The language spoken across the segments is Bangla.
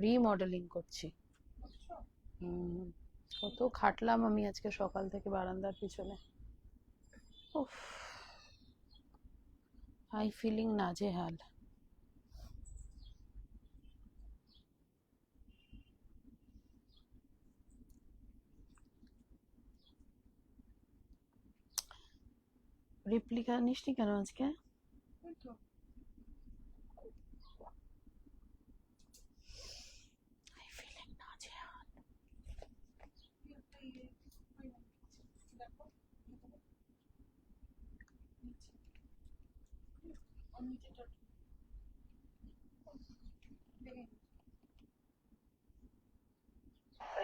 রিমডেলিং করছি। কত খাটলাম আমি আজকে সকাল থেকে বারান্দার পিছনে। উফ, আই ফিলিং নাজেহাল। রিপ্লিকা নিসনি কেন আজকে? আই ফিলিং নাজেহাল।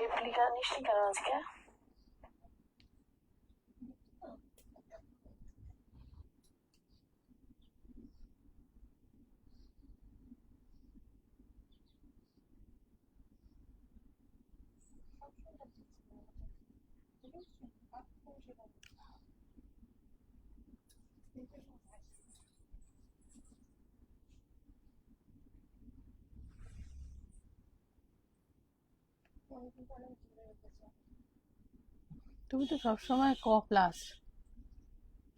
রিপ্লিকা নিসনি কেন আজকে? তুমি তো সবসময় +,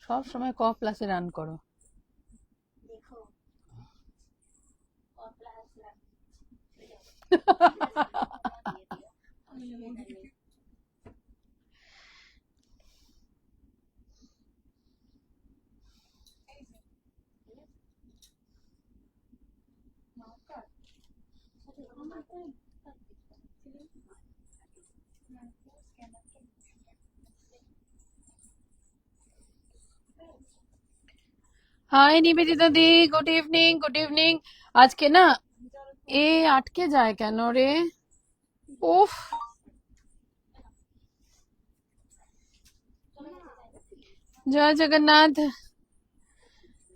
সবসময় +এ রান করো। হাই নিবেদিতা দি, গুড ইভিনিং, গুড ইভিনিং। আজকে না এ আটকে যায় কেন রে? উফ, জয় জগন্নাথ।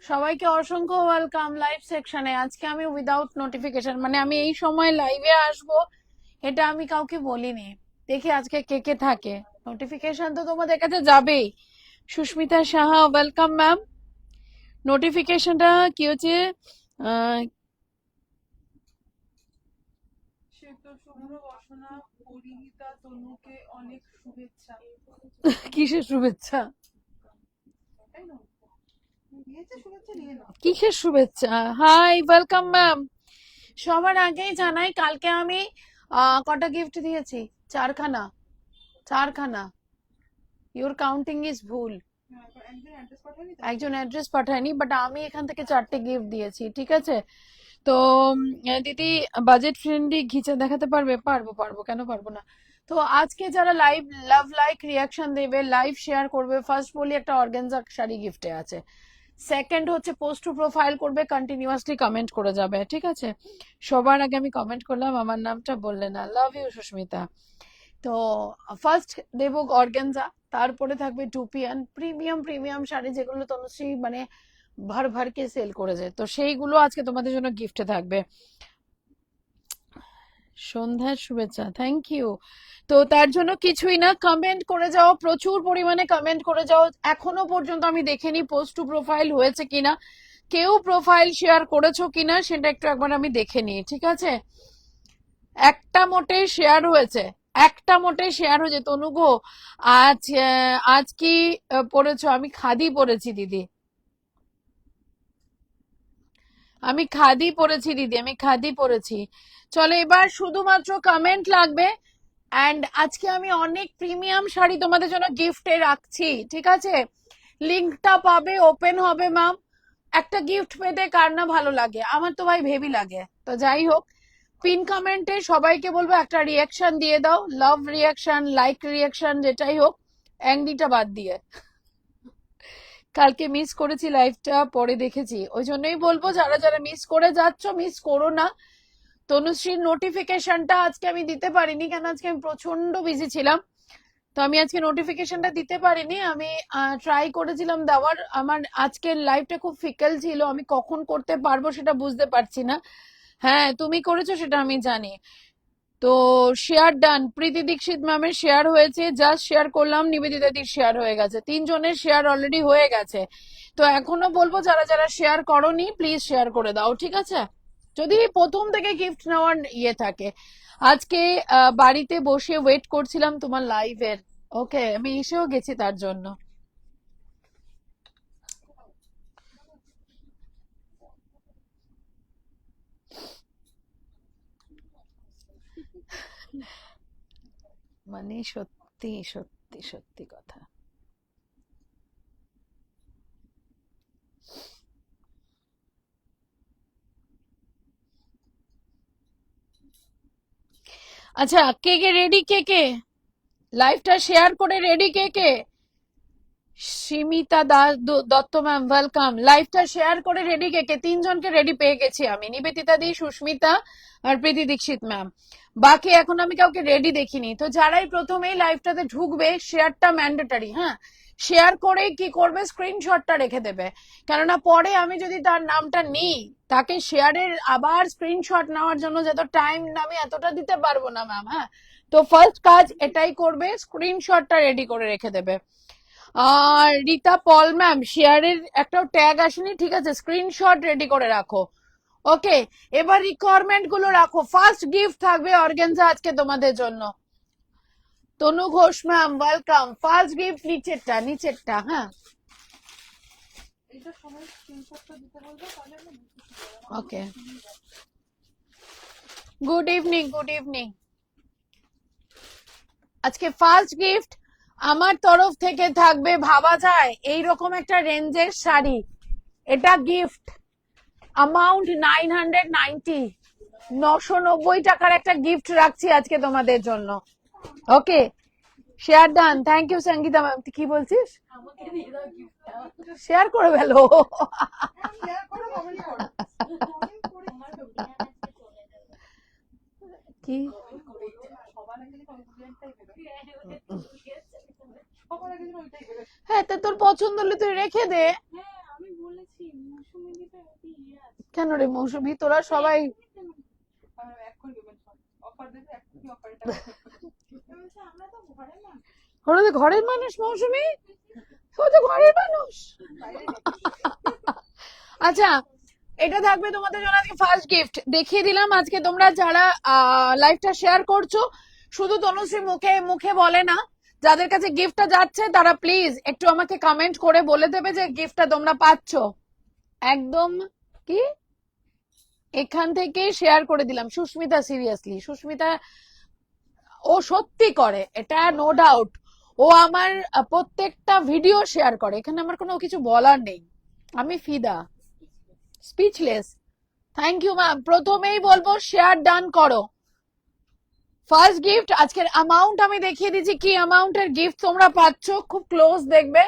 সবাইকে অসংখ্য ওয়েলকাম লাইভ সেকশনে। আজকে আমি উইদাউট নোটিফিকেশন, মানে আমি এই সময় লাইভে আসব এটা আমি কাউকে বলিনি। দেখি আজকে কে কে থাকে। নোটিফিকেশন তো তোমাদের কাছে যাবেই। Susmita Saha, welcome ma'am. নোটিফিকেশনটা কি হচ্ছে? কিসের শুভেচ্ছা? কিসের শুভেচ্ছা? Hi, welcome ma'am. সবার আগেই জানাই কালকে আমি কটা গিফট দিয়েছি? 4খানা। 4খানা। ইউর কাউন্টিং ইজ ভুল। একজন অ্যাড্রেস পাঠায়নি, বাট আমি এখান থেকে 4টে গিফট দিয়েছি, ঠিক আছে? তো দিদি বাজেট ফ্রেন্ডলি ঘিচে দেখাতে পারবে? পারবো পারবো, কেন পারবো না। তো আজকে যারা লাইভ লাভ লাইক রিয়াকশন দেবে, লাইভ শেয়ার করবে, ফার্স্ট বলি একটা অর্গানজা শাড়ি গিফটে আছে। সেকেন্ড হচ্ছে পোস্ট টু প্রোফাইল করবে, কন্টিনিউয়াসলি কমেন্ট করে যাবে, ঠিক আছে? সবার আগে আমি কমেন্ট করলাম, আমার নামটা বললে না। Love you Susmita. তো ফার্স্ট দেবো অর্গানজা, তারপরে থাকবে টুপিয়ান প্রিমিয়াম প্রিমিয়াম শাড়ি, যেগুলো তনুশ্রী মানে ভর ভরকে সেল করেছে, তো সেইগুলো আজকে তোমাদের জন্য গিফটে থাকবে। সন্ধ্যার শুভেচ্ছা, থ্যাংক ইউ। তো তার জন্য কিছুই না, কমেন্ট করে যাও, প্রচুর পরিমাণে কমেন্ট করে যাও। এখনো পর্যন্ত আমি দেখিনি পোস্ট টু প্রোফাইল হয়েছে কিনা, কেউ প্রোফাইল শেয়ার করেছো কিনা সেটা একটু একবার আমি দেখে নিই, ঠিক আছে? একটা মোটে শেয়ার হয়েছে, একটা মোটে শেয়ার হয়েছে। তনু গো, আজ আজ কি পরেছো? আমি খাদি পরেছি দিদি, আমি খাদি পরেছি দিদি, আমি খাদি পরেছি। চলো এবার শুধুমাত্র কমেন্ট লাগবে। অ্যান্ড আজকে আমি অনেক প্রিমিয়াম শাড়ি তোমাদের জন্য গিফটে রাখছি, ঠিক আছে? লিঙ্কটা পাবে, ওপেন হবে ম্যাম। একটা গিফট পেতে কার না ভালো লাগে? আমার তো ভাই ভেবি লাগে। তো যাই হোক, পিন কমেন্টে সবাইকে বলবো একটা রিয়াকশন দিয়ে দাও, লাভ রিয়াকশন, লাইক রিয়াকশন, যেটাই হোক, অ্যাংডিটা বাদ দিয়ে। কালকে মিস করেছি লাইভটা, পরে দেখেছি, ওই জন্যই বলবো যারা যারা মিস করে যাচ্ছ মিস করো না। তনুশ্রীর নোটিফিকেশনটা আজকে আমি দিতে পারিনি, কেন আজকে আমি প্রচন্ড বিজি ছিলাম, তো আমি আজকে নোটিফিকেশনটা দিতে পারিনি। আমি ট্রাই করেছিলাম দেওয়ার, আমার আজকের লাইভটা খুব ফিকেল ছিল, আমি কখন করতে পারবো সেটা বুঝতে পারছি না। হ্যাঁ তুমি করেছো সেটা আমি জানি। তো শেয়ার ডান, প্রীতি দীক্ষিত ম্যামের শেয়ার হয়েছে, জাস্ট শেয়ার করলাম, নিবেদিতা দির শেয়ার হয়ে গেছে, 3জনের শেয়ার অলরেডি হয়ে গেছে। তো এখনো বলবো যারা যারা শেয়ার করোনি প্লিজ শেয়ার করে দাও, ঠিক আছে? যদি প্রথম থেকে গিফট নেওয়ার ইয়ে থাকে। আজকে বাড়িতে বসে ওয়েট করছিলাম তোমার লাইভের। ওকে, আমি এসেও গেছি তার জন্য। মানে সত্যি সত্যি সত্যি কথা। আচ্ছা, কে কে রেডি? কে কে লাইভটা শেয়ার করে রেডি? কে কে? Simita Das Dutta ma'am, welcome. লাইভটা শেয়ার করে রেডি? কে কে? তিনজনকে রেডি পেয়ে গেছি আমি, নিবেদিতা দি, সুস্মিতা আর প্রীতি দীক্ষিত ম্যাম। বাকি এখন আমি কাউকে রেডি দেখিনি। তো যারাই প্রথমেই লাইভটাতে ঢুকবে, শেয়ারটা ম্যান্ডেটরি। হ্যাঁ, শেয়ার করে কি করবে, স্ক্রিনশটটা রেখে দেবে। কেননা পরে আমি যদি তার নামটা নিই, তাকে শেয়ারের আবার স্ক্রিনশট নেওয়ার জন্য যত টাইম আমি এতটা দিতে পারবো না ম্যাম। হ্যাঁ, তো ফার্স্ট কাজ এটাই করবে, স্ক্রিনশটটা রেডি করে রেখে দেবে। আর রীতা পল ম্যাম, শেয়ারের একটা ট্যাগ আসেনি, ঠিক আছে, স্ক্রিনশট রেডি করে রাখো। ওকে, এবার রিকোয়ারমেন্ট গুলো রাখো। ফার্স্ট গিফট থাকবে অর্গানজা আজকে তোমাদের জন্য। Tanu Ghosh ma'am, welcome. First gift নিচেরটা, নিচেরটা। হ্যাঁ, okay, good evening, good evening. আজকে ফার্স্ট গিফট আমার তরফ থেকে থাকবে, ভাবা যায় এইরকম একটা রেঞ্জের শাড়ি। এটা গিফট, অ্যামাউন্ট 990, 990 টাকার একটা গিফট রাখছি আজকে তোমাদের জন্য। Okay, share done. Thank you Sangeeta ma'am. কি বলছিস? শেয়ার করে ফেলো। কি হ্যাঁ, তা তোর পছন্দ হলে তুই রেখে দে। কেন রে মৌসুমী, তোরা সবাই ওরা তো ঘরের মানুষ মৌসুমী, ও তো ঘরের মানুষ। আচ্ছা, এটা থাকবে তোমাদের জন্য আজকে ফার্স্ট গিফট। দেখিয়ে দিলাম আজকে তোমরা যারা লাইভটা শেয়ার করছো, শুধু তনুশ্রী মুখে মুখে বলে না, যাদের কাছে গিফটটা যাচ্ছে তারা প্লিজ একটু আমাকে কমেন্ট করে বলে দেবে যে গিফটটা তোমরা পাচ্ছ। একদম কি এখান থেকে শেয়ার করে দিলাম। সুস্মিতা, সিরিয়াসলি সুস্মিতা, ও সত্যি করে এটা, নো ডাউট। ও আমার প্রত্যেকটা ভিডিও শেয়ার করে, এখানে আমার কোনো কিছু বলার নেই, আমি ফিদা, স্পিচলেস। Thank you ma'am. প্রথমেই বলবো শেয়ার ডান করো। ফার্স্ট গিফট, আজকের অ্যামাউন্ট আমি দেখিয়ে দিচ্ছি কি অ্যামাউন্টের গিফট তোমরা পাচ্ছ। খুব ক্লোজ দেখবে,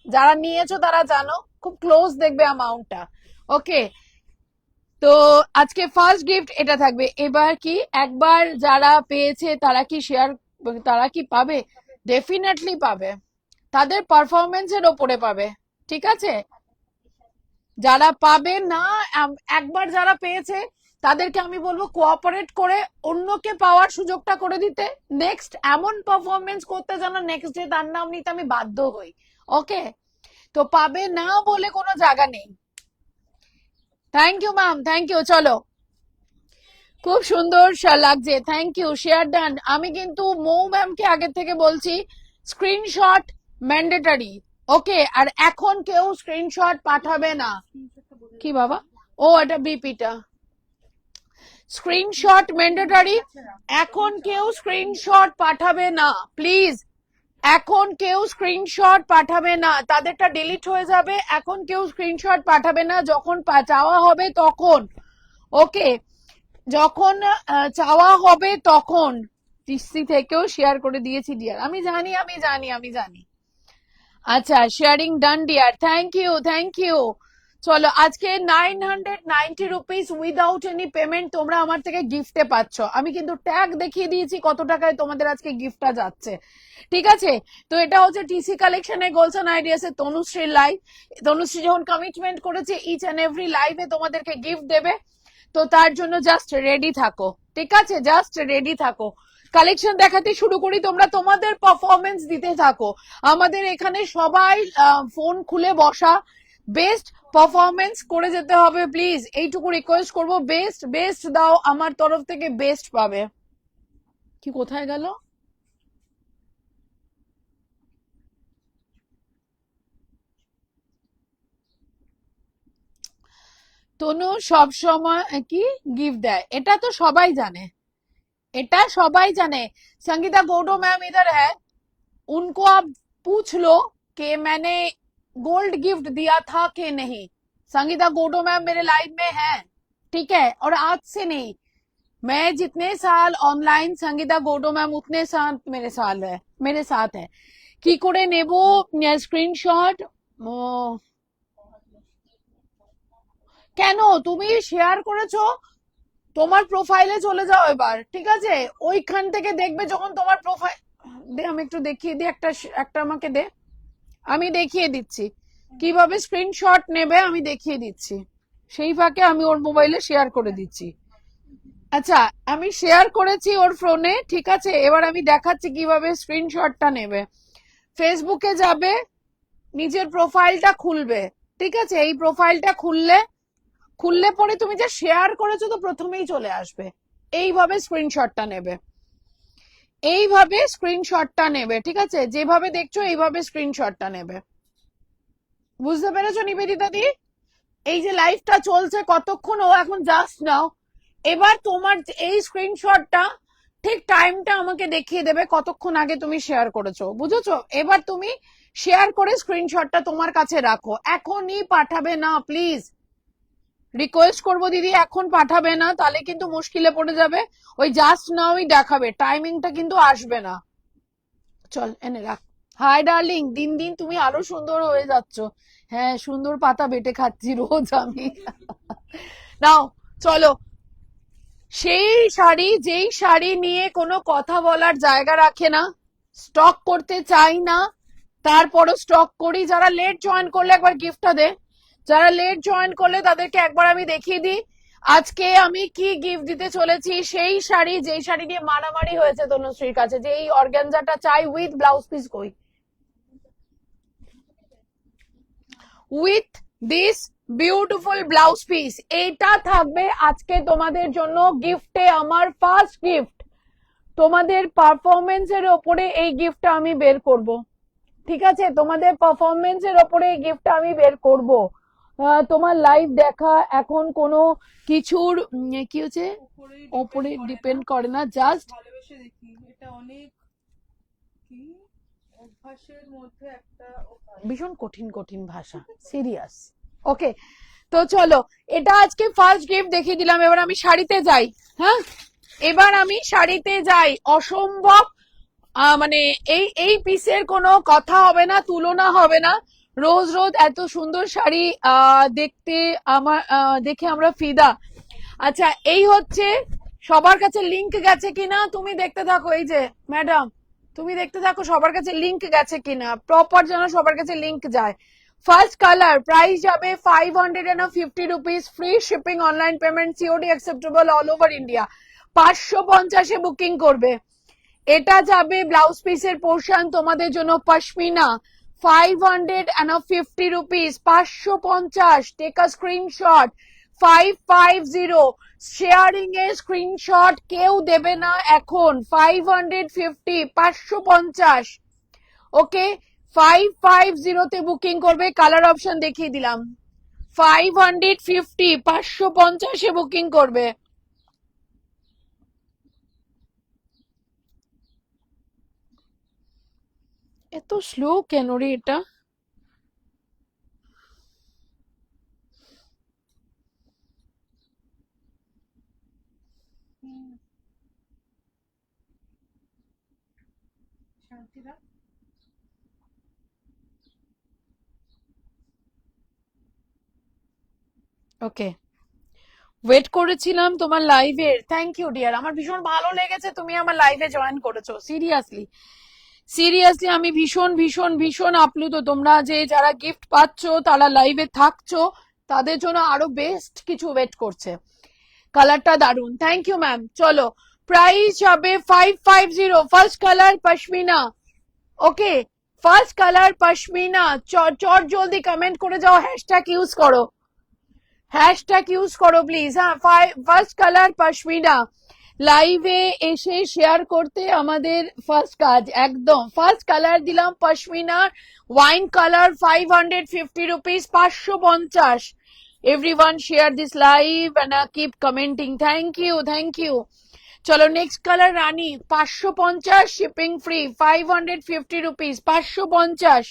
যারা নিয়েছো তারা জানো, খুব ক্লোজ দেখবে অ্যামাউন্টটা। ওকে, তো আজকে ফার্স্ট গিফট এটা থাকবে। এবার কি একবার যারা পেয়েছে তারা কি শেয়ার, তারা কি পাবে? ডেফিনেটলি পাবে, তাদের পারফরমেন্সের ওপরে পাবে। ঠিক আছে, যারা পাবে না, একবার যারা পেয়েছে তাদেরকে আমি বলবো কোঅপারেট করে অন্যকে পাওয়ার সুযোগটা করে দিতে। নেক্সট এমন পারফরমেন্স করতে যেন নেক্সট ডে তার নাম নিতে আমি বাধ্য হই। ওকে, তো পাবে না বলে কোনো জায়গা নেই। Thank you ma'am, thank you. চলো, খুব সুন্দর লাগছে, থ্যাংক ইউ। Share done. আমি কিন্তু মৌ ম্যামকে আগে থেকে বলছি স্ক্রিনশট ম্যান্ডেটরি। ওকে, আর এখন কেউ স্ক্রিনশট পাঠাবে না। কি বাবা, ও এটা বিপিটা, স্ক্রিনশট ম্যান্ডেটরি। এখন কেউ স্ক্রিনশট পাঠাবে না প্লিজ, এখন কেউ স্ক্রিনশট পাঠাবে না, তাদেরটা ডিলিট হয়ে যাবে। এখন কেউ স্ক্রিনশট পাঠাবে না, যখন চাওয়া হবে তখন। ওকে, যখন চাওয়া হবে তখন। টিসি থেকেও শেয়ার করে দিয়েছি ডিয়ার, আমি জানি, আমি জানি, আমি জানি। আচ্ছা, sharing done dear, thank you, thank you. চলো, আজকে 990 রুপিস উইদাউট এনি পেমেন্ট তোমরা আমার থেকে গিফটে পাচ্ছ। আমি কিন্তু ট্যাগ দেখিয়ে দিয়েছি কত টাকায় তোমাদের আজকে গিফটটা যাচ্ছে। ঠিক আছে, তো এটা হচ্ছে টিসি কালেকশনে গোলসন আইডিয়াস এর তনুশ্রীর লাইভ। তনুশ্রী যখন কমিটমেন্ট করেছে ইচ এন্ড এভরি লাইভে তোমাদেরকে গিফট দেবে, তো তার জন্য জাস্ট রেডি থাকো। ঠিক আছে, জাস্ট রেডি থাকো। কালেকশন দেখাতে শুরু করি, তোমরা তোমাদের পারফরমেন্স দিতে থাকো। আমাদের এখানে সবাই ফোন খুলে বসা, বেস্ট পারফরমেন্স করে যেতে হবে প্লিজ, এইটুকু রিকোয়েস্ট করবো। বেস্ট বেস্ট দাও, আমার তরফ থেকে বেস্ট পাবে। কি কোথায় গেল? তনু সব সময় কি গিফট দেয়, এটা তো সবাই জানে, এটা সবাই জানে। संगीता गोडो मैम इधर है, उनको आप पूछ लो कि मैंने गोल्ड गिफ्ट दिया था कि नहीं। संगीता गोडो मैम मेरे लाइफ में है, ठीक है, और आज से नहीं, मैं जितने साल ऑनलाइन संगीता गोडो मैम उतने साल मेरे साथ है। কি করে নেব স্ক্রিনশট? কেন তুমি শেয়ার করেছো? তোমার প্রোফাইলে চলে যাও এবার, ঠিক আছে? ওইখান থেকে দেখবে যখন তোমার প্রোফাইল, দে আমি একটু দেখিয়ে দিই, একটা একটা আমাকে দে, আমি দেখিয়ে দিচ্ছি কিভাবে স্ক্রিনশট নেবে, আমি দেখিয়ে দিচ্ছি। সেই ফাঁকে আমি ওর মোবাইলে শেয়ার করে দিচ্ছি। আচ্ছা, আমি শেয়ার করেছি ওর ফোনে, ঠিক আছে? এবার আমি দেখাচ্ছি কিভাবে স্ক্রিনশটটা নেবে। ফেসবুকে যাবে, নিজের প্রোফাইলটা খুলবে, ঠিক আছে? এই প্রোফাইলটা খুললে পরে তুমি যে শেয়ার করেছো তো প্রথমেই চলে আসবে। এইভাবে স্ক্রিনশটটা নেবে, এইভাবে স্ক্রিনশটটা নেবে, ঠিক আছে? যেভাবে দেখছো এইভাবে স্ক্রিনশটটা নেবে। বুঝতে পেরেছো নিবেদিতা দি? এই যে লাইভটা চলছে কতক্ষণ, ও এখন জাস্ট নাও। এবার তোমার এই স্ক্রিনশটটা ঠিক টাইমটা আমাকে দেখিয়ে দেবে কতক্ষণ আগে তুমি শেয়ার করেছো, বুঝেছো? এবার তুমি শেয়ার করে স্ক্রিনশটটা তোমার কাছে রাখো, এখনই পাঠাবে না প্লিজ, রিকোয়েস্ট করবো দিদি, এখন পাঠাবে না, তাহলে কিন্তু মুশকিলে পড়ে যাবে। ওই জাস্ট নাওই দেখাবে, টাইমিংটা কিন্তু আসবে না। চল এনে রাখ। হাই ডার্লিং, দিন দিন তুমি আরো সুন্দর হয়ে যাচ্ছ। হ্যাঁ, সুন্দর পাতা বেটে খাচ্ছি রোজ আমি। নাও চলো। সেই শাড়ি, যেই শাড়ি নিয়ে কোনো কথা বলার জায়গা রাখে না, স্টক করতে চাই না, তারপরও স্টক করি। যারা লেট জয়েন করলে একবার গিফটটা দে, যারা লেট জয়েন করলে তাদেরকে একবার আমি দেখিয়ে দিই আজকে আমি কি গিফট দিতে চলেছি। সেই শাড়ি, যেই শাড়ি নিয়ে মারামারি হয়েছে তনুশ্রীর কাছে, যে এই অর্গানজাটা চাই উইথ ব্লাউজ পিস, কই with this beautiful blouse piece, এইটা থাকবে আজকে তোমাদের জন্য গিফটে, আমার ফার্স্ট গিফট। তোমাদের পারফরমেন্সের ওপরে এই গিফটটা আমি বের করব, ঠিক আছে? তোমাদের পারফরমেন্সের ওপরে এই গিফটটা আমি বের করব। তোমার লাইভ দেখা এখন কোনো কিছুর কি হচ্ছে ওপরে ডিপেন্ড করে না, জাস্ট ভালোবেসে দেখি, এটা অনেক কি অভ্যাসের মধ্যে একটা ভীষণ কঠিন কঠিন ভাষা, সিরিয়াস। ওকে, তো চলো, এটা আজকে ফার্স্ট গিফট দেখিয়ে দিলাম। এবার আমি শাড়িতে যাই। হ্যাঁ, এবার আমি শাড়িতে যাই। অসম্ভব, মানে এই এই পিসের কোনো কথা হবে না, তুলনা হবে না। রোজ রোজ এত সুন্দর শাড়ি দেখতে আমার দেখে আমরা ফিদা। আচ্ছা, এই হচ্ছে, সবার কাছে লিংক গেছে কিনা তুমি দেখতে থাকো। এই যে ম্যাডাম, তুমি দেখতে থাকো সবার কাছে লিংক গেছে কিনা, প্রপার যেন সবার কাছে লিংক যায়। ফার্স্ট কালার, প্রাইস যাবে 550 rupees, free shipping, online payment, COD acceptable all over India. 550-এ বুকিং করবে। এটা যাবে ব্লাউজ পিসের পোর্শন তোমাদের জন্য pashmina, 550 rupees, 550। Take a screenshot, 550। Sharing a screenshot কেউ দেবে না এখন। 550, 550। ওকে, 550 তে বুকিং করবে। কালার অপশন দেখিয়ে দিলাম। 550, 550-এ বুকিং করবে। এত স্লো কেন রে এটা? শান্তিরা। ওকে, ওয়েট করেছিলাম তোমার লাইভের। থ্যাংক ইউ ডিয়ার, আমার ভীষণ ভালো লেগেছে তুমি আমার লাইভে জয়েন করেছো। সিরিয়াসলি সিরিয়াসলি আমি ভীষণ ভীষণ ভীষণ আপ্লুত। তোমরা যে যারা গিফট পাচ্ছ, তারা লাইভে থাকছো, তাদের জন্য আরো বেস্ট কিছু ওয়েট করছে। কালারটা দারুন, থ্যাংক ইউ ম্যাম। চলো, প্রাইস যাবে 550। ফার্স্ট কালার পশমিনা, ওকে, ফার্স্ট কালার পশমিনা, চট জলদি কমেন্ট করে যাও, হ্যাশট্যাগ ইউজ করো, হ্যাশট্যাগ ইউজ করো প্লিজ। হ্যাঁ, ফার্স্ট কালার পশমিনা লাইভে এসে শেয়ার করতে আমাদের ফার্স্ট কাজ, একদম ফার্স্ট কালার দিলাম পশমিনার wine colour 550 rupees, 550। Everyone share this live and keep commenting, thank you thank you. চলো next colour Rani 550 shipping free, 550 rupees, 550।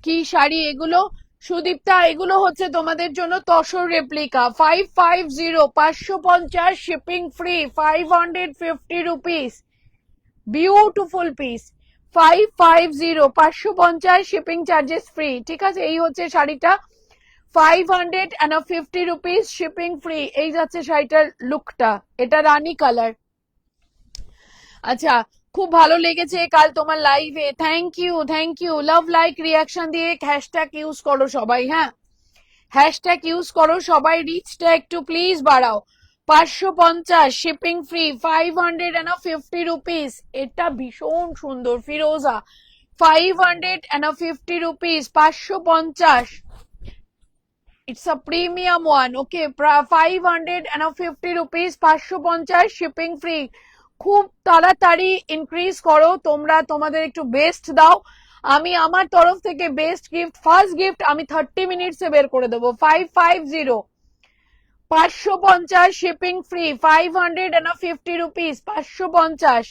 কি শাড়ি এগুলো সুদীপ্তা, এগুলো হচ্ছে তোমাদের জন্য tussar replica, 550, 550 shipping free, 550 rupees, beautiful piece, 550, 550 shipping charges free. ঠিক আছে, এই হচ্ছে শাড়িটা, 550 রুপিস শিপিং ফ্রি। এই যাচ্ছে শাড়িটার লুকটা, এটা রানী কালার। আচ্ছা, খুব ভালো লেগেছে কাল তোমার লাইভে, thank you thank you. Love like reaction দিয়ে হ্যাশট্যাগ ইউজ করো সবাই, হ্যাঁ হ্যাশট্যাগ ইউজ করো সবাই, রিচটা একটু প্লিজ বাড়াও। 550 শিপিং ফ্রি, 550 রুপিস। এটা ভীষণ সুন্দর ফিরোজা, 550 rupees, 550। It's a premium one. Okay, 550 rupees, 550 shipping free. খুব তাড়াতাড়ি ইনক্রিজ করো তোমরা, তোমাদের একটু বেস্ট দাও। আমি আমার তরফ থেকে বেস্ট গিফট, ফার্স্ট গিফট আমি 30 মিনিটসে বের করে দেবো। 550, 550 শিপিং ফ্রি, 550 রুপিস, 550,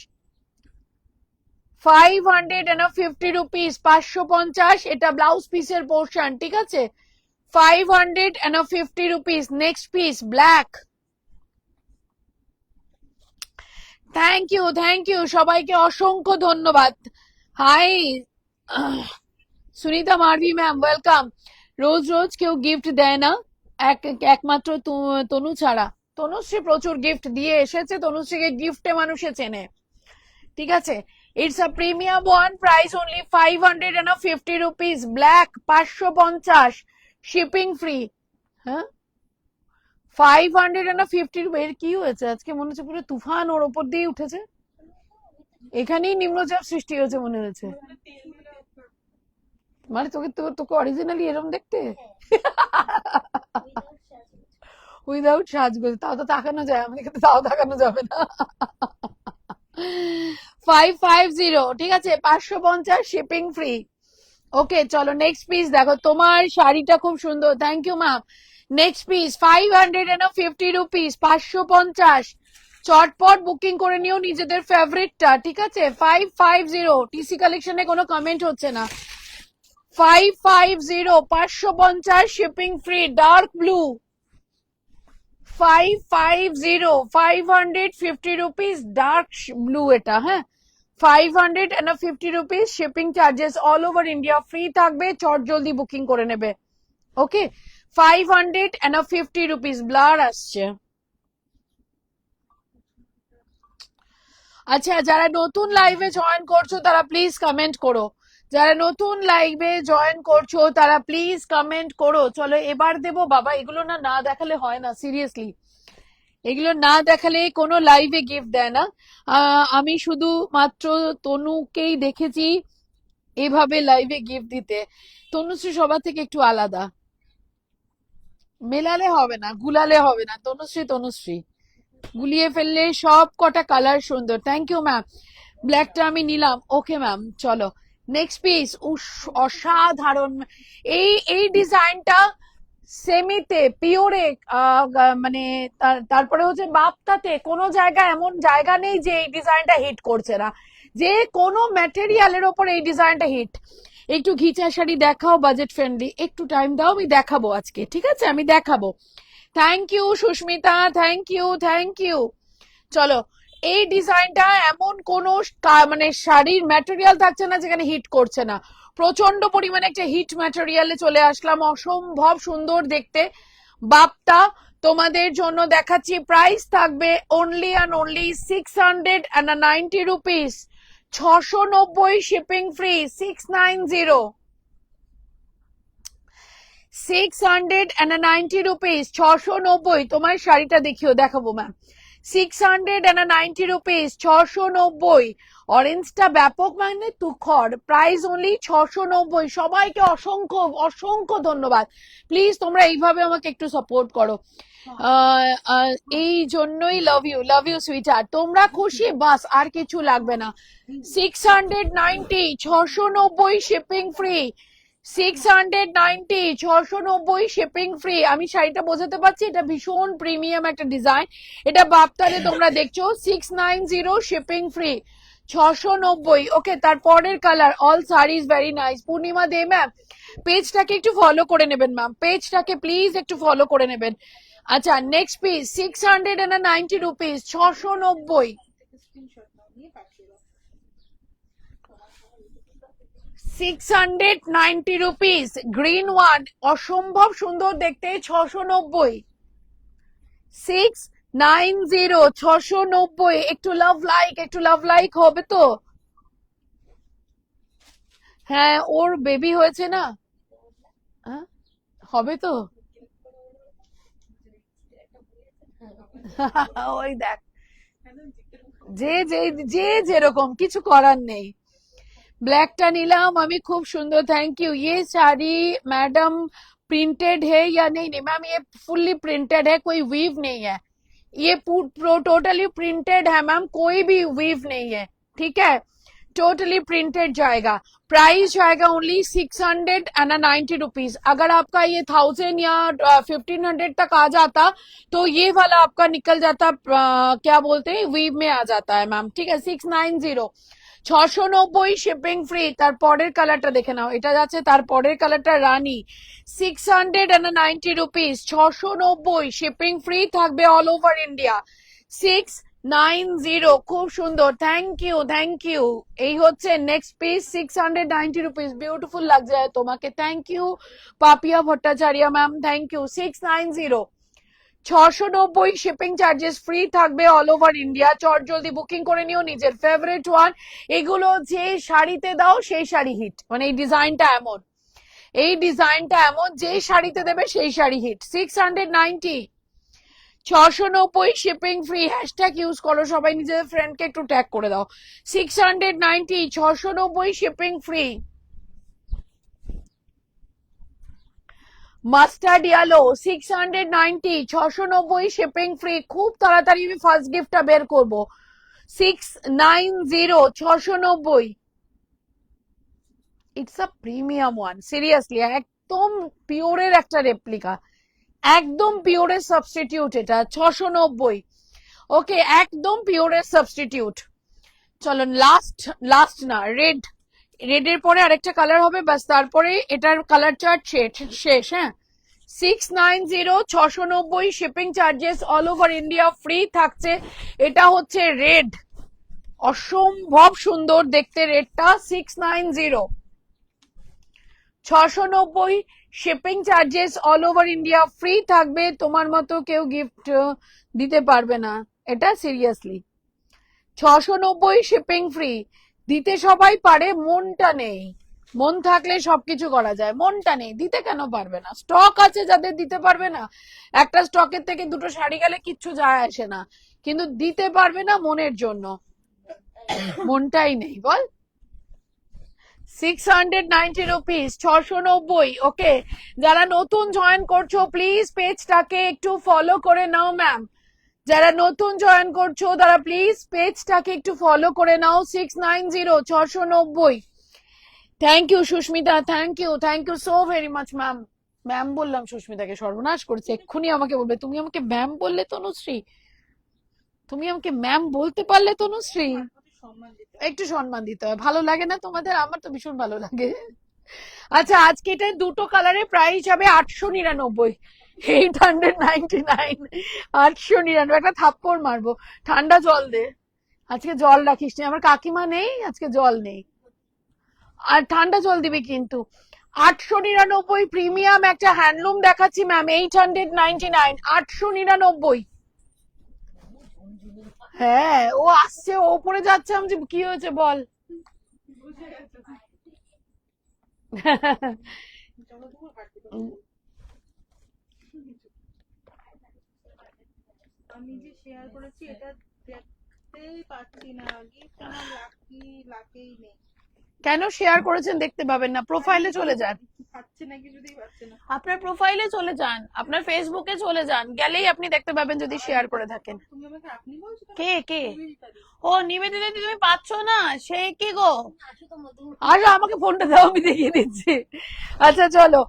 550 রুপিস, 550। এটা ব্লাউজ পিসের পোর্শন, ঠিক আছে, 550 rupees. Next piece black, thank you সবাইকে অসংখ্য ধন্যবাদ। Hi Sunita Marvi ma'am, welcome. রোজ রোজ কেউ গিফট দেয় না, একমাত্র তনু ছাড়া। তনুশ্রী প্রচুর গিফট দিয়ে এসেছে, তনুশ্রীকে গিফটে মানুষে চেনে, ঠিক আছে। It's a premium one, price only 550 rupees, black 550 shipping free. হ্যাঁ, 550 এর কি হয়েছে আজকে, মনে হচ্ছে পুরো তুফান ওর ওপর দিয়ে উঠেছে, এখানেই নিম্নচাপ সৃষ্টি হয়েছে মনে হয়েছে। মানে তোকে অরিজিনালি এরকম দেখতে, উইদাউট সাজগোজ, তাও তো তাকানো যায়, আমাকে তো তাও তাকানো যাবে না। 550, ঠিক আছে, 550 শিপিং ফ্রি। ওকে, চলো নেক্সট পিস দেখো, তোমার শাড়িটা খুব সুন্দর, thank you ma'am. Next piece 550 rupees, 550। চটপট বুকিং করে নিও নিজেদের ফেভারিটটা, ঠিক আছে। 550, টিসি কালেকশনে কোনো কমেন্ট হচ্ছে না। 550, 550 shipping free, dark blue, 550, 550 rupees, dark blue এটা, হ্যাঁ 550 rupees shipping charges all over India free থাকবে, চট জলদি বুকিং করে নেবে। ওকে, 550 রুপিস, ব্লার আসছে। আচ্ছা, যারা নতুন লাইভে জয়েন করছো তারা প্লিজ কমেন্ট করো, যারা নতুন লাইভে জয়েন করছো তারা প্লিজ কমেন্ট করো। চলো এবার দেবো বাবা, এগুলো না না দেখালে হয় না, সিরিয়াসলি এগুলো না দেখালে কোনো লাইভে গিফট দেয় না। আমি শুধু মাত্র তনুকেই দেখেছি এভাবে লাইভে গিফট দিতে। তনুশ্রী সবার থেকে একটু আলাদা, মেলালে হবে না, গুলালে হবে না। তনুশ্রী তনুশ্রী গুলিয়ে ফেললে সব কটা কালার সুন্দর। থ্যাংক ইউ ম্যাম, ব্ল্যাকটা আমি নিলাম। ওকে ম্যাম, চলো নেক্সট পিস। অসাধারণ এই ডিজাইনটা, সেমিতে পিওরে, মানে তারপরে হচ্ছে বাপ্তাতে, কোনো জায়গা এমন জায়গা নেই যে এই ডিজাইনটা হিট করছে না, যে কোনো ম্যাটেরিয়ালের ওপর এই ডিজাইনটা হিট। একটু ঘিচা শাড়ি দেখাও, বাজেট ফ্রেন্ডলি, একটু টাইম দাও, আমি দেখাবো আজকে, ঠিক আছে, আমি দেখাবো। Thank you Susmita, thank you. চলো, এই ডিজাইনটা এমন কোন মানে শাড়ির ম্যাটেরিয়াল থাকছে না যেখানে হিট করছে না, প্রচন্ড পরিমাণে একটা হিট ম্যাটেরিয়ালে চলে আসলাম, অসম্ভব সুন্দর দেখতে। বাপ্তা তোমাদের জন্য দেখাচ্ছি, প্রাইস থাকবে only and only 690 rupees, 690 shipping free, 690, 690 rupees, 690। তোমার শাড়িটা দেখাবো ম্যাম, 690 রুপিস, 690। অরেঞ্জটা ব্যাপক মানে তুখর, প্রাইস অনলি 690। সবাইকে অসংখ্য অসংখ্য ধন্যবাদ। প্লিজ তোমরা এইভাবে আমাকে একটু সাপোর্ট করো। এই জন্যই লাভ ইউ সুইটার। তোমরা খুশি, বাস আর কিছু লাগবে না। 690, 690 শিপিং ফ্রি, 690, 690 শিপিং ফ্রি। আমি শাড়িটা বোঝাতে পারছি, এটা ভীষণ প্রিমিয়াম একটা ডিজাইন। এটা বাপ্তারে তোমরা দেখছো, 690 শিপিং ফ্রি, 690। ওকে, তারপরের colour, all saris very nice. Purnima De ma'am, পেজটাকে একটু ফলো করে নেবেন ম্যাম, পেজটাকে প্লিজ একটু ফলো করে নেবেন। আচ্ছা, নেক্সট পিস 690 রুপিস, 690। স্ক্রিনশট নাও, নিয়ে পাঠিয়ে দাও। 690 রুপিস, গ্রিন ওয়ান, অসম্ভব সুন্দর দেখতে, 690। 690, 690। একটু লাভ লাইক হবে তো? হ্যাঁ, ওর বেবি হয়েছে না? হ্যাঁ, হবে তো? ওই দেখ, যে যে যে যেরকম, কিছু করার নেই। ब्लैकটা নিলাম আমি, খুব সুন্দর, थैंक यू। ये साड़ी मैडम प्रिंटेड है या नहीं? नहीं मैम, ये फुल्ली प्रिंटेड है, कोई वीव नहीं है। ये टोटली प्रिंटेड है मैम, कोई भी वीव नहीं है, ठीक है? टोटली प्रिंटेड जाएगा। प्राइस जाएगा ओनली 690 रुपीज। अगर आपका ये 1000 या 1500 तक आ जाता तो ये वाला आपका निकल जाता, क्या बोलते हैं, वीव में आ जाता है मैम, ठीक है? 690, 690 শিপিং ফ্রি। তারপরের কালারটা দেখে নাও, এটা যাচ্ছে তারপরের কালারটা রানী, 690 রুপিস, 690 শিপিং ফ্রি থাকবে অল ওভার ইন্ডিয়া, 690। খুব সুন্দর, থ্যাংক ইউ। এই হচ্ছে নেক্সট পিস, 690 রুপিস, বিউটিফুল লাগছে তোমাকে, thank you Papiya Bhattacharya ma'am, thank you. 690, 690 shipping charges free থাকবে অল ওভার ইন্ডিয়া। চট জলদি বুকিং করে নিও নিজের ফেভারিট ওয়ান। এগুলো যে শাড়িতে দাও সেই শাড়ি হিট, মানে এই ডিজাইনটা এমন, এই ডিজাইনটা এমন, যে শাড়িতে দেবে সেই sari hit. 690, 690 shipping free. Hashtag use করো সবাই, নিজেদের ফ্রেন্ডকে একটু ট্যাগ করে দাও। 690, 690 shipping free. Mustard yellow, 690, 690 shipping free. খুব তাড়াতাড়ি আমি ফার্স্ট গিফটটা বের করবো। 690, 690। It's a premium one, seriously, একদম পিওরের একটা রেপ্লিকা, একদম পিওরের সাবস্টিটিউট এটা, 690। ওকে, একদম পিওরের সাবস্টিটিউট। চলো লাস্ট না, রেডের পরে আরেকটা কালার হবে, বাস তারপরে এটার কালার চার্ট শেষ। হ্যাঁ, 690, 690 shipping charges all over India free থাকছে। এটা হচ্ছে রেড, অসম্ভব সুন্দর দেখতে রেডটা, 690, 690 shipping charges all over India free থাকবে। তোমার মতো কেউ গিফট দিতে পারবে না এটা, সিরিয়াসলি। 690 শিপিং ফ্রি, দিতে সবাই পারে, মনটা নেই। মন থাকলে সবকিছু করা যায়, মনটা নেই, দিতে কেন পারবে না? স্টক আছে যাদের দিতে পারবে না, একটা স্টকের থেকে দুটো শাড়ি গেলে কিচ্ছু যায় আসে না, কিন্তু দিতে পারবে না মনের জন্য, মনটাই নেই, বল। 690 রুপিস, 690। ওকে, যারা নতুন জয়েন করছো প্লিজ পেজটাকে একটু ফলো করে নাও ম্যাম, যারা নতুন জয়েন করছো তারা প্লিজ পেজটাকে একটু ফলো করে নাও। 690, 690। Thank you Susmita, thank you so very much ma'am. Ma'am বললাম সুস্মিতাকে, সর্বনাশ করেছে, এক্ষুনি আমাকে বলবে তুমি আমাকে ম্যাম বললে তনুশ্রী, তুমি আমাকে ম্যাম বলতে পারলে তনুশ্রী। একটু সম্মান দিতে হয়, ভালো লাগে না তোমাদের? আমার তো ভীষণ ভালো লাগে। আচ্ছা, আজকে এটা দুটো কালারের প্রাইস হবে 899, 899, 899। একটা থাপ্পড় মারবো, ঠান্ডা জল দে, আজকে জল রাখিস নি, আমার কাকিমা নেই আজকে, জল নেই, আর ঠান্ডা জল দিবি কিন্তু। 899 প্রিমিয়াম একটা হ্যান্ডলুম দেখাচ্ছি ম্যাম, 899, 899। হ্যাঁ, ও আসছে, ও পরে যাচ্ছে, আমি কি হয়েছে বল। আমি যে শেয়ার করেছি এটা দেখতেই পাচ্ছি না, গিফট আমার লাকেই নেই। কেন শেয়ার করেছেন দেখতে পাবেন না? প্রোফাইলে চলে যান, পাচ্ছে না, কিছুতেই পাচ্ছে না। আপনার প্রোফাইলে চলে যান, আপনার ফেসবুকে চলে যান, গেলেই আপনি দেখতে পাবেন যদি শেয়ার করে থাকেন। তুমি আমাকে আপনি বলছো কেন? কে কে? নিবেদিতা দি। ও নিবেদিতা দি, তুমি পাচ্ছ না? সে কি গো? আসো আমাকে ফোনটা দাও, আমি দেখিয়ে দিচ্ছি। আচ্ছা চলো,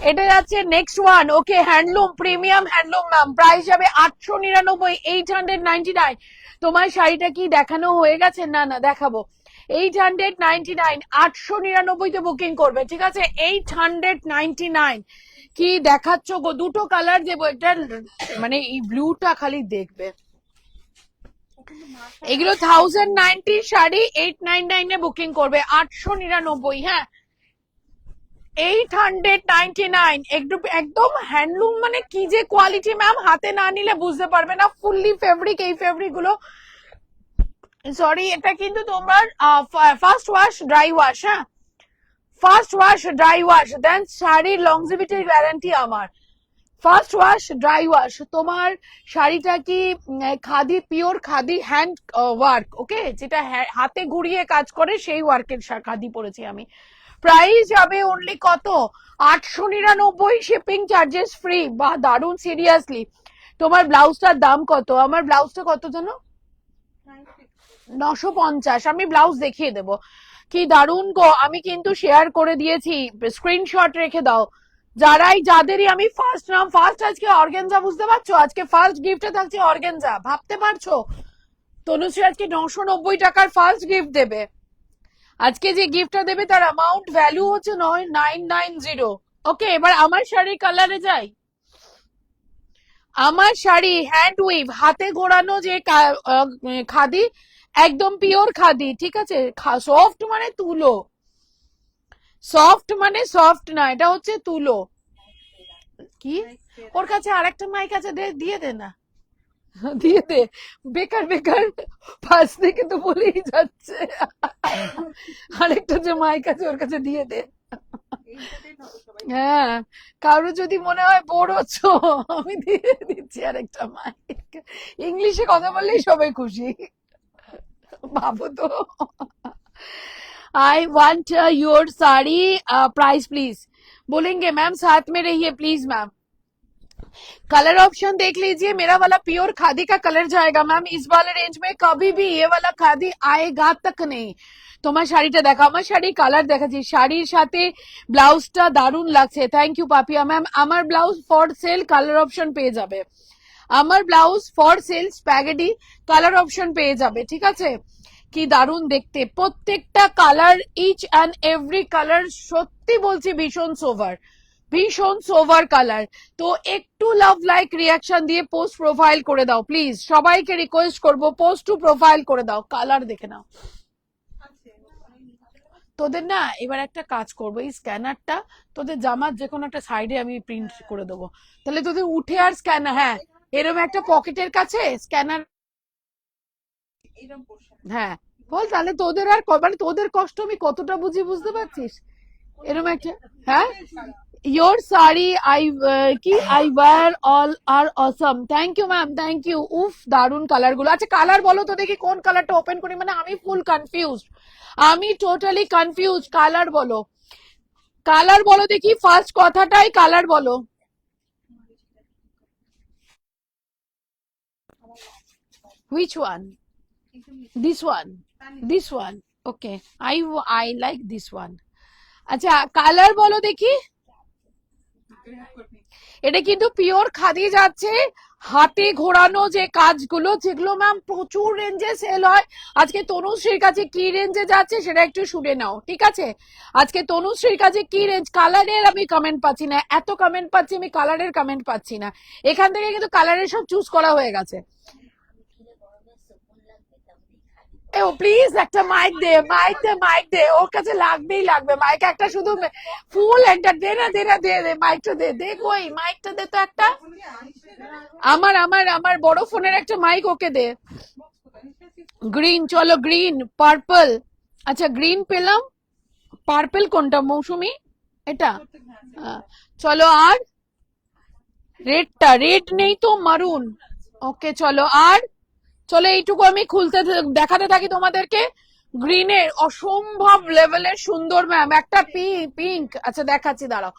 এটা যাচ্ছে next one. Okay, handloom, premium handloom ma'am, price যাবে 899, 899। তোমার শাড়িটা কি দেখানো হয়ে গেছে? না না, দেখাবো। 899, 899 বুকিং করবে, ঠিক আছে? 899। কি দেখাচ্ছ গো? দুটো কালার দেবো, এটা মানে এই ব্লুটা খালি দেখবে। এগুলো 1090 শাড়ি, 899 বুকিং করবে, 899। হ্যাঁ, 899। একদম হ্যান্ডলুম, মানে কি যে কোয়ালিটি ম্যাম, হাতে না নিলে বুঝতে পারবে না। ফুললি ফেব্রিক, এই ফেব্রিক গুলো। সরি, এটা কিন্তু তোমার ফার্স্ট ওয়াশ ড্রাই ওয়াশ। হ্যাঁ, first wash dry wash, then শাড়ির লংজিভিটির গ্যারান্টি আমার। First wash dry wash. তোমার শাড়িটা কি khadi, pure khadi hand work, okay, যেটা হাতে ঘুরিয়ে কাজ করে সেই ওয়ার্কের খাদি পরেছি আমি। প্রাইস যাবে অনলি কত? 899, শিপিং চার্জেস ফ্রি। বা দারুন, সিরিয়াসলি। তোমার ব্লাউজটার দাম কত? আমার ব্লাউজটা কত জানো? 950। আমি ব্লাউজ দেখিয়ে দেবো। কি দারুন গো, আমি কিন্তু শেয়ার করে দিয়েছি, স্ক্রিনশট রেখে দাও। যাদেরই আমি ফার্স্ট নাম, ফার্স্ট আজকে অর্গেনজা, বুঝতে পারছো? আজকে ফার্স্ট গিফটে থাকছে অর্গেনজা, ভাবতে পারছো? তনুশ্রী আজকে 990 টাকার ফার্স্ট গিফট দেবে। আজকে যে গিফটটা দেবে তার অ্যামাউন্ট ভ্যালু হচ্ছে 990। ওকে, এবার আমার শাড়ির কালারে যাই। আমার শাড়ি হ্যান্ড উইভ, হাতে ঘোরানো যে খাদি, একদম পিওর খাদি, ঠিক আছে? সফট মানে তুলো, সফট মানে সফট না, এটা হচ্ছে তুলো। কি? ওর কাছে আরেকটা মাইক আছে, দিয়ে দে না, দিয়ে দে। বেকার বেকার পাশ থেকে তো বলেই যাচ্ছে। আরেকটা যে মাইক আছে ওর কাছে দিয়ে দে। হ্যাঁ, কারো যদি মনে হয় বোর হচ্ছ, আমি দিয়ে দিচ্ছি আরেকটা মাইক। ইংলিশে কথা বললেই সবাই খুশি, ভাবো তো। I want your sari, price please. बोलेंगे मैम, साथ में रहिए प्लीज मैम। कलर ऑप्शन देख लीजिए, मेरा वाला प्योर खादी का कलर जाएगा मैम। इस वाले रेंज में कभी भी ये वाला खादी आएगा तक नहीं। তোমার শাড়িটা দেখো, আমার শাড়ির কালার দেখাচ্ছি, শাড়ির সাথে ব্লাউজটা দারুণ লাগছে। Thank you Papiya ma'am. আমার blouse for sale, colour option পেয়ে যাবে। আমার blouse for sale spaghetti, colour option পেয়ে যাবে, ঠিক আছে? কি দারুণ দেখতে, প্রত্যেকটা colour, each and every colour, সত্যি বলছি ভীষণ সোভার, ভীষণ সোভার কালার। তো একটু লাভ লাইক রিয়াকশন দিয়ে পোস্ট প্রোফাইল করে দাও প্লিজ, সবাইকে রিকোয়েস্ট করব, পোস্ট টু প্রোফাইল করে দাও, কালার দেখে নাও। তোদের না এবার একটা কাজ করবো, এই স্ক্যানারটা তোদের জামার যে কোনো একটা সাইডে আমি প্রিন্ট করে দেবো, তাহলে তোদের উঠে আর স্ক্যানার, হ্যাঁ এরকম একটা পকেটের কাছে স্ক্যানার, হ্যাঁ বল, তাহলে তোদের আর মানে তোদের কষ্ট আমি কতটা বুঝি, বুঝতে পারছিস? এরকম একটা, হ্যাঁ। योर साड़ी आई কি I wear all are awesome. Thank you ma'am, thank you. উফ, দারুন কালার গুলো। আচ্ছা কালার বলো তো দেখি, কোন কালারটা ওপেন করি, মানে আমি ফুল কনফিউজ, আমি টোটালি কনফিউজ। কালার বলো, কালার বলো দেখি, ফার্স্ট কথাটাই কালার বলো। Which one? This one, this one, okay, I like this one. আচ্ছা কালার বলো দেখি। এটা কিন্তু পিওর খাদি যাচ্ছে, হাতে ঘোরানো যে কাজগুলো, যেগুলো ম্যাম প্রচুর রেঞ্জে সেল হয়। আজকে তনুশ্রীর কাছে কি রেঞ্জে যাচ্ছে সেটা একটু শুনে নাও, ঠিক আছে? আজকে তনুশ্রীর কাছে কি রেঞ্জ, কালারের আমি কমেন্ট পাচ্ছি না, এত কমেন্ট পাচ্ছি আমি, কালারের কমেন্ট পাচ্ছি না। এখান থেকে কিন্তু কালারের সব চুজ করা হয়ে গেছে। ও প্লিজ একটা মাইক দে, মাইক দে, মাইক দে, ওর কাছে লাগবেই লাগবে মাইক একটা, শুধু ফুল একটা দে না, দে না, দে দে মাইকটা, দে দে, কই মাইকটা দে তো একটা। আমার আমার আমার বড় ফোনের একটা মাইক ওকে দে। গ্রিন, চলো গ্রিন, পার্পল। আচ্ছা গ্রিন পেলাম, পার্পল কোনটা মৌসুমি? এটা, চলো। আর রেডটা, রেড নেই তো, মারুন। ওকে চলো, আর চলো এইটুকু আমি খুলতে দেখাতে থাকি তোমাদেরকে। গ্রিনের অসম্ভব লেভেলের সুন্দর ম্যাম, একটা পিঙ্ক, আচ্ছা দেখাচ্ছি দাঁড়াও।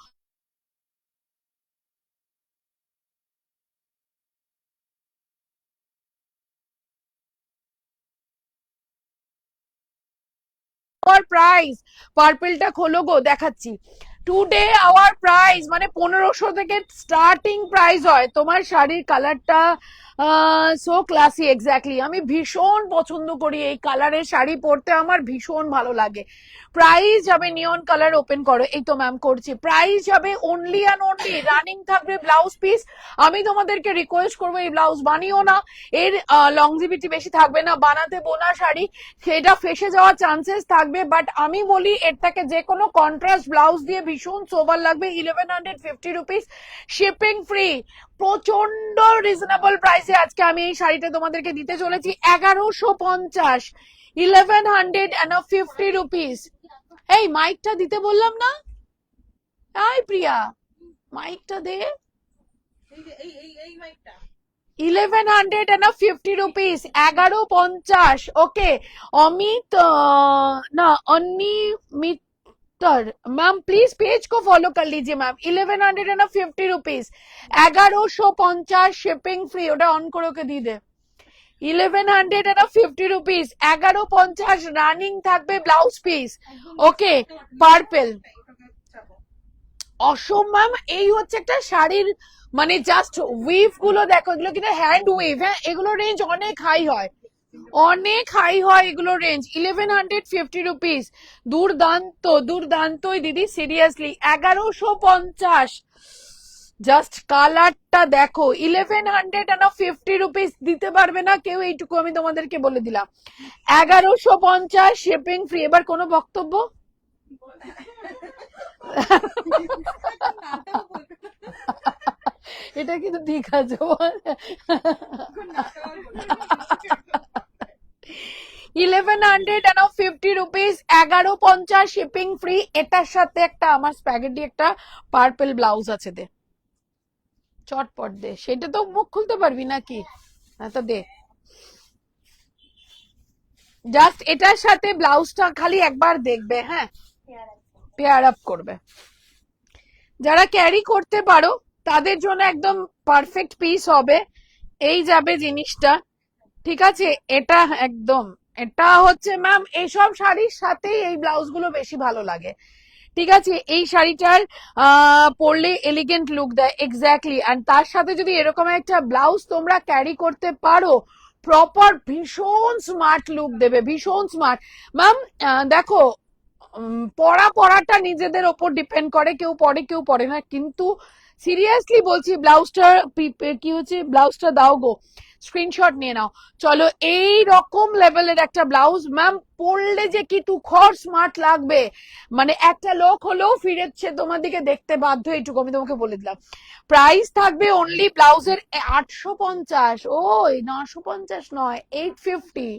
আওয়ার প্রাইস, পার্পেলটা খোলো গো, দেখাচ্ছি। টুডে আওয়ার প্রাইস মানে 1500 থেকে স্টার্টিং প্রাইস হয়। তোমার শাড়ির কালারটা সো ক্লাসি, এক্স্যাক্টলি, আমি ভীষণ পছন্দ করি এই কালারের শাড়ি পরতে, আমার ভীষণ ভালো লাগে। প্রাইস যাবে নিয়ন কালার, ওপেন করো, এই তো ম্যাম করছি। প্রাইস যাবে অনলি অ্যান্ড অনলি, রানিং থাকবে ব্লাউজ পিস। আমি তোমাদেরকে রিকোয়েস্ট করবো এই ব্লাউজ বানিও না, এর লংজিভিটি বেশি থাকবে না, বানাতে বোনা শাড়ি সেটা ফেসে যাওয়ার চান্সেস থাকবে। বাট আমি বলি এটাকে যে কোনো কন্ট্রাস্ট ব্লাউজ দিয়ে ভীষণ সোবার লাগবে। 1150 রুপিস, শিপিং ফ্রি, প্রচন্ড রিজনেবল প্রাইসে আজকে আমি এই শাড়িটা তোমাদেরকে দিতে চলেছি 1150, 1150 রুপিস। এই মাইকটা দিতে বললাম না, এই প্রিয়া মাইকটা দে। এই মাইকটা 1150 রুপিস, 1150। ওকে, অমিত ना अनिमित मैम प्लीज पेज को फॉलो कर लीजिए मैम। 1150 रुपीज, 1150, शिपिंग फ्री, ওটা অন করে ওকে দিয়ে দে। 1150 রুপিস, 1150, রানিং থাকবে ব্লাউজ পিস। ওকে, পার্পেল অসম ম্যাম, এই হচ্ছে একটা শাড়ির মানে জাস্ট উইভ গুলো দেখো, এগুলো কিন্তু হ্যান্ড উইভ, হ্যাঁ এগুলো রেঞ্জ অনেক হাই হয়, অনেক হাই হয় এগুলো রেঞ্জ। 1150 রুপিস, দুর্দান্ত, দুর্দান্তই দিদি, সিরিয়াসলি 1150। জাস্ট কালারটা দেখো, 1150 রুপিস দিতে পারবে না কেউ, এইটুকু আমি তোমাদেরকে বলে দিলাম। 1150, শিপিং ফ্রি। এবার কোনো বক্তব্য? এটা কিন্তু দীঘা জল। 1150 রুপিস, 1150, শিপিং ফ্রি। এটার সাথে একটা আমার স্প্যাগেটি একটা পার্পল ব্লাউজ আছে, দে চটপট দে, সেটা তো মুখ খুলতে পারবি নাকি? হ্যাঁ তো দে, জাস্ট এটার সাথে ব্লাউজটা খালি একবার দেখবে, হ্যাঁ পেয়ার আপ করবে। যারা ক্যারি করতে পারো তাদের জন্য একদম পারফেক্ট পিস হবে, এই যাবে জিনিসটা, ঠিক আছে? এটা একদম, এটা হচ্ছে ম্যাম এইসব শাড়ির সাথেই এই ব্লাউজ গুলো বেশি ভালো লাগে, ঠিক আছে? এই শাড়িটার পরলে এলিগেন্ট লুক দেয়, এক্স্যাক্টলি। আর তার সাথে যদি এরকম একটা ব্লাউজ তোমরা ক্যারি করতে পারো, প্রপার ভীষণ স্মার্ট লুক দেবে, ভীষণ স্মার্ট। ম্যাম দেখো, পরাটা নিজেদের ওপর ডিপেন্ড করে, কেউ পরে কেউ পরে না, কিন্তু সিরিয়াসলি বলছি ব্লাউজটা কি হচ্ছে, ব্লাউজটা দাও গো, স্ক্রিনশট নিয়ে নাও। চলো, এই রকম লেভেলের একটা ব্লাউজ ম্যাম পরলে যে কি তুখর স্মার্ট লাগবে, মানে একটা লোক হলেও ফিরেছে তোমার দিকে দেখতে বাধ্য, এইটুকু আমি তোমাকে বলে দিলাম। প্রাইস থাকবে অনলি ব্লাউজের 850, ওই 950 নয়, 850,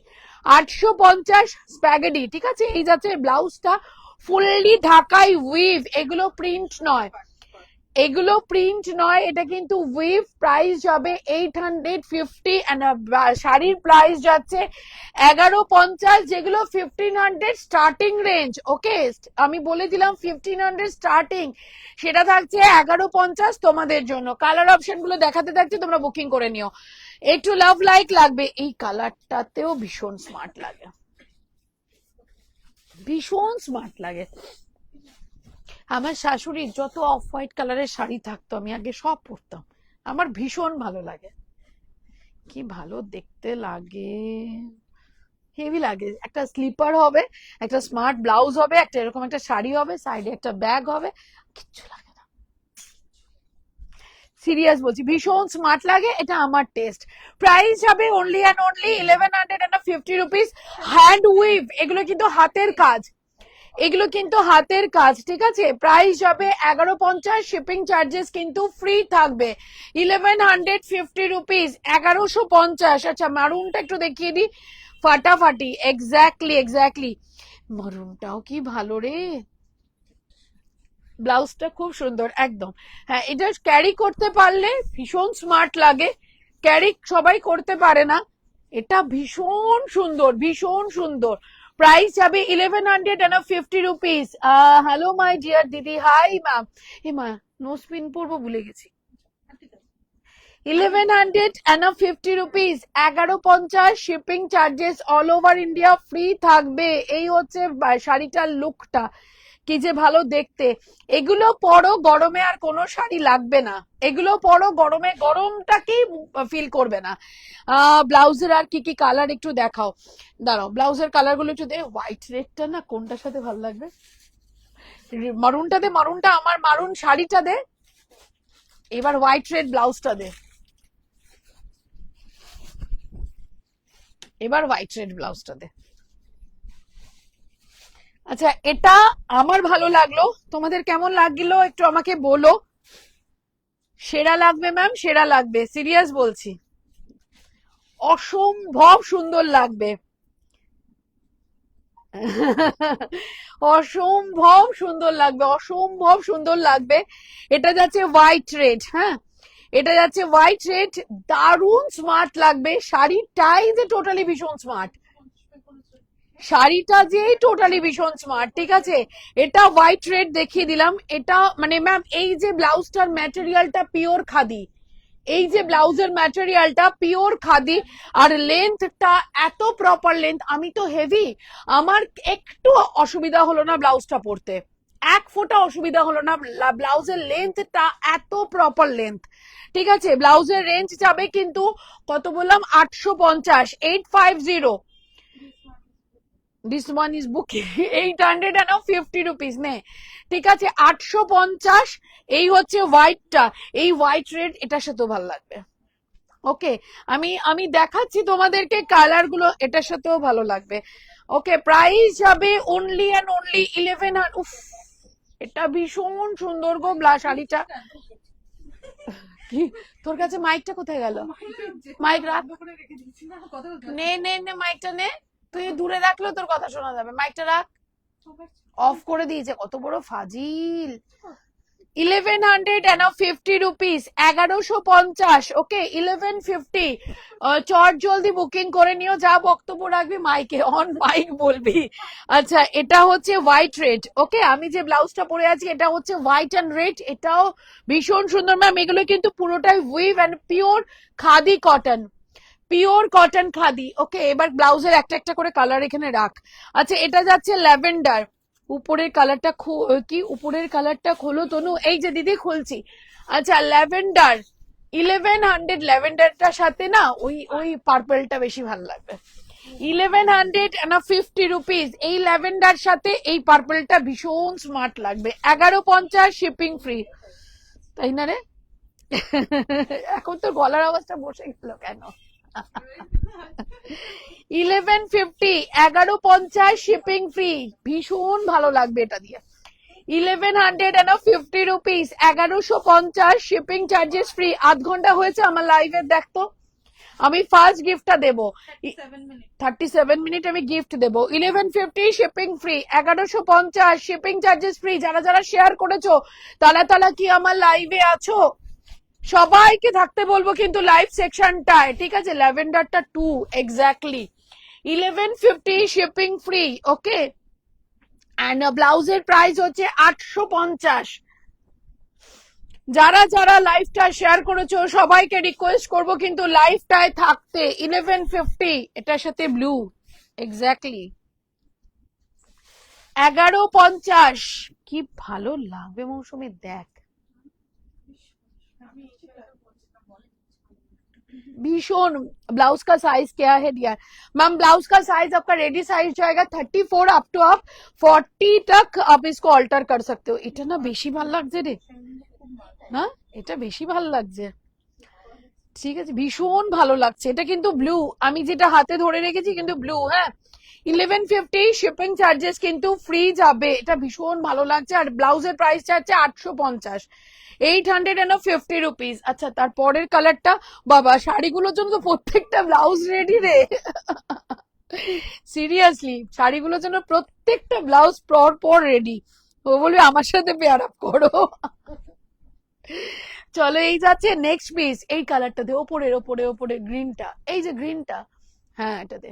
850 স্প্যাগেটি, ঠিক আছে? এই যাচ্ছে ব্লাউজটা, ফুললি ঢাকাই উইভ, এগুলো প্রিন্ট নয়, এগুলো প্রিন্ট নয়, এটা কিন্তু উইভ। প্রাইস যাবে 850, শাড়ির প্রাইস যাচ্ছে 1150, যেগুলো 1500 স্টার্টিং রেঞ্জ। ওকে, আমি বলে দিলাম 1500 স্টার্টিং, সেটা থাকছে 1150 তোমাদের জন্য। কালার অপশন গুলো দেখাতে থাকছে, তোমরা বুকিং করে নিও। একটু লাভ লাইক লাগবে, এই কালারটাতেও ভীষণ স্মার্ট লাগে, ভীষণ স্মার্ট লাগে। আমার শাশুড়ির যত অফ হোয়াইট কালারের শাড়ি থাকতো আমি আগে সব পরতাম, আমার ভীষণ ভালো লাগে, কি ভালো দেখতে লাগে, হেভি লাগে। একটা স্লিপার হবে, একটা স্মার্ট ব্লাউজ হবে, একটা এরকম একটা শাড়ি হবে, সাইডে একটা ব্যাগ হবে, কিচ্ছু লাগে না, সিরিয়াস বলছি, ভীষণ স্মার্ট লাগে, এটা আমার টেস্ট। প্রাইস যাবে only and only 1150 rupees, hand we've, এগুলো কিন্তু হাতের কাজ, এগুলো কিন্তু হাতের কাজ, ঠিক আছে? প্রাইস যাবে 1150, শিপিং চার্জেস কিন্তু ফ্রি থাকবে। 1150 রুপিস, 1150। আচ্ছা মারুনটা একটু দেখিয়ে দিই, ফাটাফাটি, এক্স্যাক্টলি এক্স্যাক্টলি, মারুনটাও কি ভালো রে, ব্লাউজটা খুব সুন্দর একদম। হ্যাঁ, এটা ক্যারি করতে পারলে ভীষণ স্মার্ট লাগে, ক্যারি সবাই করতে পারে না, এটা ভীষণ সুন্দর, ভীষণ সুন্দর। প্রাইস যাবে 1150 রুপিস। হ্যালো মাই ডিয়ার দিদি, হাই ম্যাম। এ মা, নো স্পিন পরবো ভুলে গেছি। 1150 rupees, 1150, shipping charges all over India free থাকবে। এই হচ্ছে শাড়িটার লুকটা, কি যে ভালো দেখতে। এগুলো পরো গরমে আর কোনো শাড়ি লাগবে না, এগুলো পরো গরমে গরমটাকেই ফিল করবে না। ব্লাউজের আর কি কি কালার একটু দেখাও, দাঁড়াও ব্লাউজের কালার গুলো একটু দে। হোয়াইট রেডটা না কোনটার সাথে ভালো লাগবে? মারুনটা দে, মারুনটা, আমার মারুন শাড়িটা দে, এবার হোয়াইট রেড ব্লাউজটা দে, এবার হোয়াইট রেড ব্লাউজটা দে। আচ্ছা, এটা আমার ভালো লাগলো, তোমাদের কেমন লাগলো একটু আমাকে বলো। সেরা লাগবে ম্যাম, সেরা লাগবে, সিরিয়াস বলছি, অসম্ভব সুন্দর লাগবে। অসম্ভব সুন্দর লাগবে, অসম্ভব সুন্দর লাগবে। এটা যাচ্ছে হোয়াইট রেড, হ্যাঁ এটা যাচ্ছে হোয়াইট রেড, দারুণ স্মার্ট লাগবে। শাড়িটাই যে টোটালি ভীষণ স্মার্ট, শাড়িটা যে টোটালি ভীষণ স্মার্ট, ঠিক আছে। এটা হোয়াইট রেড দেখিয়ে দিলাম। এটা মানে ম্যাম এই যে ব্লাউজটার ম্যাটেরিয়ালটা পিওর খাদি, এই যে ব্লাউজের ম্যাটেরিয়ালটা পিওর খাদি, আর লেন্থটা এত প্রপার লেন্থ। আমি তো হেভি, আমার একটু অসুবিধা হলো না ব্লাউজটা পরতে, এক ফোঁটা অসুবিধা হলো না। ব্লাউজের লেন্থটা এত প্রপার লেন্থ, ঠিক আছে। ব্লাউজের রেঞ্জ যাবে কিন্তু কত বললাম, 850, 850। This one is booking 850 rupees নে, ঠিক আছে। 850, এই হচ্ছে হোয়াইটটা, এই হোয়াইট রেড এটার সাথেও ভালো লাগবে। ওকে, আমি আমি দেখাচ্ছি তোমাদেরকে কালার গুলো, এটার সাথেও ভালো লাগবে। ওকে, প্রাইস যাবে অনলি অ্যান্ড অনলি 1100। উফ, এটা ভীষণ সুন্দর গো শাড়িটা। কি, তোর কাছে মাইকটা কোথায় গেল? মাইক রাখ, নে নে নে, মাইকটা নে, তুই দূরে রাখলেও তোর কথা শোনা যাবে, মাইকটা রাখ। অফ করে দিয়েছে, কত বড় ফাজিল। 1150 রুপিস, 1150। ওকে, 1150। চট জলদি বুকিং করে নিও, যা বক্তব্য রাখবি মাইকে, অন মাইক বলবি। আচ্ছা, এটা হচ্ছে হোয়াইট রেড। ওকে, আমি যে ব্লাউজটা পরে আছি এটা হচ্ছে হোয়াইট অ্যান্ড রেড, এটাও ভীষণ সুন্দর ম্যাম। এগুলো কিন্তু পুরোটাই weave and pure khadi cotton, pure cotton khadi. Okay, এবার ব্লাউজের একটা একটা করে কালার এখানে রাখ। আচ্ছা, এটা যাচ্ছে ল্যাভেন্ডার, উপরের কালারটা কি উপরের কালারটা খোলো তনু, এই যে দিদি খুলছি। আচ্ছা, ল্যাভেন্ডার 1100, ল্যাভেন্ডারটার সাথে না ওই ওই পার্পলটা বেশি ভালো লাগবে। 1150 রুপিস, এই ল্যাভেন্ডার সাথে এই পার্পলটা ভীষণ স্মার্ট লাগবে। 1150, শিপিং ফ্রি, তাই না রে? এখন তোর গলার আওয়াজটা বসে গেল কেন? 1150, 1150, শিপিং ফ্রি, ভীষণ ভালো লাগবে এটা দিয়ে। 1150 রুপিস, 1150, শিপিং চার্জেস ফ্রি। আধ ঘন্টা হয়েছে আমার লাইভে, দেখতো আমি ফার্স্ট গিফটটা দেবো, 37 মিনিট আমি গিফট দেবো। 1150, shipping free, 1150, shipping charges free. যারা যারা শেয়ার করেছো তারা তারা কি আমার লাইভে আছো, সবাইকে থাকতে বলবো কিন্তু লাইভ সেকশনটায়, ঠিক আছে। ল্যাভেন্ডারটা 2 exactly 1150, shipping free. Okay, and ব্লাউজের প্রাইস হচ্ছে 850। যারা যারা লাইভটা শেয়ার করেছো সবাইকে রিকোয়েস্ট করবো কিন্তু লাইভটায় থাকতে। 1150, এটার সাথে ব্লু, এক্স্যাক্টলি 1150। কি ভালো লাগবে মৌসুমী, দেখ भीषण। ब्लाउज का साइज क्या है डियर? मैम ब्लाउज का साइज आपका रेडी साइज जाएगा 34 अप टू आप 40 तक आप इसको अल्टर कर सकते हो। এটা না বেশি ভালো লাগছে রে, না এটা বেশি ভালো লাগছে, ঠিক আছে, ভীষণ ভালো লাগছে। এটা কিন্তু ব্লু, আমি যেটা হাতে ধরে রেখেছি কিন্তু ব্লু, হ্যাঁ। 1150, শিপিং চার্জেস কিন্তু ফ্রি যাবে, এটা ভীষণ ভালো লাগছে। আর ব্লাউজের প্রাইসটা হচ্ছে 850, 850 রুপিস। আচ্ছা, তারপরের কালারটা, বাবা শাড়িগুলোর জন্য তো প্রত্যেকটা ব্লাউজ রেডি রে, সিরিয়াসলি শাড়িগুলোর জন্য প্রত্যেকটা ব্লাউজ পর পর রেডি। ও বলবে আমার সাথে পেয়ার আপ করো। চলো এই যাচ্ছে নেক্সট পিস, এই কালারটা দে, ওপরের ওপরে ওপরে গ্রিনটা, এই যে গ্রিনটা, হ্যাঁ এটা দে।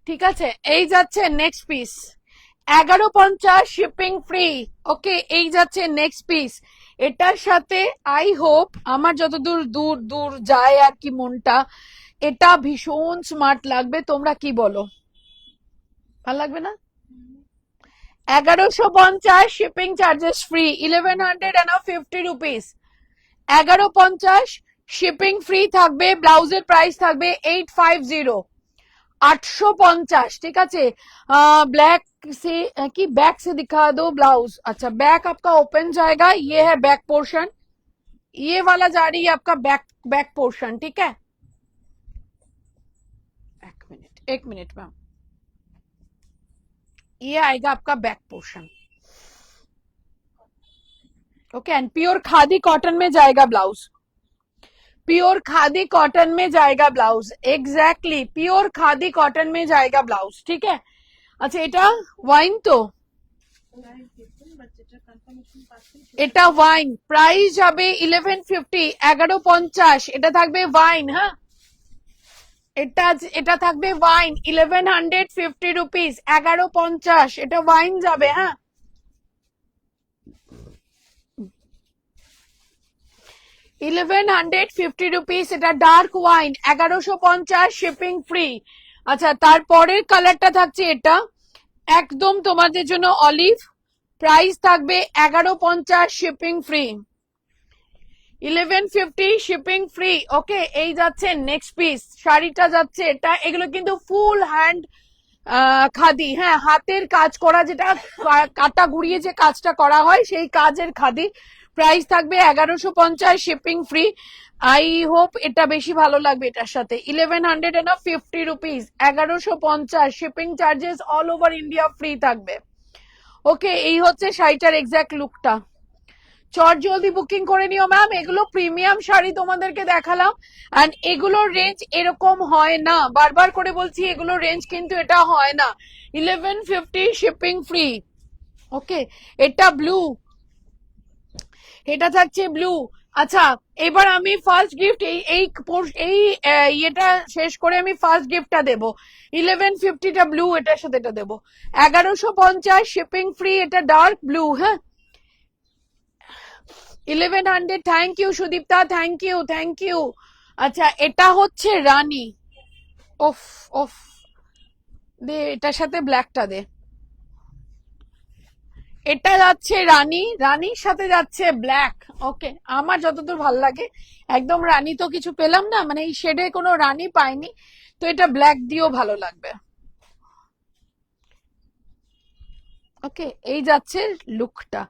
ঠিক আছে, এই যাচ্ছে নেক্সট পিস, 1150 শিপিং ফ্রি। ওকে, এই যাচ্ছে নেক্সট পিস। এটার সাথে আই হোপ, আমার যতদূর দূর দূর যায় আর কি মনটা, এটা ভীষণ স্মার্ট লাগবে। তোমরা কি বলো, ভালো লাগবে না? 1150 shipping charges free, 1150 rupees. 1150 shipping free থাকবে, ব্লাউজের প্রাইস থাকবে 850, 850। ঠিক আছে, ब्लैक से कि बैक से दिखा दो ब्लाउज। अच्छा, बैक आपका ओपन जाएगा, ये है बैक पोर्शन, ये वाला जा रही है आपका बैक बैक पोर्शन। ठीक है, एक मिनट मैम, ये आएगा आपका back portion. Okay, and pure khadi cotton में जाएगा ब्लाउज, प्योर खादी कॉटन में जाएगा blouse, exactly pure khadi cotton में जाएगा ब्लाउज। ठीक है, अच्छा এটা ওয়াইন তো, এটা ওয়াইন, প্রাইস যাবে 1150, 1150। এটা থাকবে ওয়াইন, হ্যাঁ এটা এটা থাকবে ওয়াইন 1150 রুপিস, 1150 এটা ওয়াইন যাবে, হ্যাঁ 1150 রুপিস, এটা ডার্ক ওয়াইন 1150 শিপিং ফ্রি। আচ্ছা, তারপরের কালারটা থাকছে এটা একদম তোমাদের জন্য অলিভ, প্রাইস থাকবে 1150 শিপিং ফ্রি, 1150 শিপিং ফ্রি। ওকে, এই যাচ্ছে নেক্সট পিস, শাড়িটা যাচ্ছে এটা, এগুলো কিন্তু ফুল হ্যান্ড খাদি, হ্যাঁ হাতের কাজ করা, যেটা কাটা ঘুরিয়ে যে কাজটা করা হয় সেই কাজের খাদি, প্রাইস থাকবে 1150 শিপিং ফ্রি। আই হোপ এটা বেশি ভালো লাগবে এটার সাথে, 1150 rupees, 1150 shipping charges all over India free থাকবে। ওকে, এই হচ্ছে শাড়িটার এক্সাক্ট লুকটা। চট জলদি বুকিং করে নিও ম্যাম, এগুলো প্রিমিয়াম শাড়ি তোমাদেরকে দেখালাম, এন্ড এগুলোর রেঞ্জ এরকম হয় না, বারবার করে বলছি এগুলোর রেঞ্জ কিন্তু এটা হয় না। 1150 শিপিং ফ্রি। ওকে, এটা ব্লু, এটা থাকছে ব্লু। আচ্ছা, এবার আমি ফার্স্ট গিফট এই ইয়েটা শেষ করে আমি ফার্স্ট গিফটটা দেবো, 1150টা ব্লু, এটার সাথে এটা দেবো 1150 শিপিং ফ্রি, এটা ডার্ক ব্লু, হ্যাঁ 1100। Thank you Sudipta, thank you thank you. আচ্ছা, এটা হচ্ছে রানী, ওফ ওফ দে, এটার সাথে ব্ল্যাকটা দে, এটা যাচ্ছে রানী, রানীর সাথে যাচ্ছে ব্ল্যাক। ওকে, আমার যতদূর ভাল লাগে, একদম রানী তো কিছু পেলাম না, মানে এই শেডে কোনো রানী পাইনি, তো এটা ব্ল্যাক দিয়েও ভালো লাগবে। ওকে, এই যাচ্ছে লুকটা,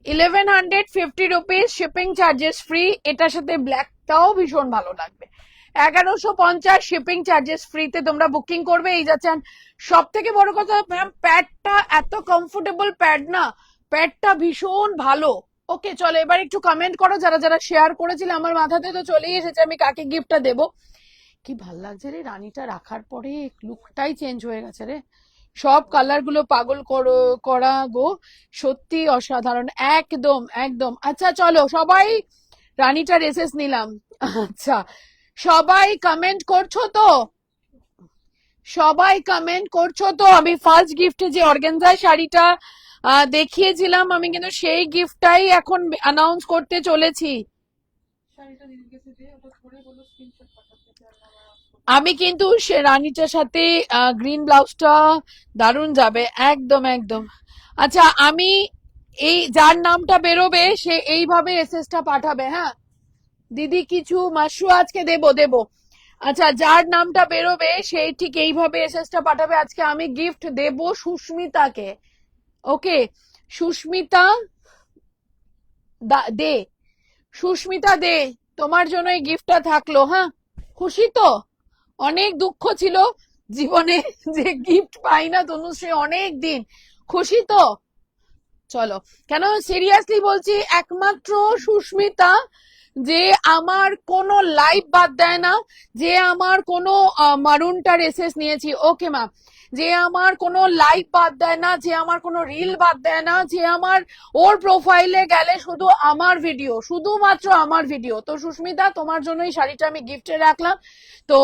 1150 রুপিস শিপিং চার্জেস ফ্রি, এটার সাথে ব্ল্যাকটাও ভীষণ ভালো লাগবে। 1150 শিপিং চার্জেস ফ্রিতে তোমরা বুকিং করবে। এই যাচ্ছেন, সব থেকে বড় কথা ম্যাম, প্যাডটা এত কমফোর্টেবল প্যাড না, প্যাডটা ভীষণ ভালো। ওকে, চলো এবার একটু কমেন্ট করো, যারা যারা শেয়ার করেছিল, আমার মাথাতে তো চলেই এসেছে আমি কাকে গিফটটা দেবো। কি ভাল লাগছে রে, রানীটা রাখার পরে লুকটাই চেঞ্জ হয়ে গেছে রে, সব কালার গুলো পাগল করা গো, সত্যি অসাধারণ, একদম একদম। আচ্ছা চলো সবাই, রানীটার এসএস নিলাম। আচ্ছা, সবাই কমেন্ট করছো তো, সবাই কমেন্ট করছো তো? আমি ফার্স্ট গিফটে যে অর্গানজা শাড়িটা দেখিয়েছিলাম, আমি কিন্তু সেই গিফটটাই এখন অ্যানাউন্স করতে চলেছি। আমি কিন্তু সে রানীটার সাথে গ্রিন ব্লাউজটা দারুণ যাবে, একদম একদম। আচ্ছা, আমি এই যার নামটা বেরোবে সে এইভাবে এসএসটা পাঠাবে, হ্যাঁ দিদি কিছু মাশরু আজকে দেবো। আচ্ছা, যার নামটা বেরোবে সেই ঠিক এইভাবে এসএসটা পাঠাবে। আজকে আমি গিফট দেব সুস্মিতাকে। ওকে, সুস্মিতা দে, সুস্মিতা দে, তোমার জন্য এই গিফটটা থাকলো, হ্যাঁ খুশি তো? অনেক দুঃখ ছিল জীবনে যে গিফট পাই না তনুশ্রী অনেক দিন, খুশি তো? চলো, কেন সিরিয়াসলি বলছি, একমাত্র সুস্মিতা যে আমার কোনো লাইভ বাদ দেয় না, যে আমার কোনো মারুনটার এসএস নিয়েছি, ওকে ম্যাম, যে আমার কোনো লাইভ বাদ দেয় না, যে আমার কোনো রিল বাদ দেয় না, যে আমার ওর প্রোফাইলে গেলে শুধু আমার ভিডিও, শুধুমাত্র আমার ভিডিও। তো সুস্মিতা, তোমার জন্য এই শাড়িটা আমি গিফটে রাখলাম। তো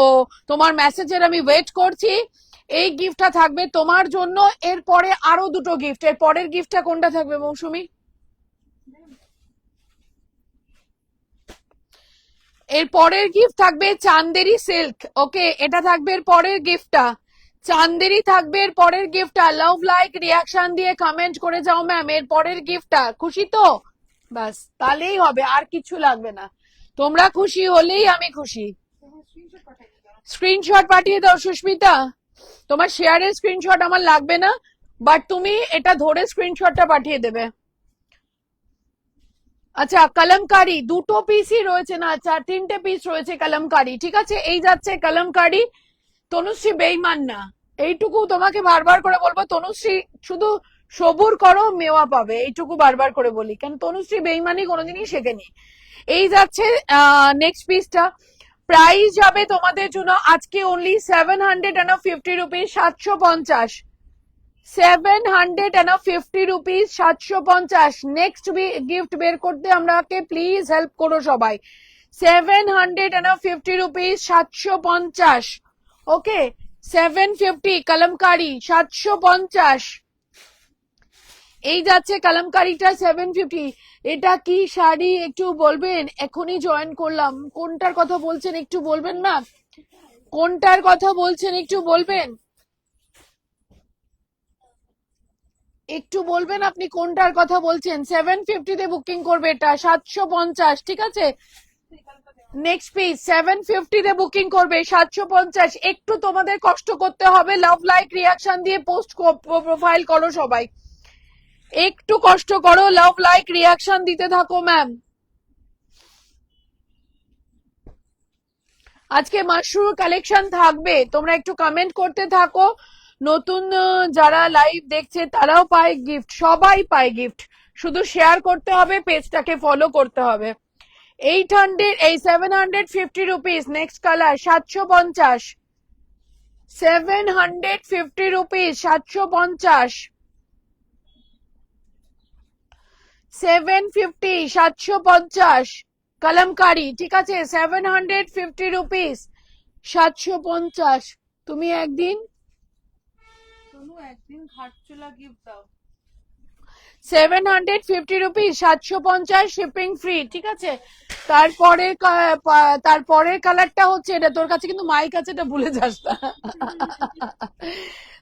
তোমার মেসেজের আমি ওয়েট করছি। এই গিফটটা থাকবে তোমার জন্য। এরপরে আরো দুটো গিফট। এর পরের গিফটটা কোনটা থাকবে মৌসুমি? এর পরের গিফট থাকবে চান্দেরি সিল্ক। ওকে, এটা থাকবে এর পরের গিফটটা। চান্দেরি থাকবে এর পরের গিফটটা। লাভ লাইক রিয়াকশন দিয়ে কমেন্ট করে যাও ম্যাম, এর পরের গিফটটা। খুশি তো? বাস, তাহলেই হবে, আর কিছু লাগবে না। তোমরা খুশি হলেই আমি খুশি। স্ক্রিনশট পাঠিয়ে দাও সুস্মিতা। তোমার শেয়ারের স্ক্রিনশট আমার লাগবে না, বাট তুমি এটা ধরে স্ক্রিনশটটা পাঠিয়ে দেবে। আচ্ছা, কলমকারি দুটো পিসই রয়েছে না, তিনটে পিস রয়েছে কলমকারি, ঠিক আছে? এই যাচ্ছে কলমকারি। তনুশ্রী বেইমান না, এইটুকু তোমাকে বারবার করে বলবো। তনুশ্রী, শুধু সবুর করো, মেওয়া পাবে, এইটুকু বারবার করে বলি, কারণ তনুশ্রী বেইমানি কোনোদিনই শেখেনি। এই যাচ্ছে নেক্সট পিসটা। প্রাইস যাবে তোমাদের জন্য আজকে only 750 rupees, 750, 750 rupees, 750। Next gift বের করতে আমাকে প্লিজ হেল্প করো সবাই। 750 রুপিস, 750। ওকে, 750 কলমকারি, 750। এই যাচ্ছে কলমকারিটা 750। এটা কি শাড়ি একটু বলবেন? এখনই জয়েন করলাম। কোনটার কথা বলছেন একটু বলবেন না? কোনটার কথা বলছেন একটু বলবেন? একটু বলবেন আপনি কোনটার কথা বলছেন? 750 তে বুকিং করবে, এটা 750, ঠিক আছে? নেক্সট পিস 750 তে বুকিং করবে, 750। একটু তোমাদের কষ্ট করতে হবে, লাভ লাইক রিয়াকশন দিয়ে পোস্ট প্রোফাইল করো সবাই। একটু কষ্ট করো, লাভ লাইক রিয়াকশন দিতে থাকো ম্যাম। আজকে মাশরুর কালেকশন থাকবে, তোমরা একটু কমেন্ট করতে থাকো। নতুন যারা লাইভ দেখছে তারাও পায় গিফট, সবাই পায় গিফট। শুধু শেয়ার করতে হবে, পেজটাকে ফলো করতে হবে। 800, এই 750 rupees. Next colour 750, 750 rupees, 750, 750, 750 kalamkari, ঠিক আছে? 750 রুপিস, 750। তুমি একদিন ঘাটচোলা গিফট দাও। 750 রুপিস, 750 শিপিং ফ্রি, ঠিক আছে? তারপরে কালারটা হচ্ছে এটা। তোর কাছে কিন্তু মাইক আছে, এটা ভুলে যাস না।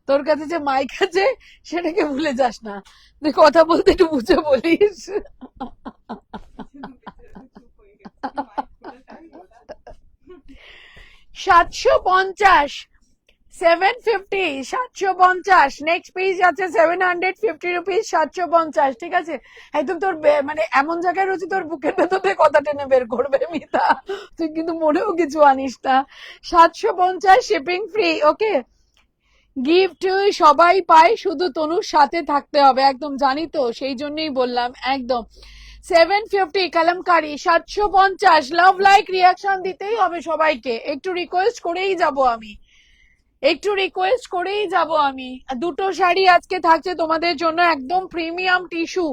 তোর কাছে যে মাইক আছে সেটাকে ভুলে যাস না, তুই কথা বলতে একটু বুঝে বলিস। 750, 750, 750। নেক্সট পিস আছে 750 রুপিস, 750, ঠিক আছে? একদম তোর মানে এমন জায়গায় রয়েছে, তোর বুকের ভেতর থেকে কথা টেনে বের করবে মিতা। তুই কিন্তু মনেও কিছু আনিস না। 750 শিপিং ফ্রি। ওকে, গিফট সবাই পায়, শুধু তনুর সাথে থাকতে হবে, একদম জানি তো, সেই জন্যই বললাম একদম। 750 কলমকারি, 750। লাভ লাইক রিয়াকশন দিতেই হবে সবাইকে, একটু রিকোয়েস্ট করেই যাব আমি, একটু রিকোয়েস্ট করেই যাব আমি। দুটো শাড়ি আজকে থাকছে তোমাদের জন্য, একদম প্রিমিয়াম টিস্যু,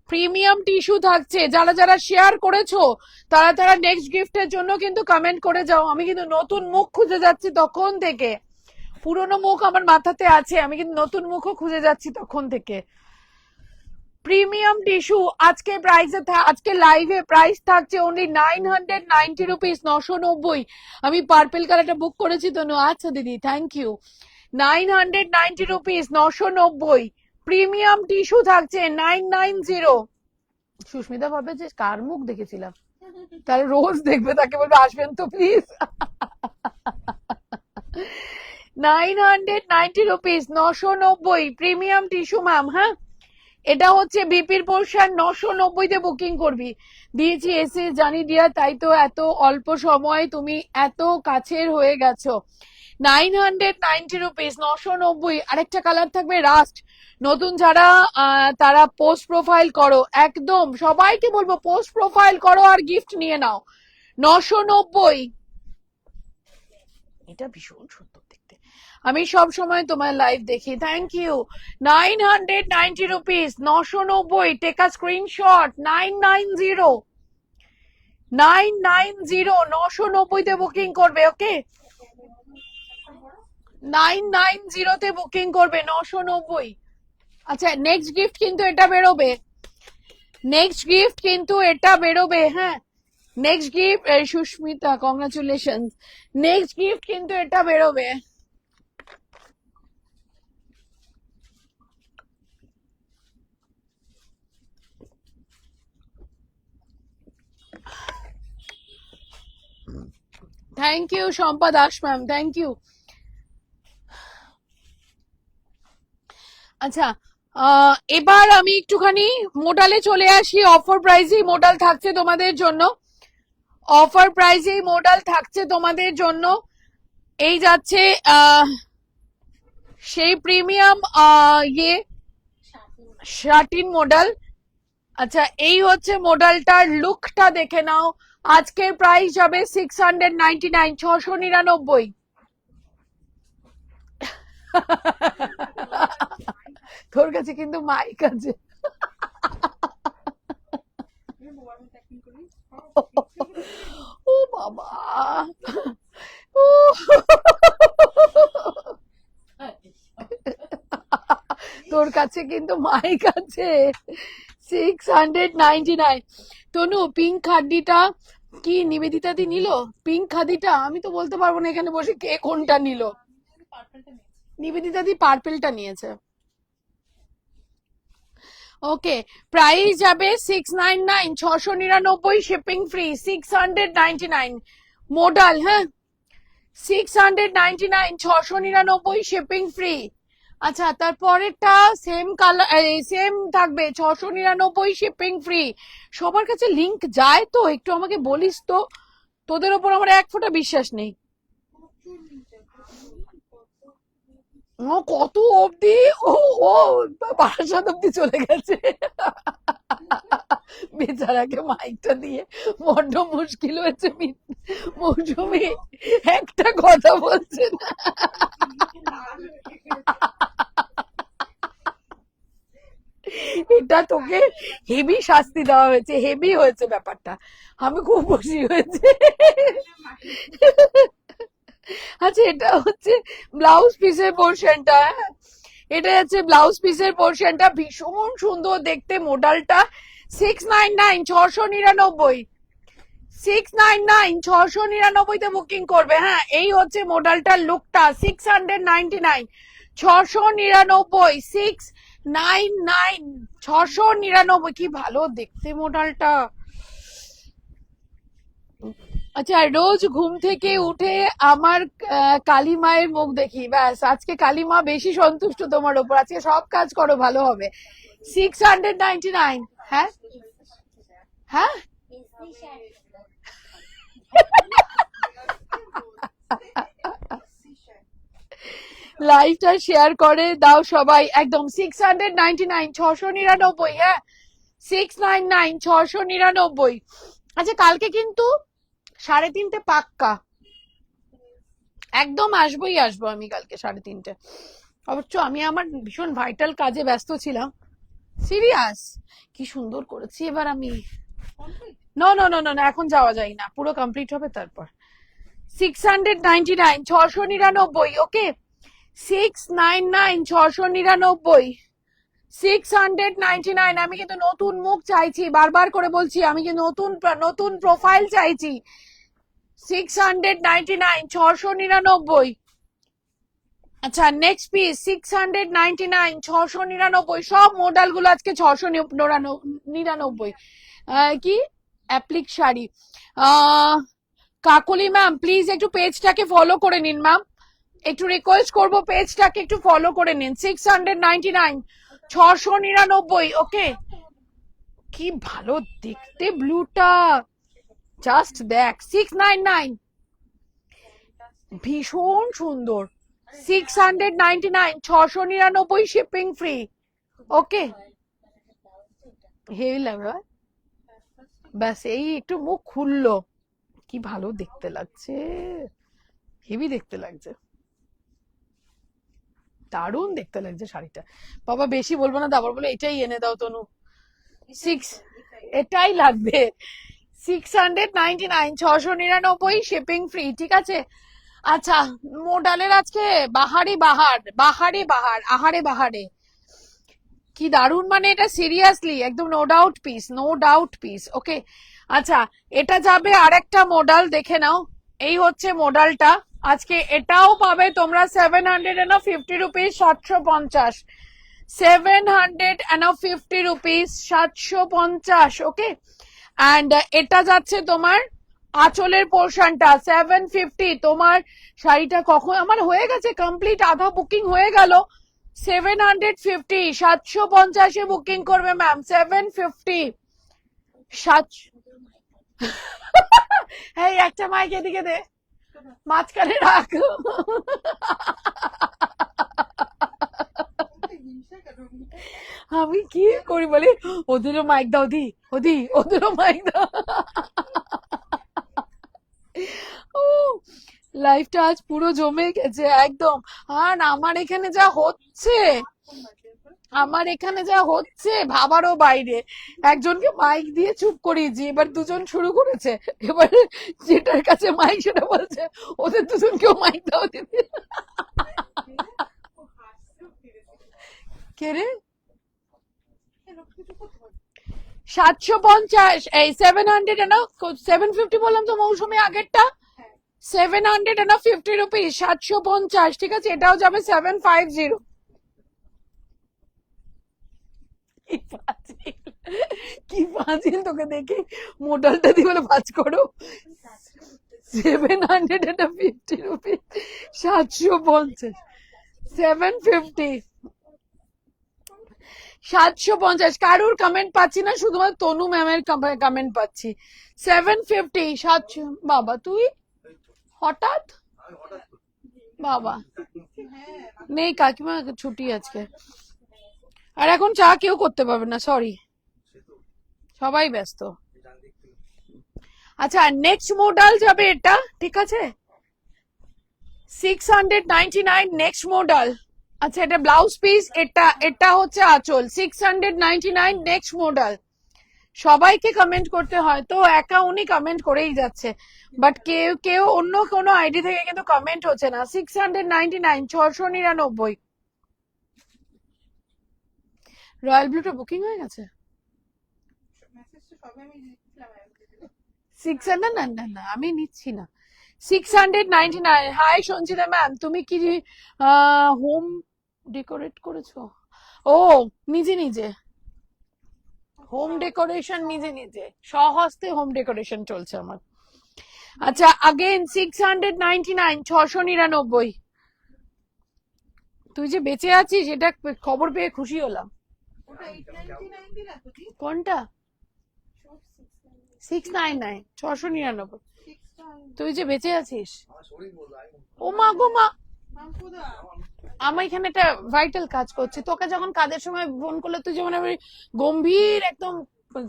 প্রিমিয়াম টিস্যু থাকছে। যারা যারা শেয়ার করেছো তারা তারা নেক্সট গিফটের জন্য কিন্তু কমেন্ট করে যাও। আমি কিন্তু নতুন মুখ খুঁজে যাচ্ছি তখন থেকে, পুরনো মুখ আমার মাথাতে আছে, আমি কিন্তু নতুন মুখও খুঁজে যাচ্ছি তখন থেকে। প্রিমিয়াম টিস্যু আজকে প্রাইসে, আজকে লাইভে প্রাইস থাকছে অনলি 990 রুপিস, 990। আমি পার্পেল কালারটা বুক করেছি তো। আচ্ছা দিদি, thank you. 990 rupees, 990। Premium tissue থাকছে 990। সুস্মিতা ভাবে যে কার মুখ দেখেছিলাম, তার রোজ দেখবে, তাকে বলবে আসবেন তো please. 990 rupees, 990 premium tissue ma'am. হ্যাঁ, এটা হচ্ছে বিপির পোর্শন, 990-তে বুকিং করবি। দিয়েছি এসে জানি দিয়া, তাই তো এত অল্প সময় তুমি এত কাছের হয়ে গেছো। 990 রুপিস, 990। আরেকটা কালার থাকবে রাস্ট। নতুন যারা তারা পোস্ট প্রোফাইল করো, একদম সবাইকে বলবো পোস্ট প্রোফাইল করো আর গিফট নিয়ে নাও। 990। এটা ভীষণ সুন্দর দেখতে, আমি সব সময় তোমার লাইভ দেখি। Thank you. 990 rupees, 990। Take a screenshot. 990 990 তে বুকিং করবে। ওকে, 990-তে বুকিং করবে, 990। আচ্ছা, নেক্সট গিফট কিন্তু এটা বেরোবে, নেক্সট গিফট কিন্তু এটা বেরোবে। হ্যাঁ, next gift, Susmita congratulation, next gift কিন্তু এটা বেরোবে। Thank you Shampa Das ma'am, thank you. আচ্ছা, এবার আমি একটুখানি মোডালে চলে আসি। অফার প্রাইসেই মোডাল থাকছে তোমাদের জন্য, অফার প্রাইসেই মোডাল থাকছে তোমাদের জন্য। এই যাচ্ছে সেই প্রিমিয়াম ইয়ে শার্টিন মোডাল। আচ্ছা, এই হচ্ছে মোডালটার লুকটা দেখে নাও। আজকের প্রাইস যাবে 699, 699। তোর কাছে কিন্তু মাইক আছে। ও বাবা, ও তোর কাছে কিন্তু মাইক আছে। 699। তনু, পিঙ্ক খাদ্যিটা কি নিবেদিতা দি নিল? পিঙ্ক খাদিটা আমি তো বলতে পারবো না এখানে বসে কে কোনটা নিল। নিবেদিতা দি পার্পেলটা নিয়েছে। ওকে, প্রাইস যাবে 699, 699, শিপিং ফ্রি। 699 মোডাল। হ্যাঁ, 699, 699, শিপিং ফ্রি। আচ্ছা, তারপরেরটা সেম কালার, সেম থাকবে, 699, শিপিং ফ্রি। সবার কাছে লিংক যায় তো? একটু আমাকে বলিস তো, তোদের ওপর আমার এক ফোঁটা বিশ্বাস নেই। ও কত অবধি? ও ও বারাসাত অব্দি চলে গেছে। বেচারাকে মাইকটা দিয়ে বড্ড মুশকিল হয়েছে। মৌসুমি একটা কথা বলছে না। এটা তোকে হেভি শাস্তি দেওয়া হয়েছে, হেভি হয়েছে ব্যাপারটা, আমি খুব খুশি হয়েছে। আচ্ছা, এটা হচ্ছে ব্লাউজ পিসের পোর্শনটা। এটা হচ্ছে ব্লাউজ পিসের পোর্শনটা, ভীষণ সুন্দর দেখতে মোডালটা। 699, 699, 699, 699-তে বুকিং করবে। হ্যাঁ, এই হচ্ছে মোডালটার লুকটা। 699, 699, 699, 699। কি ভালো দেখতে মোডালটা। আচ্ছা, রোজ ঘুম থেকে উঠে আমার কালী মায়ের মুখ দেখি, ব্যাস আজকে কালী মা বেশি সন্তুষ্ট তোমার ওপর, আজকে সব কাজ করো ভালো হবে। 699। হ্যাঁ হ্যাঁ, লাইভটা শেয়ার করে দাও সবাই একদম। 699, 699। হ্যাঁ, 699, 699। আচ্ছা, কালকে কিন্তু 3:30 পাক্কা, একদম আসবোই আসবো আমি কালকে 3:30। অবশ্য আমি আমার ভীষণ ভাইটাল কাজে ব্যস্ত ছিলাম। সিরিয়াস, কি সুন্দর করেছি এবার আমি। না না না না, এখন যাওয়া যায় না, পুরো কমপ্লিট হবে তারপর। 699, 699। ওকে, 699, 699, 699। আমি কিন্তু নতুন মুখ চাইছি, বারবার করে বলছি, আমি কিন্তু নতুন নতুন প্রোফাইল চাইছি। 699, 699। আচ্ছা, নেক্সট পিস 699, 699। সব মডেল গুলো আজকে 699। কি applique sari. Kakoli ma'am, please একটু পেজটাকে ফলো করে নিন ম্যাম, একটু রিকোয়েস্ট করবো পেজটাকে একটু ফলো করে নিন। 699, 699, ওকে। কি ভালো দেখতে ব্লুটা, জাস্ট দেখ। 699, ভীষণ সুন্দর। 699, 699 শিপিং ফ্রি, ওকে। হেভি লাগবে। ব্যাস এই একটু মুখ খুললো, কি ভালো দেখতে লাগছে, হেভি দেখতে লাগছে, দারুণ দেখতে লাগছে শাড়িটা। বাবা বেশি বলবো না, তারপর বলে এটাই এনে দাও তনু। সিক্স, এটাই লাগবে। 699, 699 শিপিং ফ্রি, ঠিক আছে। আচ্ছা, মোডালের আজকে বাহারি বাহার, বাহারি বাহার, আহারে বাহারে, কি দারুণ, মানে এটা সিরিয়াসলি একদম no doubt piece, no doubt piece, okay. আচ্ছা, এটা যাবে আরেকটা মডেল, দেখে নাও। এই হচ্ছে মডেলটা, আজকে এটাও পাবে তোমরা 750 রুপিস, 750, 750 রুপিস, 750, ওকে। অ্যান্ড এটা যাচ্ছে তোমার আঁচলের পোর্শনটা 750। তোমার শাড়িটা কখন আমার হয়ে গেছে কমপ্লিট, আধা বুকিং হয়ে গেল। 750, 750-এ বুকিং করবে ম্যাম, 750, 700। এই একটা মাইক এদিকে দে, মাঝখানে রাখ। আমি কি করি বলি, ওদেরও মাইক দাও দি, ওদেরও মাইক দাও। লাইফটা আজ পুরো জমে গেছে একদম। আর আমার এখানে যা হচ্ছে, ভাবারও বাইরে। একজনকে মাইক দিয়ে চুপ করিয়েছি, এবার দুজন শুরু করেছে। এবার যেটার কাছে মাইক সেটা বলছে ওদের দুজনকেও মাইক দাও দিদি। কে রে? 750, এই 700 না 750 বললাম তো মৌসুমী আগেরটা। 750 রুপিস, 750, ঠিক আছে। এটাও যাবে 750। কি ফাজিল তোকে দেখে, মোডালটা দিয়ে বলে ভাজ করো। 750 রুপিস, 750, 750, 750। কারুর কমেন্ট পাচ্ছি না, শুধুমাত্র তনু ম্যামের কমেন্ট পাচ্ছি। 750, 700। বাবা তুই হঠাৎ, বাবা নেই, কাকিমা ছুটি আজকে, আর এখন চা কেউ করতে পারবে না, সরি, সবাই ব্যস্ত। আচ্ছা, নেক্সট মডেল যাবে এটা, ঠিক আছে। 699 নেক্সট মডেল। আচ্ছা, এটা ব্লাউজ পিস, এটা হচ্ছে আঁচল। 699 নেক্সট মডেল। সবাইকে কমেন্ট করতে হয় তো, একা উনি কমেন্ট করেই যাচ্ছে, বাট কেউ কেউ অন্য কোনো আইডি থেকে কিন্তু কমেন্ট হচ্ছে না। 699, 699। রয়্যাল ব্লুটা বুকিং হয়ে গেছে। 600, না না না, আমি নিচ্ছি না। 699। হাই সঞ্চিতা ম্যাম, তুমি কি হোম ডেকোরেট করেছো? ও, নিজে নিজে হোম ডেকোরেশন, নিজে নিজে স্বহস্তে হোম ডেকোরেশন চলছে আমার। আচ্ছা, আগেন 699, 699। তুই যে বেঁচে আছিস এটা খবর পেয়ে খুশি হলাম। কোনটা? 699, 699। তুই যে বেঁচে আছিস, ও মা গো মা। আমার এখানে একটা ভাইটাল কাজ করছে, তোকে যখন কাজের সময় ফোন করলে তুই যেমন আমি গম্ভীর একদম,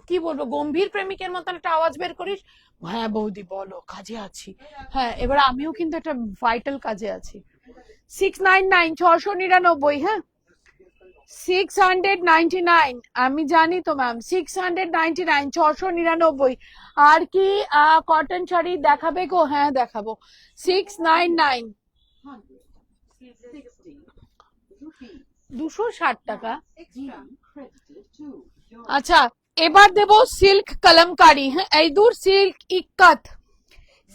কি বলবো, গম্ভীর প্রেমিকের মতন একটা আওয়াজ বের করিস। হ্যাঁ বৌদি বলো, কাজে আছি। হ্যাঁ, এবার আমিও কিন্তু একটা ভাইটাল কাজে আছি। 699, 699, হ্যাঁ 699। আমি জানি তো ম্যাম, 699, 699। আর কি কটন শাড়ি দেখাবে গো? হ্যাঁ দেখাবো। 699, 260 টাকা। আচ্ছা, এবার দেব সিল্ক কলমকারি। হ্যাঁ, এই দূর সিল্ক ইক্কাত,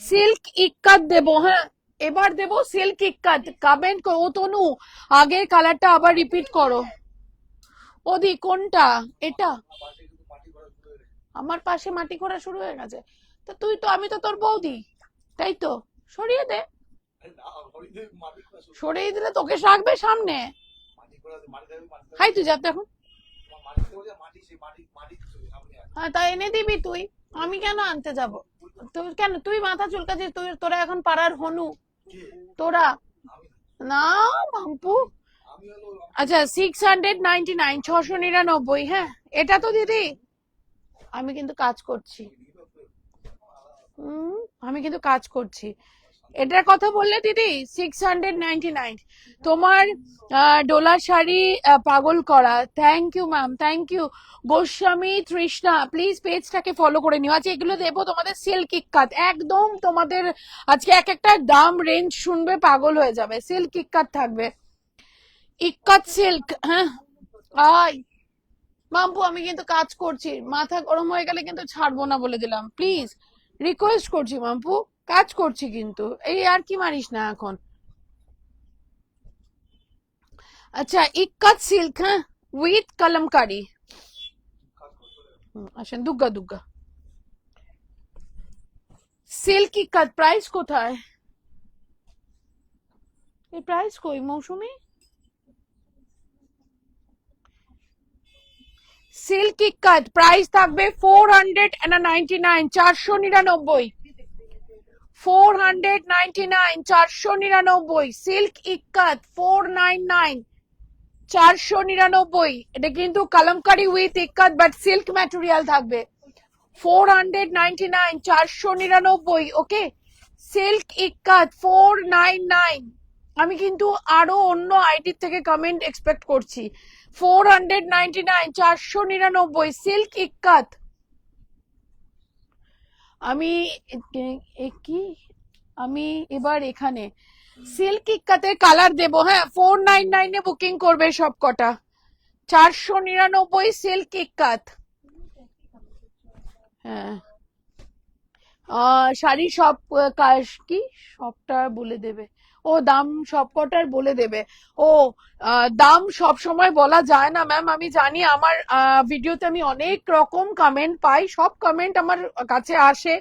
সিল্ক ইক্কাত দেব। হ্যাঁ, এবার দেব সিল্ক ইক্কাত। কমেন্ট করো তনু, আগের কালারটা আবার রিপিট করো। ওদি কোনটা? এটা আমার পাশে মাটি করা শুরু হয়ে গেছে। তো তুই তো, আমি তো তোর বৌদি, তাই তো, সরিয়ে দে। সরিয়ে দিলে তোকে রাখবে সামনে। হাই তুই যাতে এখন হ্যাঁ, তা এনে দিবি তুই, আমি কেন আনতে যাব? তুই কেন, তুই মাথা চুলকাচ্ছিস? তুই, তোরা এখন পাড়ার হনু, তোরা না, মাম্পু। আচ্ছা, 699, 699, হ্যাঁ এটা তো দিদি। আমি কিন্তু কাজ করছি। হুম, আমি কিন্তু কাজ করছি। এটার কথা বললে দিদি 699। তোমার ডোলা শাড়ি পাগল করা। Thank you ma'am, thank you. Goswami Trishna, please পেজটাকে ফলো করে নিও। আচ্ছা, এগুলো দেবো তোমাদের সিল্ক ইক্কাত, একদম তোমাদের আজকে এক একটা দাম রেঞ্জ শুনবে পাগল হয়ে যাবে। সিল্ক ইক্কাত থাকবে, ইক্কাত সিল্ক। হ্যাঁ, আয় মাম্পু, আমি কিন্তু কাজ করছি, মাথা গরম হয়ে গেলে কিন্তু ছাড়বো না বলে দিলাম, প্লিজ রিকোয়েস্ট করছি মাম্পু, কাজ করছি কিন্তু, এই আর কি মারিস না এখন। আচ্ছা, ইক্কাত সিল্ক, হ্যাঁ, উইথ কলমকারি। আসেন, দুগ্গা দুগ্গা সিল্ক ইক্কাত, প্রাইস কোথায়? এই প্রাইস কই মৌসুমি? সিল্ক ইক্কাত প্রাইস থাকবে 499, 499, 499, 499। সিল্ক ইক্কাত 499, 499। এটা কিন্তু kalamkari with ikat but silk material থাকবে। 499, 499, ওকে। সিল্ক ইক্কাত 499। আমি কিন্তু আরো অন্য আইডি থেকে কমেন্ট এক্সপেক্ট করছি। 499, 499 সিল্ক ইক্কাত। আমি কি, আমি এবার এখানে সিল্ক ইক্কাতের কালার দেবো, হ্যাঁ 499 এ বুকিং করবে সব কটা। 499 সিল্ক ইক্কাত। হ্যাঁ, শাড়ি সব কি সবটা বলে দেবে? ও, দাম সব কটার বলে দেবে। ও, দাম সব সময় বলা যায় না ম্যাম, আমি জানি। আমার ভিডিওতে আমি অনেক রকম কমেন্ট পাই, সব কমেন্ট আমার কাছে আসে,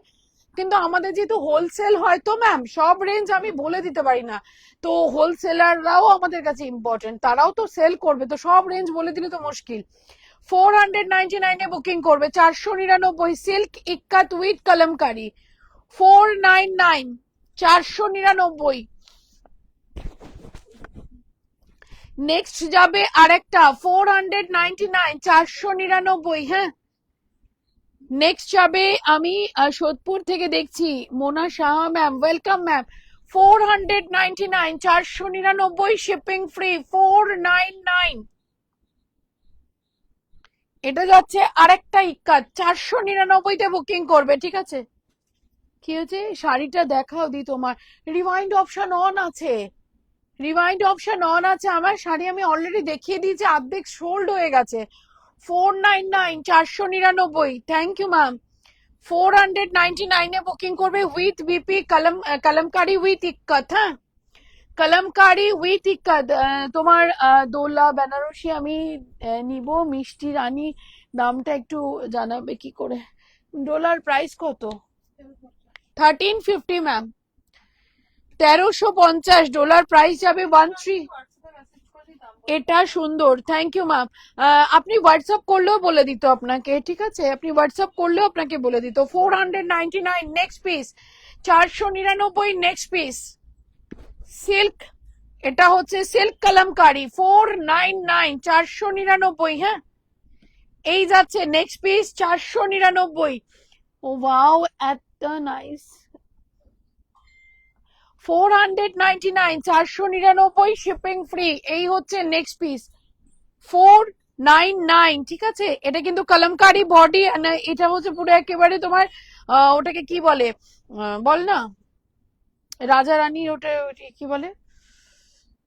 কিন্তু আমাদের যেহেতু হোলসেল হয় তো ম্যাম, সব রেঞ্জ আমি বলে দিতে পারি না। তো হোলসেলাররাও আমাদের কাছে ইম্পর্টেন্ট, তারাও তো সেল করবে, তো সব রেঞ্জ বলে দিলে তো মুশকিল। 499 এ বুকিং করবে, 499 silk ikat with kalamkari. 499, 499। Next যাবে আরেকটা 499, 499, হ্যাঁ। নেক্সট যাবে, আমি সোদপুর থেকে দেখছি, Mona Saha ma'am, welcome ma'am. 499, 499 shipping free, 499। এটা যাচ্ছে আরেকটা ইক্কাত, 499 তে বুকিং করবে, ঠিক আছে। কি হয়েছে, শাড়িটা দেখাও দি তোমার। রিওয়াইন্ড অপশন অন আছে, রিওয়াইন্ড অপশন অন আছে। আমার শাড়ি আমি অলরেডি দেখিয়ে দিয়েছি, অর্ধেক সোল্ড হয়ে গেছে। 499, 499, থ্যাংক ইউ ম্যাম। 499 এ বুকিং করবে with BP Kalamkari with Ikkat, হ্যাঁ কলমকারি উইথ ইক্কাত। তোমার দোলা বেনারসি আমি নিব, মিষ্টি রানী দামটা একটু জানাবে কি করে? ডোলার প্রাইস কত? 1350 ম্যাম, 1350 ডলার প্রাইস যাবে 13। এটা সুন্দর, থ্যাংক ইউ ম্যাম। আপনি হোয়াটসঅ্যাপ করলেও বলে দিত আপনাকে, ঠিক আছে, আপনি হোয়াটসঅ্যাপ করলেও আপনাকে বলে দিত। 499 next piece, 499 next piece silk. এটা হচ্ছে সিল্ক কলমকারি, 499, 499, হ্যাঁ। এই যাচ্ছে নেক্সট পিস 499। ও ওয়াও, এত নাইস। 499, 499 shipping free. এই হচ্ছে নেক্সট পিস 499, ঠিক আছে। এটা কিন্তু কলমকারি বডি, এটা হচ্ছে পুরো একেবারে তোমার ওটাকে কি বলে, বল না, রাজা রানীর ওটা কি বলে,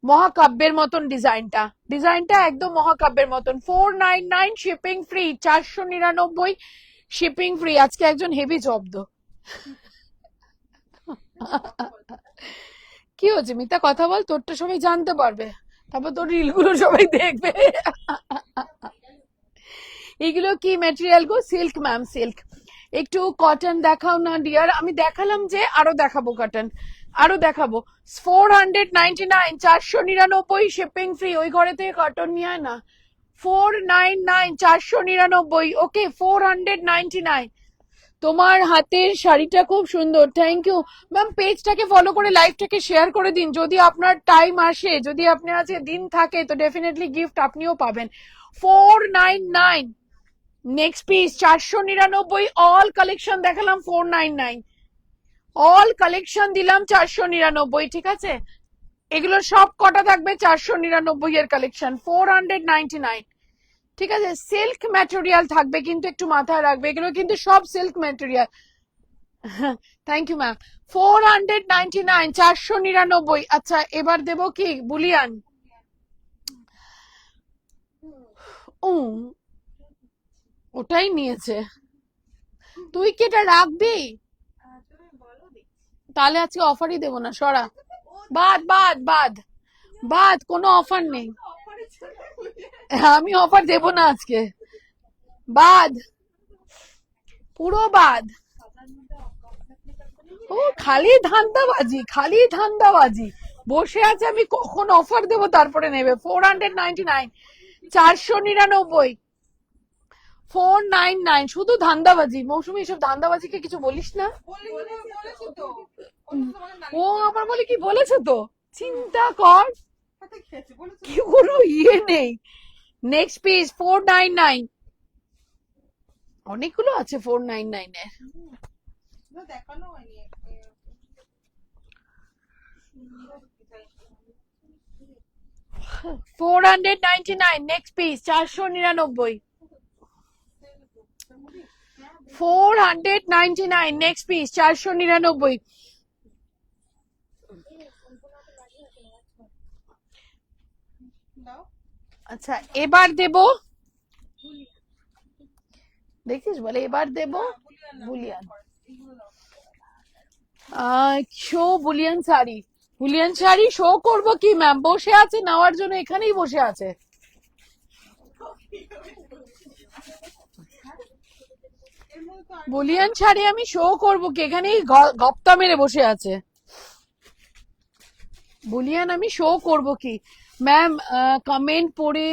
মহাকাব্যের মতন ডিজাইনটা, ডিজাইনটা একদম মহাকাব্যের মতন। 499 শিপিং ফ্রি, 499 শিপিং ফ্রি। আজকে একজন হেভি জব্দ। কি হচ্ছে, মিথ্যা কথা বল, তোরটা সবাই জানতে পারবে, তারপর তোর রিল গুলো সবাই দেখবে। এগুলো কি ম্যাটেরিয়াল গো? Silk ma'am, silk. একটু কটন দেখাও না ডিয়ার, আমি দেখালাম যে, আরো দেখাবো কটন, আরো দেখাবো। 499, 499 শিপিং ফ্রি। ওই ঘরে থেকে কটন নিয়ে আয় না। 499, 499, ওকে 499। তোমার হাতের শাড়িটা খুব সুন্দর, থ্যাংক ইউ ম্যাম। পেজটাকে ফলো করে লাইভটাকে শেয়ার করে দিন, যদি আপনার টাইম আসে, যদি আপনি আজকে দিন থাকে তো ডেফিনেটলি গিফট আপনিও পাবেন। 499 নেক্সট পিস, 499। অল কালেকশন দেখালাম 499, অল কালেকশন দিলাম 499, ঠিক আছে? এগুলো সব কটা থাকবে 499 এর কালেকশন, 499, ঠিক আছে? সিল্ক ম্যাটেরিয়াল থাকবে কিন্তু, একটু মাথায় রাখবে এগুলো কিন্তু সব silk material. Thank you ma'am. 499, 499। আচ্ছা এবার দেব কি বুলিয়ান। ও ওটাই নিয়েছে, তুই কি এটা রাখবি? তুমি বলো দেখি। তাহলে আজকে অফারই দেবো না, সরা। বাদ বাদ বাদ বাদ, কোনো অফার নেই। অফারে চলে বলে। আমি অফার দেব না আজকে, বাদ, পুরো বাদ। সবার মধ্যে ও খালি ধান্দাবাজি, খালি ধান্দাবাজি। বসে আছে আমি কখন অফার দেব তারপরে নেবে। 499, 499, 499, শুধু ধান্দাবাজি। মৌসুমী এসব ধান্দাবাজিকে কিছু বলিস না। বলেছি তো। ও আবার বলে কি বলেছে তো, চিন্তা কর, হাতে খেয়েছে বলেছি। কি কোনো ইয়ে নেই। নেক্সট পিস 499, অনেকগুলো আছে 499 এর। দেখানো হয়নি। 499 নেক্সট পিস, 499, 499 নেক্সট পিস, 499। দাও। আচ্ছা এবার দেব, দেখিস বলে এবার দেব বুলিয়ান। শো বুলিয়ান শাড়ি, বুলিয়ান শাড়ি শো করবো কি ম্যাম? বসে আছে নেওয়ার জন্য, এখানেই বসে আছে। বুলিয়ান শাড়ি আমি শো করবো কি? এখানেই গপ্তা মেরে বসে আছে। বুলিয়ান আমি শো করবো কি ম্যাম? কমেন্ট পড়ে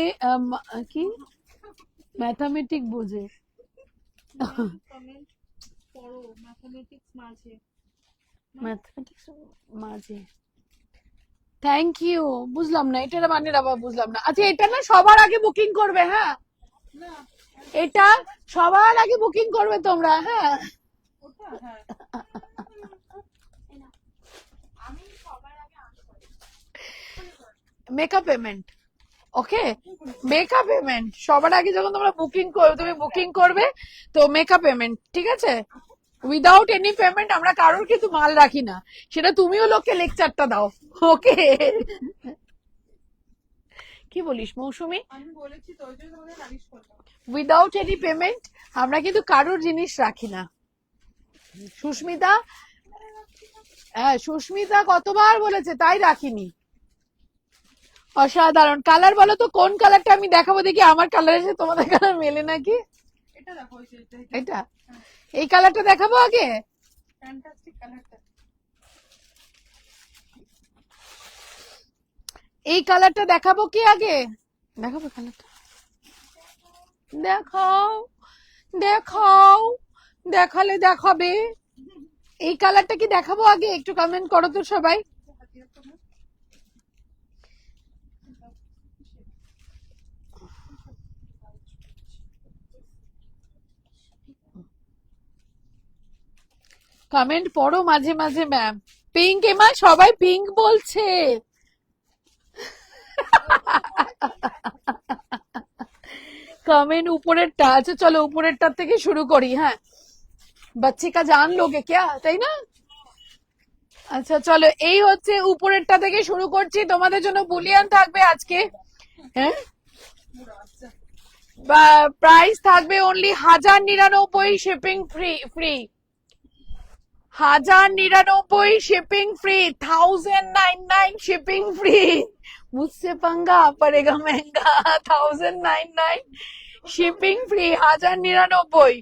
কি ম্যাথামেটিক বোঝে। কমেন্ট পড়ো ম্যাথমেটিক্স মাঝে। ম্যাথমেটিক্স মাঝে, থ্যাংক ইউ। বুঝলাম না এটার মানে, আবার বুঝলাম না। আচ্ছা এটা না সবার আগে বুকিং করবে, হ্যাঁ না এটা সবার আগে বুকিং করবে তোমরা, হ্যাঁ। ওটা হ্যাঁ। আমি সবার আগে আসবো। মেকআপ পেমেন্ট, ওকে মেকআপ পেমেন্ট সবার আগে যখন তোমরা বুকিং করবে, তুমি বুকিং করবে তো মেকআপ পেমেন্ট, ঠিক আছে? উইদাউট এনি পেমেন্ট আমরা কারোর কিন্তু মাল রাখি না, সেটা তুমিও লোককে লেকচারটা দাও, ওকে? কি বলিস মৌসুমী? আমি বলেছি তো, ওই জন্য তোমাদের নালিশ করলাম। উইদাউট এনি পেমেন্ট আমরা কিন্তু কারোর জিনিস রাখি না। সুস্মিতা, হ্যাঁ সুস্মিতা কতবার বলেছে, তাই রাখিনি। অসাধারণ কালার, বলো তো কোন কালারটা আমি দেখাবো দেখি, আমার কালার এসে তোমাদের কালার মেলে নাকি। এটা দেখো, ওই যে এটা, এই কালারটা দেখাবো আগে। ফ্যান্টাস্টিক কালারটা। এই কালারটা দেখাবো কি আগে? দেখাবো কালারটা, দেখাও দেখাও, দেখালে দেখাবে। এই কালারটা কি দেখাবো আগে? একটু কমেন্ট করো তো সবাই। কমেন্ট পড়ো মাঝে মাঝে ম্যাম। পিঙ্ক, এমা সবাই পিঙ্ক বলছে। কমেন্ট উপরেরটা, আচ্ছা চলো উপরেরটার থেকে শুরু করি, হ্যাঁ। বাচ্চি কা জান লোগে ক্যা, তাই না? আচ্ছা চলো, এই হচ্ছে উপরেরটা থেকে শুরু করছি। তোমাদের জন্য বুলিয়ান থাকবে আজকে, হ্যাঁ। প্রাইস থাকবে only 1099, shipping free, free 1099, shipping free 1099, shipping free. मुझसे पंगा पड़ेगा महंगा, 1099, শিপিং ফ্রি 1099।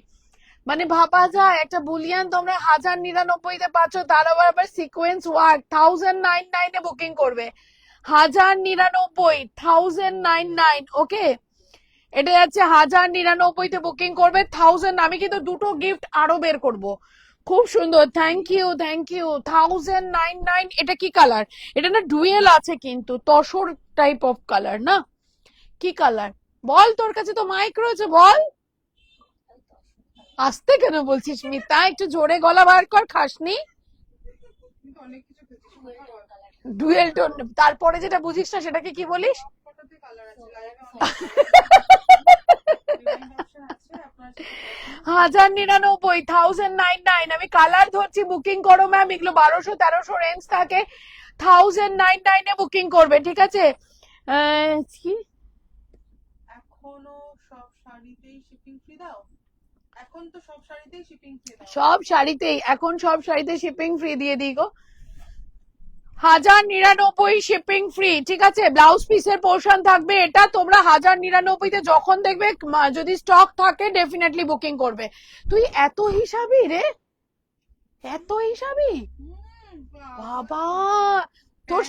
মানে ভাবা যায় একটা বুলিয়ান তোমরা 1099 পাচ্ছ, তার আবার সিকোয়েন্স ওয়ার্ক। 1099 বুকিং করবে, 1099, 1099, ওকে? এটা যাচ্ছে 1099-তে বুকিং করবে 1000। আমি কিন্তু দুটো গিফট আরো বের করব। খুব সুন্দর, থ্যাংক ইউ থ্যাংক ইউ। 1099। এটা কি কালার? এটা না ডুয়েল আছে কিন্তু তসর টাইপ অফ কালার না? কি কালার বল, তোর কাছে তো মাইক রয়েছে, বল। আসতে কেন বলছিস মিতা? একটু জোরে গলা বার কর, খাসনি? কিন্তু অনেক কিছু খেয়েছি, শোনা বল। ডুয়েল টোন, তারপরে যেটা বুঝিস না সেটাকে কি বলিস? সবকটাতে কালার আছে, লাইভে অনেক অপশন আছে, আপনার 1099, 1099। আমি কালার ধরছি, বুকিং করো ম্যাম। এগুলো 1200-1300 রেঞ্জ থাকে। 1099-এ বুকিং করবে, ঠিক আছে? কি এখনো সব শাড়িতেই শিপিং ফ্রি দাও? এখন তো সব শাড়িতেই শিপিং ফ্রি দাও। সব শাড়িতেই এখন সব শাড়িতে শিপিং ফ্রি দিয়ে দিই গো। 1099 শিপিং ফ্রি, ঠিক আছে? ব্লাউজ পিসের পোর্শন থাকবে এটা। তোমরা 1099-তে যখন দেখবে যদি স্টক থাকে ডেফিনেটলি বুকিং করবে। তুই এত হিসাবি রে, এত হিসাবি? বাবা, তোর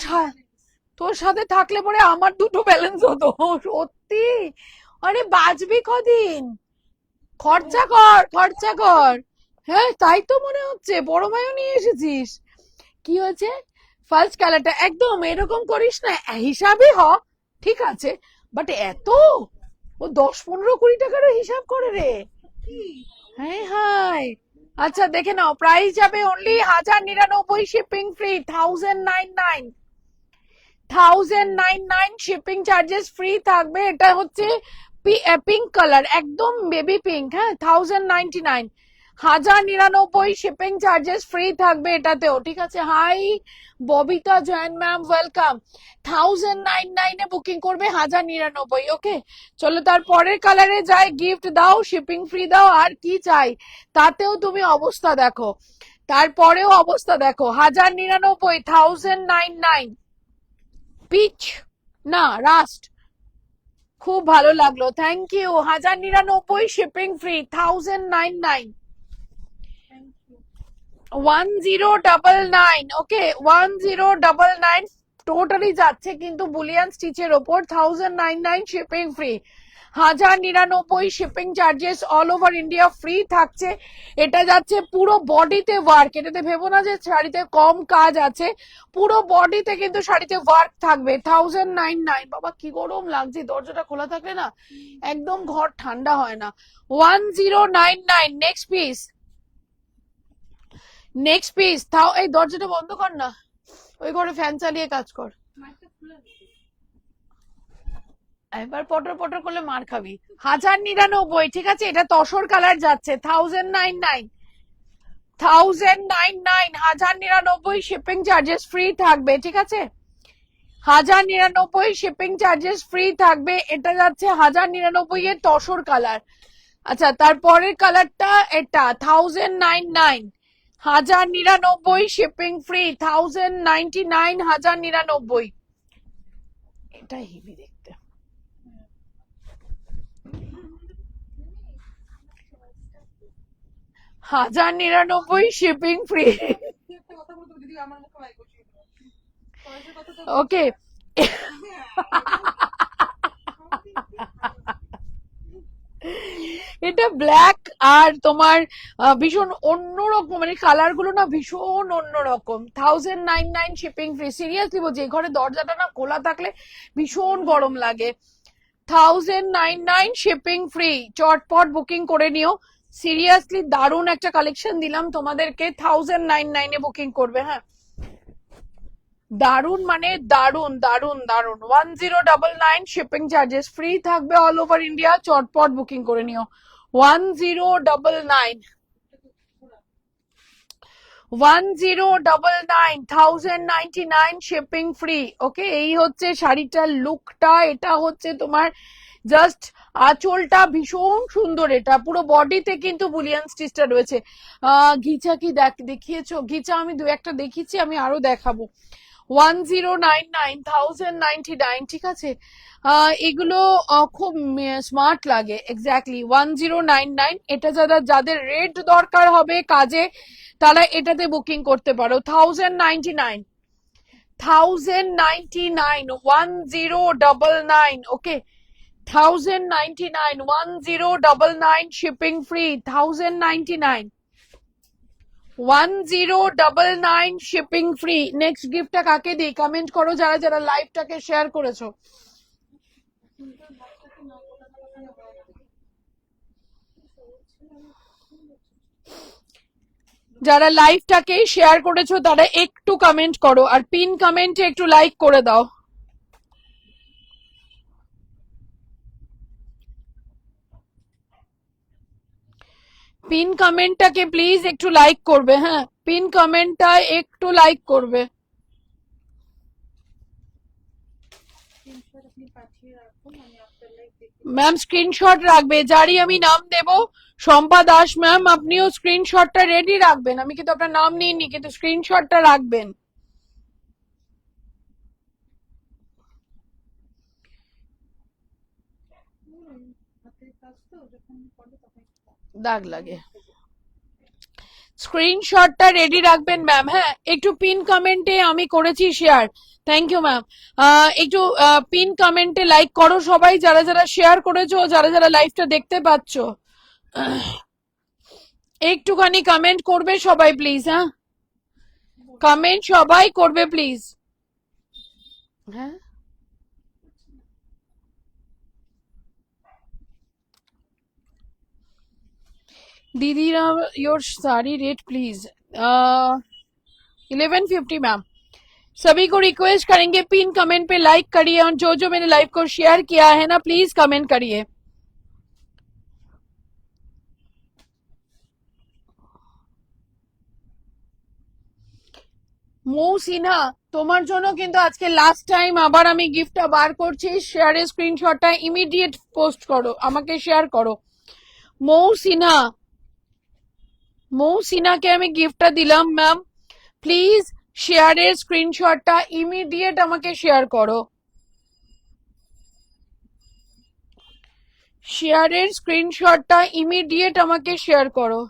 তোর সাথে থাকলে পরে আমার দুটো ব্যালেন্স হতো সত্যি। আরে বাঁচবি কদিন, খরচা কর খরচা কর। হ্যাঁ তাই তো মনে হচ্ছে, বড় ভাইও নিয়ে এসেছিস। কি হয়েছে? ফার্স্ট কালারটা একদম এরকম করিস না, হিসাবই হ, ঠিক আছে? বাট এত, ও 10, 15, 20 টাকারও হিসাব করে রে। হ্যাঁ হাই। আচ্ছা দেখে নাও, প্রাইস যাবে only 1099, shipping free 1099। 1099 shipping charges free থাকবে। এটা হচ্ছে পিঙ্ক কালার, একদম বেবি পিঙ্ক। হ্যাঁ 1099, 1099 শিপিং চার্জেস ফ্রি থাকবে এটাতেও, ঠিক আছে? Hi Babita join ma'am, welcome. 1099-এ বুকিং করবে 1099, ওকে? চলো তার পরের কালারে যাই। গিফট দাও, শিপিং ফ্রি দাও, আর কি চাই? তাতেও তুমি অবস্থা দেখো, তারপরেও অবস্থা দেখো। 1099, 1099। পিচ না রাস্ট, খুব ভালো লাগলো, thank you. 1099 shipping free 1099। 1099, okay? 1099 totally যাচ্ছে কিন্তু বুলিয়ান স্টিচের ওপর। 1099 shipping free, 1099 shipping charges all over India free থাকছে। এটা যাচ্ছে পুরো বডিতে ওয়ার্ক, এটাতে ভেবো না যে শাড়িতে কম কাজ আছে, পুরো বডিতে কিন্তু শাড়িতে ওয়ার্ক থাকবে। 1099। বাবা কি গরম লাগছে, দরজাটা খোলা থাকলে না একদম ঘর ঠান্ডা হয় না। 1099। Next piece, next piece. তাও এই দরজাটা বন্ধ কর না, ওই ঘরে ফ্যান চালিয়ে কাজ কর। একবার পটর পটর করলে মার খাবি। 1099, ঠিক আছে? এটা তসর কালার যাচ্ছে 1099। 1099 শিপিং চার্জেস ফ্রি থাকবে, ঠিক আছে? 1099 শিপিং চার্জেস ফ্রি থাকবে। এটা যাচ্ছে 1099 এর তসর কালার। আচ্ছা তারপরের কালারটা এটা 1099, 1099 শিপিং ফ্রি 1099, 1099। এটা হেভি দেখতে। হাজার 99 শিপিং ফ্রি, একটা কথা বলতে দিদি, আমার মুখে মাইক বসিয়ে দিল। পয়সার কথা তো ওকে? এটা ব্ল্যাক আর তোমার ভীষণ অন্যরকম, মানে কালার গুলো না ভীষণ অন্যরকম। 1099 শিপিং ফ্রি, সিরিয়াসলি বলছি, এই ঘরে দরজাটা না খোলা থাকলে ভীষণ গরম লাগে। 1099 শিপিং ফ্রি, চটপট বুকিং করে নিও। সিরিয়াসলি দারুণ একটা কালেকশন দিলাম তোমাদেরকে। 1099-এ বুকিং করবে, হ্যাঁ দারুন, মানে দারুন দারুন দারুন। 1099 শিপিং চার্জেস ফ্রি থাকবে অল ওভার ইন্ডিয়া, চটপট বুকিং করে নিও। 1099, 1099, 1099 শিপিং ফ্রি, ওকে? এই হচ্ছে শাড়িটার লুকটা। এটা হচ্ছে তোমার জাস্ট আঁচলটা ভীষণ সুন্দর, এটা পুরো বডিতে কিন্তু বুলিয়ান স্টিচটা রয়েছে। ঘিচা কি দেখিয়েছো? ঘিচা আমি দু একটা দেখিয়েছি, আমি আরো দেখাবো। 1099, 1099, ঠিক আছে? এগুলো খুব স্মার্ট লাগে, এক্স্যাক্টলি 1099। এটা যাদের রেড দরকার হবে কাজে, তারা এটাতে বুকিং করতে পারো। 1099, 1099, 1099, okay? 1099, 1099 shipping free, 1099, 1099 shipping free. Next গিফটটা কাকে দিই? কমেন্ট করো যারা যারা লাইভটাকে শেয়ার করেছো। যারা লাইভটাকে শেয়ার করেছো তারা একটু কমেন্ট করো, আর পিন কমেন্টে একটু লাইক করে দাও। পিন কমেন্টটাকে প্লিজ একটু লাইক করবে। হ্যাঁ, পিন কমেন্টটা একটু লাইক করবে। ম্যাম স্ক্রিনশট রাখবে, যারই আমি নাম দেব শম্পা দাস ম্যাম, আপনিও স্ক্রিনশটটা রেডি রাখবেন। আমি কিন্তু আপনার নাম নিইনি, কিন্তু স্ক্রিনশটটা রাখবেন। দাগ লাগে, স্ক্রিনশটটা রেডি রাখবেন ম্যাম। হ্যাঁ, একটু পিন কমেন্টে আমি করেছি শেয়ার, থ্যাংক ইউ ম্যাম। একটু পিন কমেন্টে লাইক করো সবাই, যারা যারা শেয়ার করেছো, যারা যারা লাইভটা দেখতে পাচ্ছ একটুখানি কমেন্ট করবে সবাই প্লিজ। হ্যাঁ, কমেন্ট সবাই করবে প্লিজ। হ্যাঁ, दीदीरा your sari rate please 1150 ma'am. सभी को रिक्वेस्ट करेंगे पिन कमेंट पे लाइक करिए, और जो जो मेरे लाइव को शेयर किया है ना प्लीज कमेंट करिए। মৌসিনা, তোমার জন্য কিন্তু আজকে লাস্ট টাইম আবার আমি গিফটটা বার করছি। শেয়ারের স্ক্রিনশটটা ইমিডিয়েট পোস্ট করো, আমাকে শেয়ার করো। মৌসিনা, মৌসিনাকে আমি গিফটটা দিলাম ম্যাম, প্লিজ শেয়ারের স্ক্রিনশটটা ইমিডিয়েট আমাকে শেয়ার করো। শেয়ারের স্ক্রিনশটটা ইমিডিয়েট আমাকে শেয়ার করো।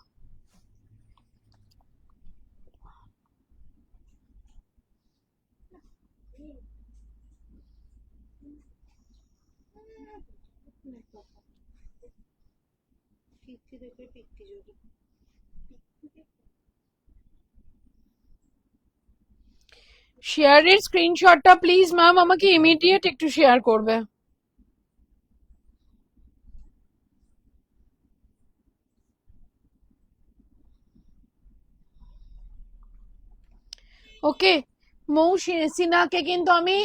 শেয়ারের স্ক্রিনশটটা প্লিজ ম্যাম আমাকে ইমিডিয়েট একটু শেয়ার করবে। ওকে, মৌসিনাকে কিন্তু আমি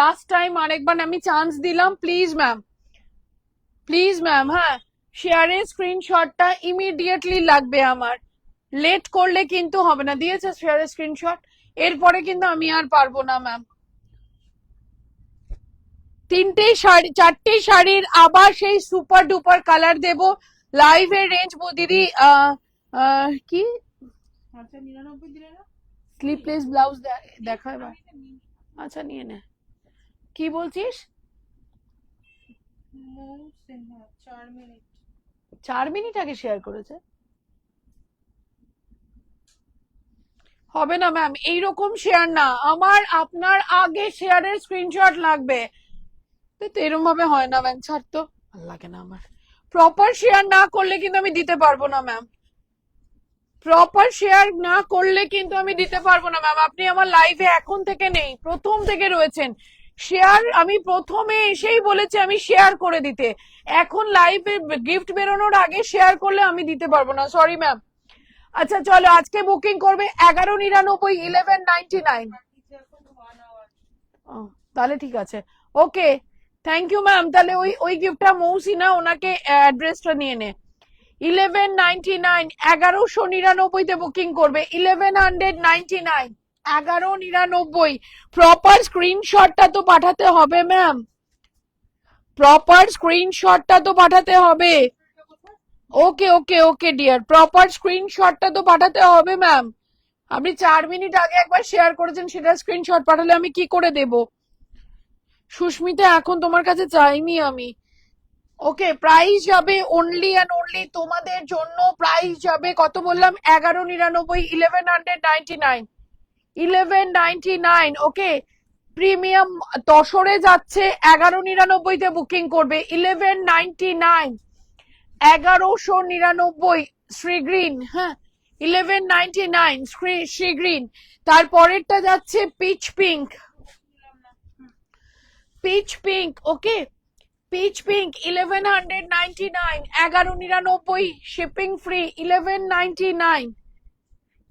লাস্ট টাইম আরেকবার আমি চান্স দিলাম, প্লিজ ম্যাম, প্লিজ ম্যাম। হ্যাঁ, শেয়ারের স্ক্রিনশটটা ইমিডিয়েটলি লাগবে আমার, লেট করলে কিন্তু হবে না। দিয়েছে শেয়ারের স্ক্রিনশট, এরপরে কিন্তু আমি আর পারবো না ম্যাম। তিনটে শাড়ি, চারটে শাড়ির আবার সেই সুপার ডুপার কালার দেব। লাইভের রেঞ্জ দিদি কি স্লিপলেস ব্লাউজ দেখা এবার। আচ্ছা নিয়ে নে, কি বলছিস? 4 মিনিট আগে শেয়ার করেছে, হবে না ম্যাম, এইরকম শেয়ার না, আমার আপনার আগে শেয়ারের স্ক্রিনশট লাগবে। তো এরকম ভাবে হয় না ম্যাম, ছাড় তো, ভালো লাগে না আমার। প্রপার শেয়ার না করলে কিন্তু আমি দিতে পারবো না ম্যাম, প্রপার শেয়ার না করলে কিন্তু আমি দিতে পারবো না ম্যাম। আপনি আমার লাইভে এখন থেকে নেই, প্রথম থেকে রয়েছেন। শেয়ার আমি প্রথমে এসেই বলেছি আমি শেয়ার করে দিতে, এখন লাইভে গিফট বেরোনোর আগে শেয়ার করলে আমি দিতে পারবো না, সরি ম্যাম। আচ্ছা চলো, আজকে বুকিং করবে 1199, 1199। তাহলে ঠিক আছে, ওকে, থ্যাংক ইউ ম্যাম। তাহলে ওই ওই গিফটটা মৌসিনা, ওনাকে অ্যাড্রেসটা নিয়ে নে। 1199, 1199 বুকিং করবে, 1199, 1199। প্রপার স্ক্রিনশটটা তো পাঠাতে হবে ম্যাম, প্রপার স্ক্রিনশটটা তো পাঠাতে হবে। ওকে ওকে ওকে ডিয়ার, প্রপার স্ক্রিনশটটা তো পাঠাতে হবে ম্যাম। আপনি 4 মিনিট আগে একবার শেয়ার করেছেন, সেটা স্ক্রিনশট পাঠালে আমি কি করে দেব? সুস্মিতা, এখন তোমার কাছে চাইনি আমি। ওকে, প্রাইস যাবে অনলি অ্যান্ড অনলি তোমাদের জন্য, প্রাইস যাবে কত বললাম? 1199, 1199, 1199। ওকে, প্রিমিয়াম তসরে যাচ্ছে 1199-তে বুকিং করবে 1199, 1199 শ্রীগ্রিন, হ্যাঁ 1199 শ্রীগ্রিন। তারপরেরটা যাচ্ছে পিচ পিঙ্ক, পিচ পিঙ্ক, ওকে পিচ পিঙ্ক 1199, 1199 শিপিং ফ্রি 1199।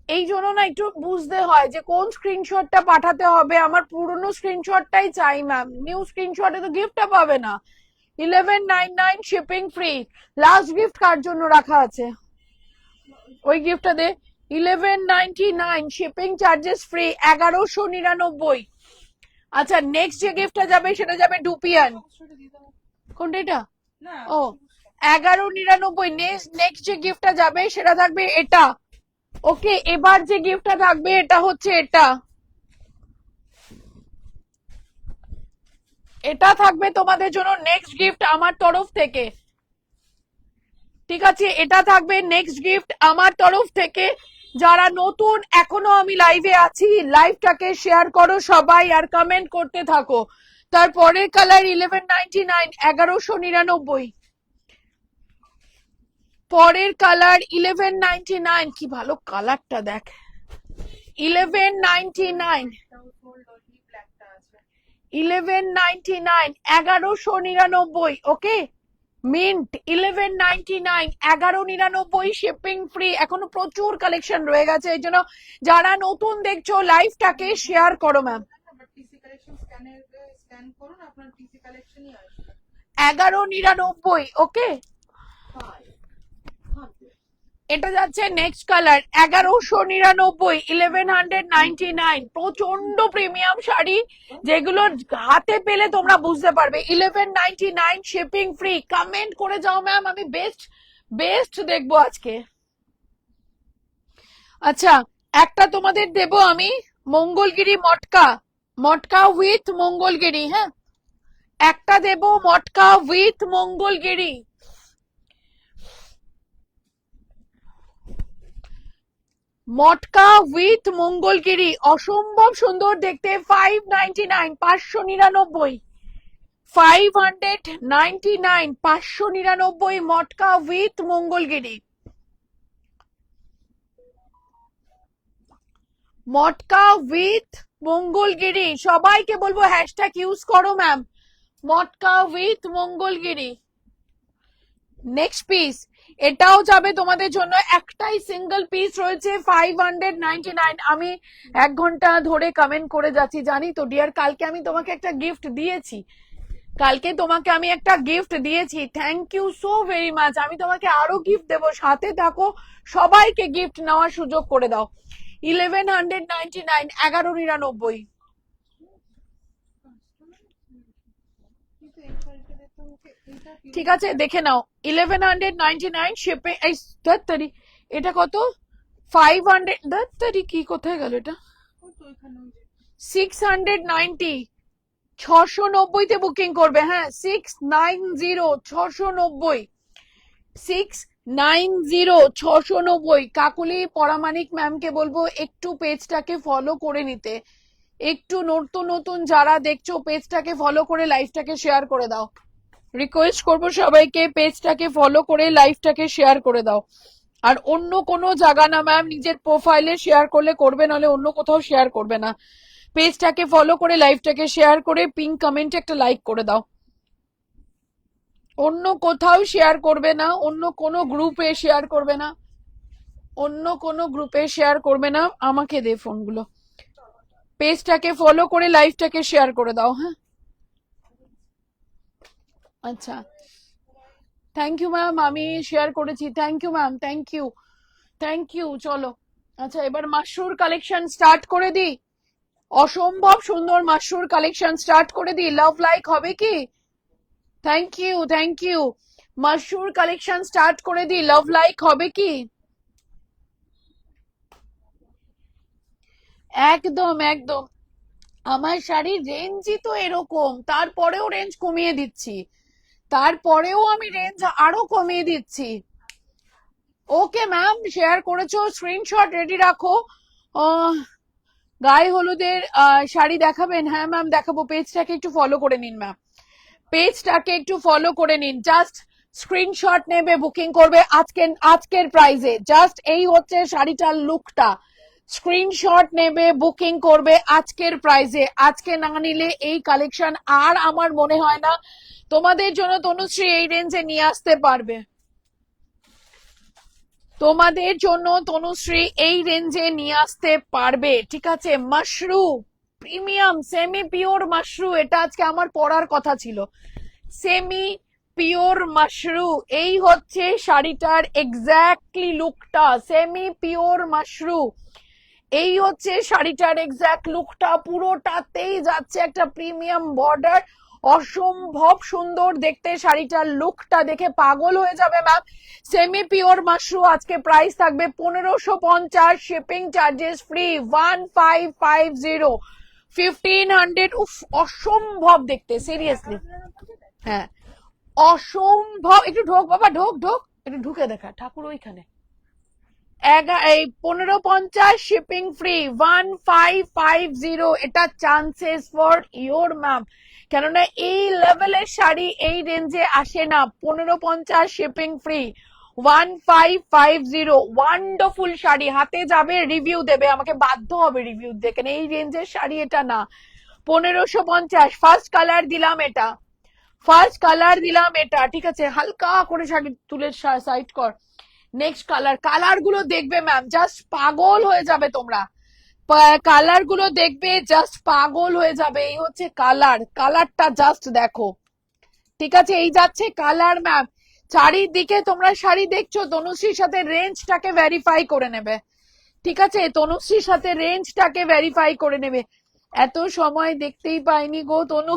এই জন্য না একটু বুঝতে হয় যে কোন স্ক্রিনশটটা পাঠাতে হবে। আমার পুরনো স্ক্রিনশটটাই চাই ম্যাম, নিউ স্ক্রিনশটে তো গিফটটা পাবে না। 1199 শিপিং ফ্রি। লাস্ট গিফট কার জন্য রাখা আছে ওই গিফটটা দে। 1199 শিপিং চার্জেস ফ্রি 1199। আচ্ছা নেক্সট যে গিফটটা যাবে সেটা যাবে ডুপিয়ান। কোনটা এটা? না ও 1199। নেক্সট যে গিফটটা যাবে সেটা থাকবে এটা। ওকে এবার যে গিফটটা থাকবে এটা হচ্ছে এটা, এটা থাকবে তোমাদের জন্য নেক্সট গিফট আমার তরফ থেকে। ঠিক আছে এটা থাকবে নেক্সট গিফট আমার তরফ থেকে। যারা নতুন এখনো আমি লাইভে আছি, লাইভটাকে শেয়ার করো সবাই আর কমেন্ট করতে থাকো। তারপরের কালার 1199, 1199। পরের কালার 1199, কি ভালো কালারটা দেখ 1199, 1199, 1199। ওকে মিন্ট 1199, 1199 শিপিং ফ্রি। এখনো প্রচুর কালেকশন রয়ে গেছে, এই জন্য যারা নতুন দেখছো লাইভটাকে শেয়ার করো ম্যাম। টিসি কালেকশন স্ক্যান করুন, আপনার টিসি কালেকশনই আসবে 1199। ওকে এটা যাচ্ছে নেক্সট কালার 1199, 1199। প্রচন্ড প্রিমিয়াম শাড়ি যেগুলো হাতে পেলে তোমরা বুঝতে পারবে। 1199 শিপিং ফ্রি। কমেন্ট করে যাও ম্যাম, আমি বেস্ট বেস্ট দেখবো আজকে। আচ্ছা একটা তোমাদের দেব আমি মঙ্গলগিরি মটকা, মটকা উইথ মঙ্গলগিরি, হ্যাঁ একটা দেব মটকা with Mangalagiri. Matka with Mangalagiri অসম্ভব সুন্দর দেখতে। 599, 599, 599, 599 মটকা with Mangalagiri. Matka with Mangalagiri সবাইকে বলবো হ্যাশট্যাগ ইউজ করো ma'am, matka with Mangalagiri. Next piece এটাও যাবে তোমাদের জন্য, একটাই সিঙ্গেল পিস রয়েছে 599। আমি 1 ঘন্টা ধরে কমেন্ট করে যাচ্ছি জানি তো ডিয়ার। কালকে আমি তোমাকে একটা গিফট দিয়েছি, কালকে তোমাকে আমি একটা গিফট দিয়েছি, thank you so very much. আমি তোমাকে আরো গিফট দেবো, সাথে থাকো, সবাইকে গিফট নেওয়ার সুযোগ করে দাও। 1199, 1199। ঠিক আছে দেখে নাও 1199 শিপে। এই ধত্তরি এটা কত 500 ধত্তরি কি কোথায় গেল এটা 690, 690 তে বুকিং করবে। হ্যাঁ 690, 690, 690, 690। কাকুলি পরামানিক ম্যামকে বলবো একটু পেজটাকে ফলো করে নিতে, একটু নতুন নতুন যারা দেখছো পেজটাকে ফলো করে লাইভটাকে শেয়ার করে দাও। রিকোয়েস্ট করবো সবাইকে পেজটাকে ফলো করে লাইভটাকে শেয়ার করে দাও। আর অন্য কোনো জায়গা না ম্যাম, নিজের প্রোফাইলে শেয়ার করলে করবে, নাহলে অন্য কোথাও শেয়ার করবে না। পেজটাকে ফলো করে লাইভটাকে শেয়ার করে পিঙ্ক কমেন্টে একটা লাইক করে দাও। অন্য কোথাও শেয়ার করবে না, অন্য কোনো গ্রুপে শেয়ার করবে না, অন্য কোনো গ্রুপে শেয়ার করবে না। আমাকে দে ফোনগুলো। পেজটাকে ফলো করে লাইভটাকে শেয়ার করে দাও। হ্যাঁ আচ্ছা থ্যাংক ইউ ম্যাম, আমি শেয়ার করেছি, thank you ma'am, thank you, thank you. চলো আচ্ছা এবার মাশরুর কালেকশন স্টার্ট করে দিই। অসম্ভব সুন্দর মাশরুর কালেকশন স্টার্ট করে দিই। লাভ লাইক হবে কি? Thank you, thank you. Mashru collection start করে দিই, লাভ লাইক হবে কি? একদম একদম। আমার শাড়ির রেঞ্জই তো এরকম, তারপরেও রেঞ্জ কমিয়ে দিচ্ছি, তারপরেও আমি রেঞ্জ আরো কমিয়ে দিচ্ছি। ওকে ম্যাম শেয়ার করেছো, স্ক্রিনশট রেডি রাখো। গায়ে হলুদের শাড়ি দেখাবেন? হ্যাঁ ম্যাম দেখাবো, পেজটাকে একটু ফলো করে নিন ম্যাম, পেজটাকে একটু ফলো করে নিন, জাস্ট স্ক্রিনশট নেবে, বুকিং করবে আজকের প্রাইজে, জাস্ট এই হচ্ছে শাড়িটার লুকটা, স্ক্রিনশট নেবে, বুকিং করবে আজকের প্রাইজে, আজকে না নিলে এই কালেকশন আর আমার মনে হয় না তোমাদের জন্য তনুশ্রী এই রেঞ্জে নিয়ে আসতে পারবে, তোমাদের জন্য তনুশ্রী এই রেঞ্জে নিয়ে আসতে পারবে, ঠিক আছে? Mashru premium semi pure Mashru, এটা আজকে আমার পড়ার কথা ছিল, সেমি পিওর মাশরু, এই হচ্ছে শাড়িটার এক্স্যাক্টলি লুকটা, সেমি পিওর মাশরু, এই হচ্ছে শাড়িটার এক্স্যাক্ট লুকটা, পুরোটাতেই যাচ্ছে একটা প্রিমিয়াম বর্ডার, অসম্ভব সুন্দর দেখতে, শাড়িটার লুকটা দেখে পাগল হয়ে যাবে ম্যাম। সেমি পিওর মাশরু আজকে প্রাইস থাকবে 1550, শিপিং চার্জেস ফ্রি, 1550, 1500। উফ অসম্ভব দেখতে, সিরিয়াসলি, হ্যাঁ অসম্ভব। একটু ঢোক বাবা, ঢোক ঢোক, একটু ঢুকে দেখা, ঠাকুর ওইখানে। 1550, শিপিং ফ্রি, 1550, এটা চান্সেস ফর ইয়োর ম্যাম, কেননা এই লেভেলের শাড়ি এই রেঞ্জে আসে না। 1550, শিপিং ফ্রি, 1550, ওয়ান্ডারফুল শাড়ি, হাতে যাবে রিভিউ দেবে, আমাকে বাধ্য হবে রিভিউ দেখেন, এই রেঞ্জের শাড়ি এটা না। 1550, ফার্স্ট কালার দিলাম এটা, ফার্স্ট কালার দিলাম এটা, ঠিক আছে? হালকা করে শাড়ি তুলে সাইড কর, নেক্সট কালার, কালার গুলো দেখবে ম্যাম, জাস্ট পাগল হয়ে যাবে তোমরা, কালার গুলো দেখবে জাস্ট পাগল হয়ে যাবে, এই হচ্ছে কালার, কালারটা জাস্ট দেখো, ঠিক আছে? এই যাচ্ছে কালার ম্যাম, চারিদিকে তোমরা শাড়ি দেখছো, তনুশ্রীর সাথে রেঞ্জটাকে ভেরিফাই করে নেবে, ঠিক আছে? তনুশ্রীর সাথে রেঞ্জটাকে ভেরিফাই করে নেবে, এত সময় দেখতেই পাইনি গো তনু,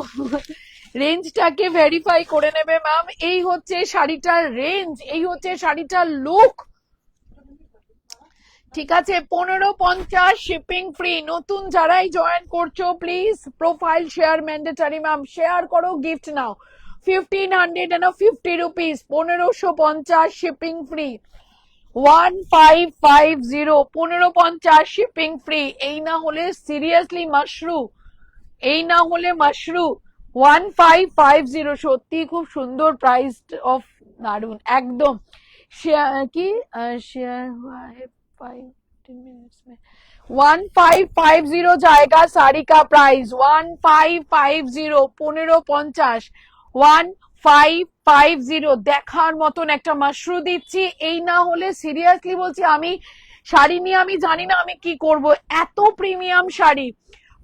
রেঞ্জটাকে ভেরিফাই করে নেবে ম্যাম, এই হচ্ছে শাড়িটার রেঞ্জ, এই হচ্ছে শাড়িটার লুক, ঠিক আছে? 1550, শিপিং ফ্রি। নতুন যারাই জয়েন করছো please profile share mandatory ma'am, share করো, গিফট নাও, 1550 rupees, 1550, shipping free, 1550, 1550, shipping free, এই না হলে সিরিয়াসলি মাশরু, এই না হলে মাশরু, 1550, সত্যি খুব সুন্দর প্রাইস অফ, দারুন একদম। কি শেয়ার 1550 जाएगा साड़ी का प्राइस, 1550, 1550, 1550, দেখার মতন একটা মাশরু দিচ্ছি, এই না হলে সিরিয়াসলি বলছি আমি শাড়ি নিয়ে আমি জানি না আমি কি করব, এত premium sari.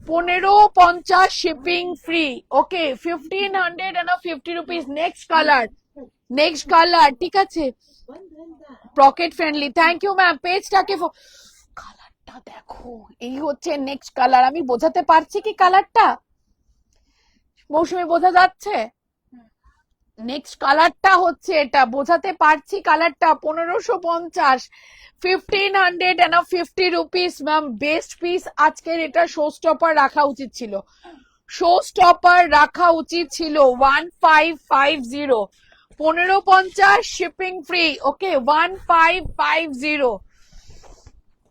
1550, shipping free, okay, 1550 rupees. Next colour, next colour, ঠিক আছে? Pocket friendly, thank you ma'am, পেজটাকে কালারটা দেখো, এই হচ্ছে নেক্সট কালার, আমি বোঝাতে পারছি কি কালারটা মৌসুমী, বোঝা যাচ্ছে? নেক্সট কালারটা হচ্ছে এটা, বোঝাতে পারছি কালারটা। 1550, 1550 রুপিস ম্যাম, বেস্ট পিস আজকের, এটা শো স্টপার রাখা উচিত ছিল, শো স্টপার রাখা উচিত ছিল। 1550, 1550, শিপিং ফ্রি, ওকে, 1550,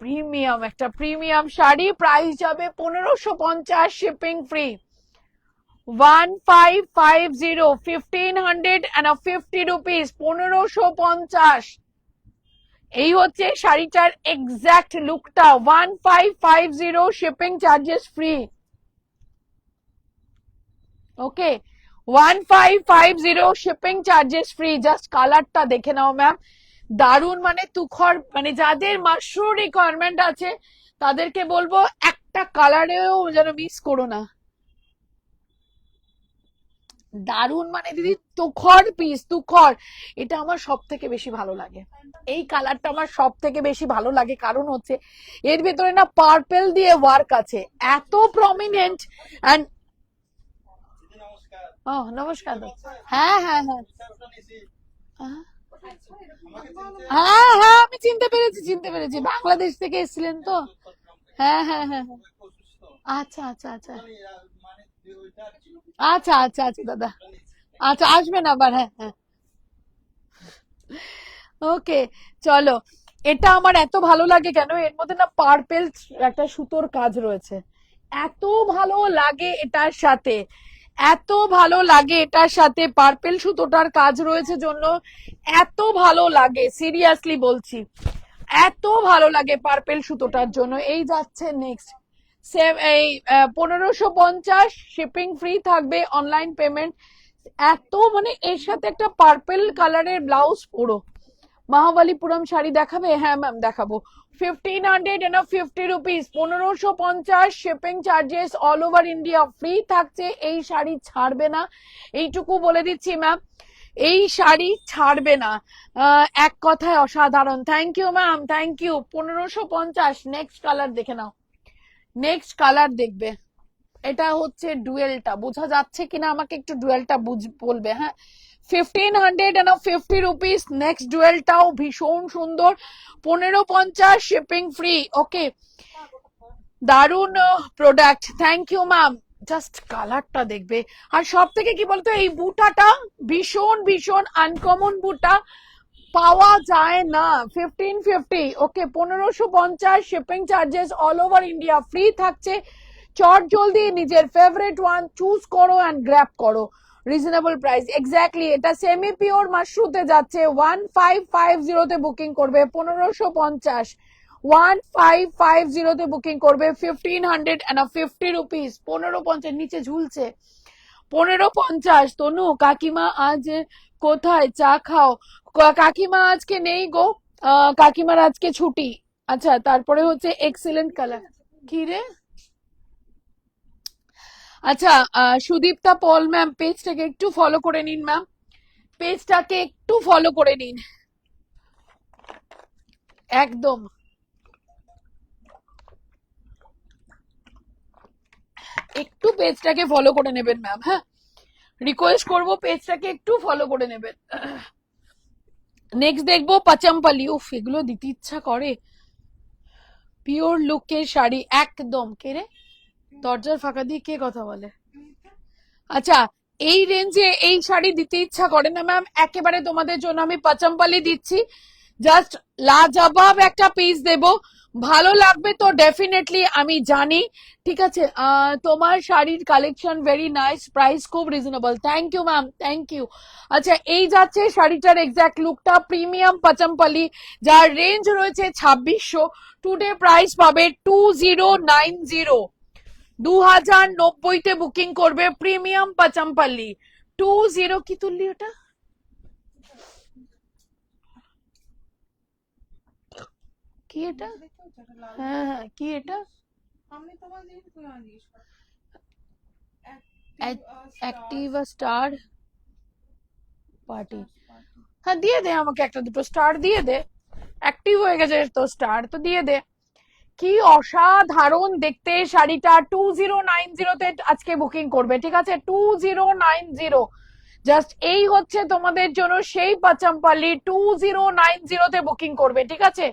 প্রিমিয়াম একটা প্রিমিয়াম শাড়ি, প্রাইস যাবে 1550, শিপিং ফ্রি, 1550, 1550 রুপিস, 1550, এই হচ্ছে শাড়িটার এক্স্যাক্ট লুকটা, 1550, shipping charges free, okay, 1550, shipping charges free. Just কালারটা দেখে নাও ম্যাম, দারুন, মানে তুখর, মানে যাদের মাশরু রিকোয়ারমেন্ট আছে তাদেরকে বলবো একটা কালারেও যেন মিস করো না, দারুন, মানে দিদি তুখর পিস, তুখর, এটা আমার সব থেকে বেশি ভালো লাগে, এই কালারটা আমার সব থেকে বেশি ভালো লাগে, কারণ হচ্ছে এর ভেতরে না পার্পল দিয়ে ওয়ার্ক আছে, এত প্রমিনেন্ট, এন্ড ও নমস্কার, হ্যাঁ হ্যাঁ হ্যাঁ, হ্যাঁ হ্যাঁ আমি চিনতে পেরেছি, চিনতে পেরেছি, বাংলাদেশ থেকে এসেছিলেন তো, হ্যাঁ হ্যাঁ হ্যাঁ হ্যাঁ, আচ্ছা আচ্ছা আচ্ছা আচ্ছা আচ্ছা আচ্ছা দাদা, আচ্ছা আসবেন আবার, হ্যাঁ হ্যাঁ, ওকে, চলো, এটা আমার এত ভালো লাগে কেন, এর মধ্যে না পার্পেল একটা সুতোর কাজ রয়েছে, এত ভালো লাগে এটার সাথে, এত ভালো লাগে এটার সাথে পার্পেল সুতোটার কাজ রয়েছে জন্য এত ভালো লাগে, সিরিয়াসলি বলছি, এত ভালো লাগে পার্পেল সুতোটার জন্য। এই যাচ্ছে নেক্সট এই 1550, শিপিং ফ্রি থাকবে, অনলাইন পেমেন্ট। এত মানে এর সাথে একটা পার্পেল কালারের ব্লাউজ পরো। মহাবালিপুরম শাড়ি দেখাবে? হ্যাঁ ম্যাম দেখাবো। 1550 rupees, 1550, shipping charges all over India free থাকছে। এই শাড়ি ছাড়বে না, এইটুকু বলে দিচ্ছি ম্যাম, এই শাড়ি ছাড়বে না, এক কথায় অসাধারণ। Thank you ma'am, thank you. 1550। Next colour দেখে নাও, নেক্সট কালার দেখবে। এটা হচ্ছে ডুয়েলটা, বোঝা যাচ্ছে কিনা আমাকে একটু ডুয়েলটা বলবে। হ্যাঁ, 1550 রুপিস। নেক্সট ডুয়েলটাও ভীষণ সুন্দর, 1550, শিপিং ফ্রি। ওকে, দারুন product, thank you ma'am. Just কালারটা দেখবে। আর সব থেকে কি বলতো, এই বুটাটা ভীষণ ভীষণ আনকমন বুটা, পাওয়া যায় না। 1550। ওকে, 1550, shipping charges all over India free থাকছে। চট জলদি নিজের ফেভারিট ওয়ান চুজ করো অ্যান্ড গ্র্যাব করো, রিজনেবল প্রাইস। এক্স্যাক্টলি, এটা সেমি পিওর মাশরুতে যাচ্ছে, 1550 তে বুকিং করবে। 1550, 1550 তে বুকিং করবে। 1550 রুপিস, 1550 নিচে ঝুলছে। 1550। তনু কাকিমা আজ কোথায়, চা খাও? কাকিমা আজকে নেই গো, কাকিমার আজকে ছুটি। আচ্ছা, তারপরে হচ্ছে এক্সেলেন্ট কালার। কি রে? আচ্ছা, সুদীপ্তা পল ম্যাম, পেজটাকে একটু ফলো করে নিন ম্যাম, পেজটাকে একটু ফলো করে নিন, একদম একটু পেজটাকে ফলো করে নেবেন ম্যাম। হ্যাঁ, রিকোয়েস্ট করবো পেজটাকে একটু ফলো করে নেবেন। নেক্সট দেখবো পাচামপালি। উফ, এগুলো দিতে ইচ্ছা করে। পিওর লুকের শাড়ি একদম। কে রে, দরজার ফাঁকা দিয়ে কে কথা বলে? আচ্ছা, এই রেঞ্জে এই শাড়ি দিতে ইচ্ছা করে না ম্যাম, একেবারে তোমাদের জন্য আমি পাচামপালি দিচ্ছি। জাস্ট লাজবাব একটা পিস দেব, ভালো লাগবে তো ডেফিনেটলি, আমি জানি। ঠিক আছে, তোমার শাড়ির কালেকশন ভেরি নাইস, প্রাইস খুব reasonable. Thank you ma'am, thank you. আচ্ছা, এই যাচ্ছে শাড়িটার এক্সাক্ট লুকটা, প্রিমিয়াম পাচামপালি, যার রেঞ্জ রয়েছে 2600। টুডে প্রাইস পাবে 2090, 2090 বুকিং করবে। প্রিমিয়াম পাচামপাল্লি 20। কি তুললি ওটা? কি এটা? হ্যাঁ হ্যাঁ, কি এটা? আমি তোমার জিনিস তুমি আমার জিজ্ঞেস করো। Active star party. হ্যাঁ, দিয়ে দে আমাকে একটা দুটো স্টার দিয়ে দে, অ্যাক্টিভ হয়ে গেছে তো স্টার, তো দিয়ে দে। কি অসাধারণ দেখতে শাড়িটা, 2090 তে আজকে বুকিং করবে। ঠিক আছে, 2090। জাস্ট এই হচ্ছে তোমাদের জন্য সেই পাচামপাল্লি, 2090 তে বুকিং করবে। ঠিক আছে,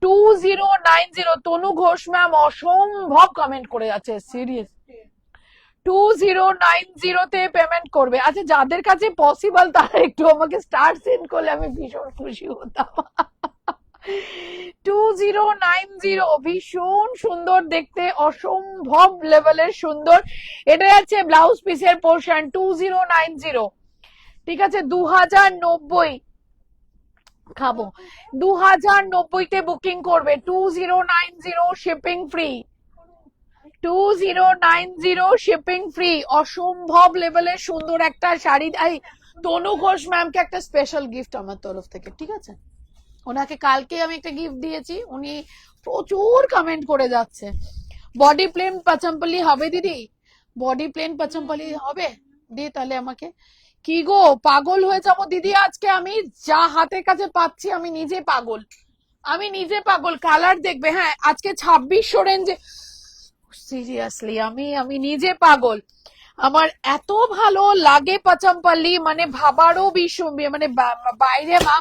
2090। তনু ঘোষ ম্যাম অসম্ভব কমেন্ট করে যাচ্ছে, সিরিয়াস। 2090 তে পেমেন্ট করবে। আচ্ছা, যাদের কাছে পসিবল তারা একটু আমাকে স্টার সেন্ড করলে আমি ভীষণ খুশি হতাম। 2090, ভীষণ সুন্দর দেখতে, অসম্ভব লেভেলের সুন্দর। এটা যাচ্ছে ব্লাউজ পিসের পোর্শন, 2090। ঠিক আছে, 2090 খাবো, 2090 বুকিং করবে। 2090, শিপিং ফ্রি। 2090, shipping free. অসম্ভব লেভেলের সুন্দর একটা শাড়ি। তনু ঘোষ ম্যামকে একটা স্পেশাল গিফট আমার তরফ থেকে। ঠিক আছে, ওনাকে কালকে আমি একটা গিফট দিয়েছি, উনি প্রচুর কমেন্ট করে যাচ্ছে। বডি প্লেন পাচামপালি হবে দিদি? বডি প্লেন পাচামপালি হবে? দিয়ে তাহলে আমাকে। কি গো, পাগল হয়ে যাবো দিদি আজকে, আমি যা হাতের কাছে পাচ্ছি আমি নিজে পাগল, আমি নিজে পাগল। কালার দেখবে। হ্যাঁ, আজকে 2600 রেঞ্জে, সিরিয়াসলি আমি আমি নিজে পাগল। আমার এত ভালো লাগে পাচামপাল্লি, মানে ভাবারও ভীষণ, মানে বাইরে মা।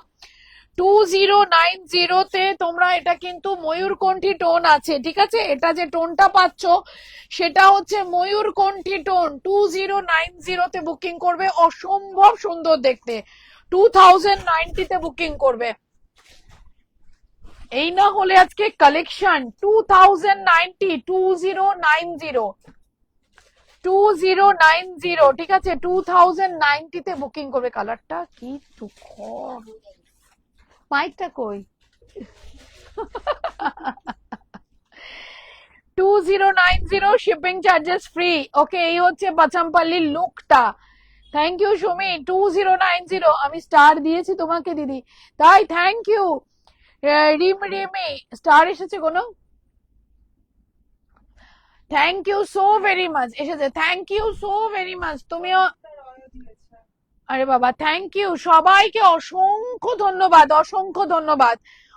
2090 তে তোমরা, এটা কিন্তু ময়ূরকণ্ঠী টোন আছে। ঠিক আছে, এটা যে টোনটা পাচ্ছ সেটা হচ্ছে ময়ূরকণ্ঠী টোন। 2090 তে বুকিং করবে, অসম্ভব সুন্দর দেখতে। 2090 তে বুকিং করবে। এই না হলে আজকে কালেকশন 2090 2090 ঠিক আছে 2090 তে বুকিং করবে কালারটা কি দুঃখ মাইকটা কই 2090 শিপিং চার্জেস ফ্রি ওকে এই হচ্ছে বাচামপাল্লির লুকটা থ্যাংক ইউ সুমি 2090 আমি স্টার দিয়েছি তোমাকে দিদি তাই থ্যাংক ইউ রিমি স্টার এসেছে কোনো thank you so very much এসেছে thank you so very much তুমিও আরে বাবা থ্যাংক ইউ সবাইকে অসংখ্য ধন্যবাদ অসংখ্য ধন্যবাদ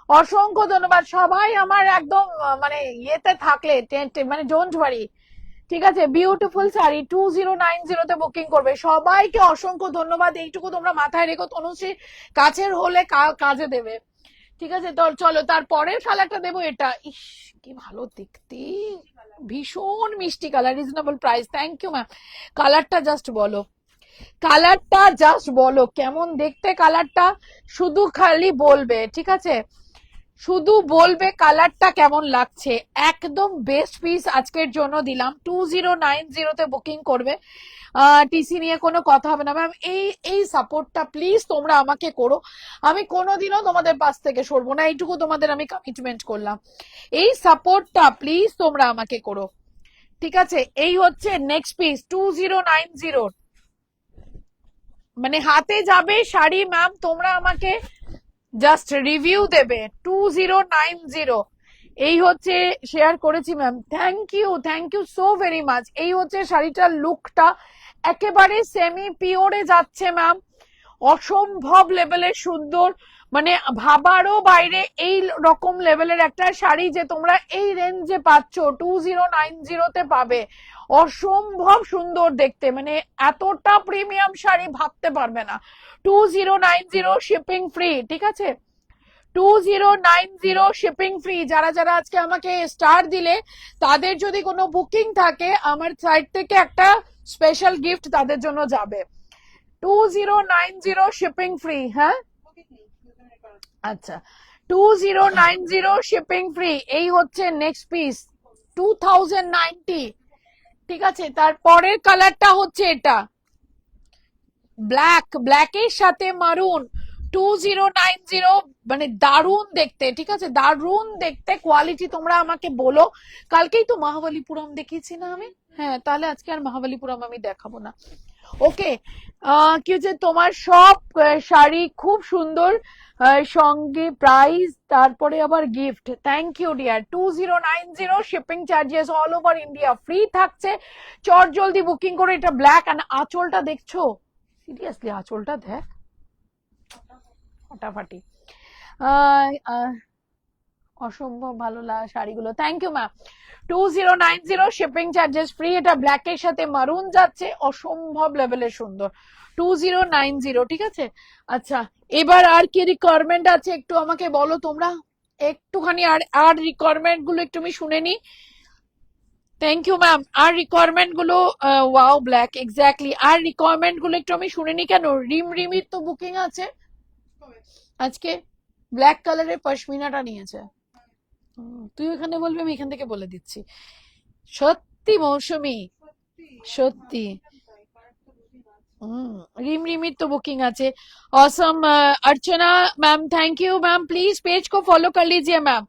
অসংখ্য ধন্যবাদ সবাই আমার একদম মানে ইয়েতে থাকলে মানে ডোন্ট ওয়ারি ঠিক আছে বিউটিফুল শাড়ি 2090 তে বুকিং করবে সবাইকে অসংখ্য ধন্যবাদ এইটুকু তোমরা মাথায় রেখো তনুশ্রী কাছের হলে কাজে দেবে ঠিক আছে তো চলো তারপরের কালারটা দেবো এটা ইস কি ভালো দেখতে ভীষণ মিষ্টি colour reasonable price thank you ma'am কালারটা জাস্ট বলো কালারটা জাস্ট বলো কেমন দেখতে কালারটা শুধু খালি বলবে ঠিক আছে শুধু বলবে কালারটা কেমন লাগছে একদম বেস্ট পিস আজকের জন্য দিলাম 2090 তে বুকিং করবে টিসি নিয়ে কোনো কথা হবে না ম্যাম এই সাপোর্টটা প্লিজ তোমরা আমাকে করো আমি কোনোদিনও তোমাদের পাশ থেকে সরবো না এইটুকু তোমাদের আমি কমিটমেন্ট করলাম এই সাপোর্টটা প্লিজ তোমরা আমাকে করো ঠিক আছে এই হচ্ছে নেক্সট পিস 2090 মানে হাতে যাবে শাড়ি ম্যাম তোমরা আমাকে জাস্ট রিভিউ দেবে 2090 এই হচ্ছে শেয়ার করেছি ma'am thank you so very much এই হচ্ছে শাড়িটার লুকটা একেবারে সেমি পিওরে যাচ্ছে ম্যাম অসম্ভব লেভেলের সুন্দর মানে ভাবারও বাইরে এই রকম লেভেলের একটা শাড়ি যে তোমরা এই রেঞ্জে পাচ্ছ 2090 তে পাবে অসম্ভব সুন্দর দেখতে মানে এতটা প্রিমিয়াম শাড়ি ভাবতে পারবে না 2090 শিপিং ফ্রি ঠিক আছে 2090 শিপিং ফ্রি যারা যারা আজকে আমাকে স্টার দিলে তাদের যদি কোনো বুকিং থাকে আমার সাইড থেকে একটা স্পেশাল গিফট তাদের জন্য যাবে 2090 শিপিং ফ্রি হ্যাঁ আচ্ছা 2090 শিপিং ফ্রি এই হচ্ছে নেক্সট পিস 2090 ঠিক আছে তারপরের কালারটা হচ্ছে এটা ব্ল্যাকের সাথে মারুন 2090 মানে দারুণ দেখতে ঠিক আছে দারুণ দেখতে কোয়ালিটি তোমরা আমাকে বলো কালকেই তো মহাবলীপুরম দেখিয়েছি না আমি হ্যাঁ তাহলে আজকে আর মহাবলীপুরম আমি দেখাবো না ওকে কি হচ্ছে তোমার সব শাড়ি খুব সুন্দর সঙ্গে প্রাইস তারপরে আবার gift thank you dear 2090 shipping charges all over India free থাকছে চট জলদি বুকিং করে এটা ব্ল্যাক আর আঁচলটা দেখছো সিরিয়াসলি আঁচলটা দেখ ফাটাফাটি অসম্ভব ভালো শাড়িগুলো thank you ma'am 2090 shipping charges free এটা ব্ল্যাকের সাথে মারুন যাচ্ছে অসম্ভব লেভেলের সুন্দর 2090 ঠিক আছে আচ্ছা এবার আর কি রিকোয়ারমেন্ট আছে একটু আমাকে বলো তোমরা একটুখানি আর রিকোয়ারমেন্ট গুলো একটু আমি শুনে নি থ্যাংক ইউ ম্যাম আর রিকোয়ারমেন্ট গুলো ওয়াও ব্ল্যাক এক্স্যাক্টলি আর রিকোয়ারমেন্ট গুলো একটু আমি শুনে নি কেন রিমির তো বুকিং আছে আজকে ব্ল্যাক কালারের পশমিনাটা নিয়েছে তুই ওখানে বলবি আমি এখান থেকে বলে দিচ্ছি সত্যি মৌসুমি সত্যি রিমির তো बुकिंग আছে awesome Archana ma'am thank you ma'am please page को फॉलो कर लीजिए मैम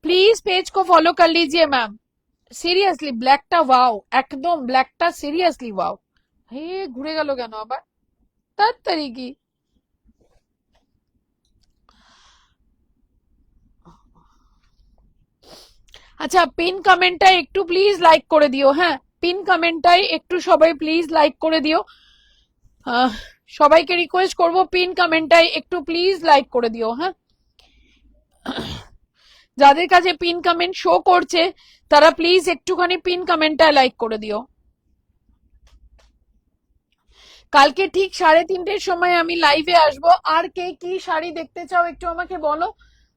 प्लीज पेज को फॉलो कर लीजिए मैम সিরিয়াসলি ব্ল্যাকটা ওয়াও একদম ব্ল্যাকটা সিরিয়াসলি ওয়াও হে ঘুরে গেল কেন আবার তাড়াতাড়ি কি আচ্ছা পিন কমেন্টটা একটু প্লিজ লাইক করে দিও হ্যাঁ পিন কমেন্টটাই একটু সবাই প্লিজ লাইক করে দিও সবাইকে রিকোয়েস্ট করব পিন কমেন্টটাই একটু প্লিজ লাইক করে দিও হ্যাঁ যাদের কাছে পিন কমেন্ট শো করছে তারা প্লিজ একটুখানি পিন কমেন্টটা লাইক করে দিও কালকে ঠিক 3:30 সময় আমি লাইভে আসবো আর কে কি শাড়ি দেখতে চাও একটু আমাকে বলো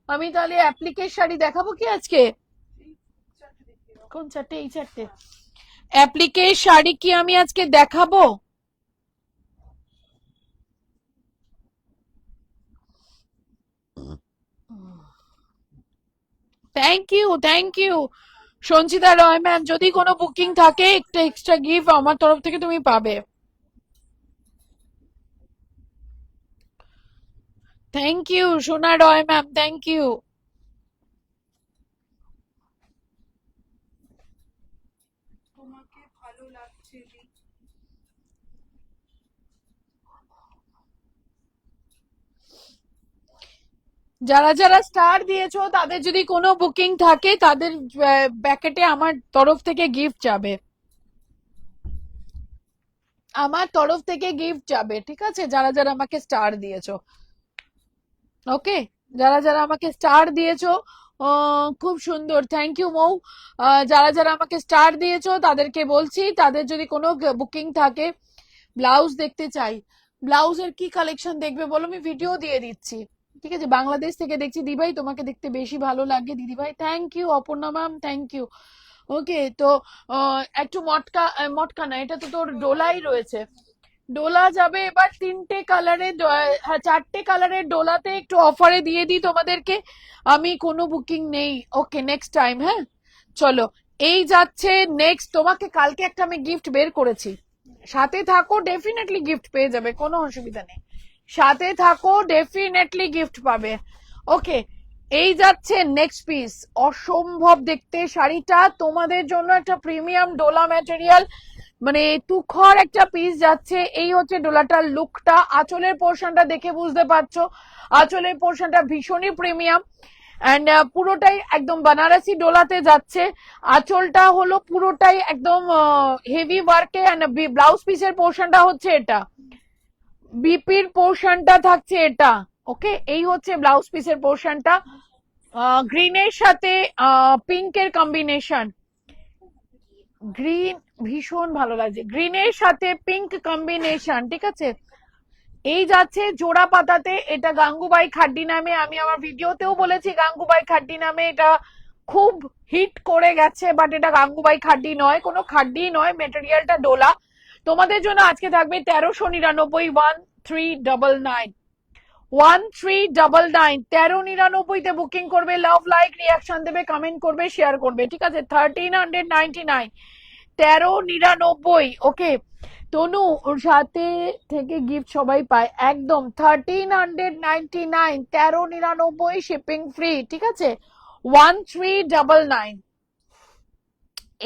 আমি তাহলে অ্যাপ্লিকের শাড়ি দেখাবো কি আজকে কোন চারটে এই চারটে অ্যাপ্লিকের শাড়ি কি আমি আজকে দেখাবো thank you Sanchita Roy ma'am, যদি কোনো বুকিং থাকে একটা এক্সট্রা গিফট আমার তরফ থেকে তুমি পাবে। থ্যাংক ইউ সোনা রয় ম্যাম, থ্যাংক ইউ। তোমাকে ভালো লাগছে দি। যারা যারা স্টার দিয়েছো তাদের যদি কোনো বুকিং থাকে তাদের ব্যাকেটে আমার তরফ থেকে গিফট যাবে, আমার তরফ থেকে গিফট যাবে, ঠিক আছে? যারা যারা আমাকে স্টার দিয়েছো, ওকে, যারা যারা আমাকে স্টার দিয়েছো, খুব সুন্দর, থ্যাংক ইউ মৌ। যারা যারা আমাকে স্টার দিয়েছো তাদেরকে বলছি, তাদের যদি কোনো বুকিং থাকে, ব্লাউজ দেখতে চাই, ব্লাউজের কি কালেকশন দেখবে বলো, আমি ভিডিও দিয়ে দিচ্ছি, ঠিক আছে? বাংলাদেশ থেকে দেখছি দিভাই, তোমাকে দেখতে বেশি ভালো লাগে দিদিভাই, thank you Aparna ma'am, thank you. Okay, তো একটু মটকা, মটকা না, এটা তো তোর ডোলাই রয়েছে, ডোলা যাবে এবার তিনটে কালারে, হ্যাঁ চারটে কালারের ডোলাতে একটু অফারে দিয়ে দিই তোমাদেরকে, আমি কোনো বুকিং নেই, ওকে নেক্সট টাইম, হ্যাঁ চলো। এই যাচ্ছে নেক্সট, তোমাকে কালকে একটা আমি গিফট বের করেছি, সাথে থাকো ডেফিনেটলি গিফট পেয়ে যাবে, কোনো অসুবিধা নেই, সাথে থাকো ডেফিনেটলি গিফট পাবে। ওকে, এই যাচ্ছে নেক্সট পিস, অসম্ভব দেখতে শাড়িটা, তোমাদের জন্য একটা প্রিমিয়াম ডোলা ম্যাটেরিয়াল, মানে তুখর একটা পিস যাচ্ছে, এই হচ্ছে ডোলাটার লুকটা, আঁচলের পোর্শনটা দেখে বুঝতে পারছো, আঁচলের পোর্শনটা ভীষণই প্রিমিয়াম, অ্যান্ড পুরোটাই একদম বানারসি ডোলাতে যাচ্ছে, আঁচলটা হলো পুরোটাই একদম হেভি ওয়ার্কে, অ্যান্ড ব্লাউজ পিসের পোর্শনটা হচ্ছে এটা, বিপির পোর্শনটা থাকছে এটা, ওকে, এই হচ্ছে ব্লাউজ পিসের পোর্শনটা, গ্রিনের সাথে পিঙ্কের কম্বিনেশন, গ্রিন ভীষণ ভালো লাগছে, গ্রিনের সাথে পিঙ্ক কম্বিনেশন, ঠিক আছে? এই যাচ্ছে জোড়া পাতাতে, এটা গাঙ্গুবাই খাড্ডি নামে, আমি আমার ভিডিওতেও বলেছি গাঙ্গুবাই খাড্ডি নামে এটা খুব হিট করে গেছে, বাট এটা গাঙ্গুবাই খাড্ডি নয়, কোনো খাড্ডি নয়, মেটেরিয়ালটা ডোলা। তোমাদের জন্য আজকে থাকবে 1399, 1399, 1399, 1399 বুকিং করবে, লাভ লাইক রিয়াকশন দেবে, কমেন্ট করবে, শেয়ার করবে, ঠিক আছে? 1399, 1399, ওকে। তনু ওর সাথে থেকে গিফট সবাই পায় একদম, 1399, 1399 শিপিং ফ্রি, ঠিক আছে? 1399,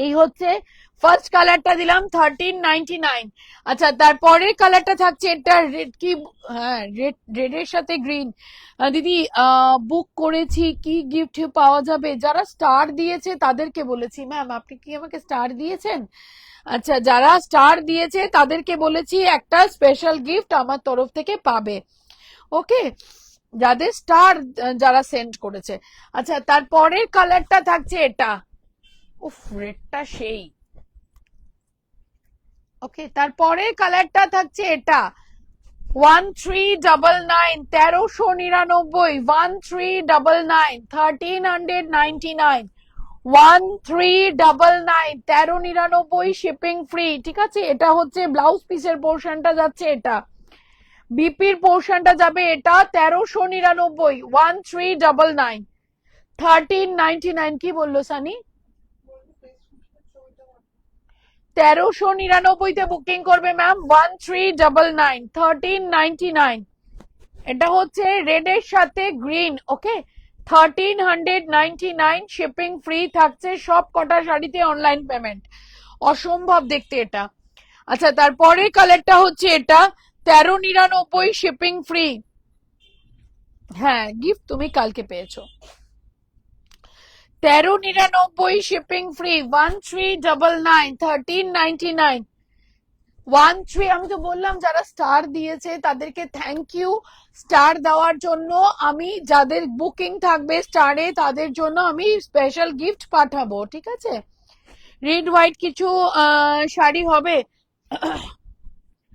এই হচ্ছে ফার্স্ট কালারটা দিলাম 1399। আচ্ছা, তারপরের কালারটা থাকছে এটা রেড, কি হ্যাঁ রেডের সাথে গ্রিন। দিদি বুক করেছি, কি গিফট পাওয়া যাবে? যারা স্টার দিয়েছে তাদেরকে বলেছি, ম্যাম আপনি কি আমাকে স্টার দিয়েছেন? আচ্ছা, যারা স্টার দিয়েছে তাদেরকে বলেছি একটা স্পেশাল গিফট আমার তরফ থেকে পাবে, ওকে, যাদের স্টার, যারা সেন্ড করেছে। আচ্ছা, তারপরের কালারটা থাকছে এটা, উফ রেডটা সেই, ওকে, তারপরের কালারটা থাকছে এটা 1399, 1399, 1399, 1399, 1399, 1399 শিপিং ফ্রি, ঠিক আছে? এটা হচ্ছে ব্লাউজ পিসের পোর্শনটা যাচ্ছে এটা, বিপির পোর্শনটা যাবে এটা 1399, 1399, 1399, কি বললো সানি? 1399 বুকিং করবে ম্যাম, 1399, 1399, এটা হচ্ছে রেড এর সাথে গ্রিন, ওকে, 1399 শিপিং ফ্রি থাকছে, সব কটা শাড়িতে অনলাইন পেমেন্ট, অসম্ভব দেখতে এটা। আচ্ছা, তারপরের কালারটা হচ্ছে এটা 1399 শিপিং ফ্রি, হ্যাঁ গিফট তুমি কালকে পেয়েছো, 1399 শিপিং ফ্রি, 1399, 1399, 13, আমি তো বললাম যারা স্টার দিয়েছে তাদেরকে থ্যাংক ইউ, স্টার দেওয়ার জন্য, আমি যাদের বুকিং থাকবে স্টারে তাদের জন্য আমি স্পেশাল গিফট পাঠাবো, ঠিক আছে? রেড হোয়াইট কিছু শাড়ি হবে,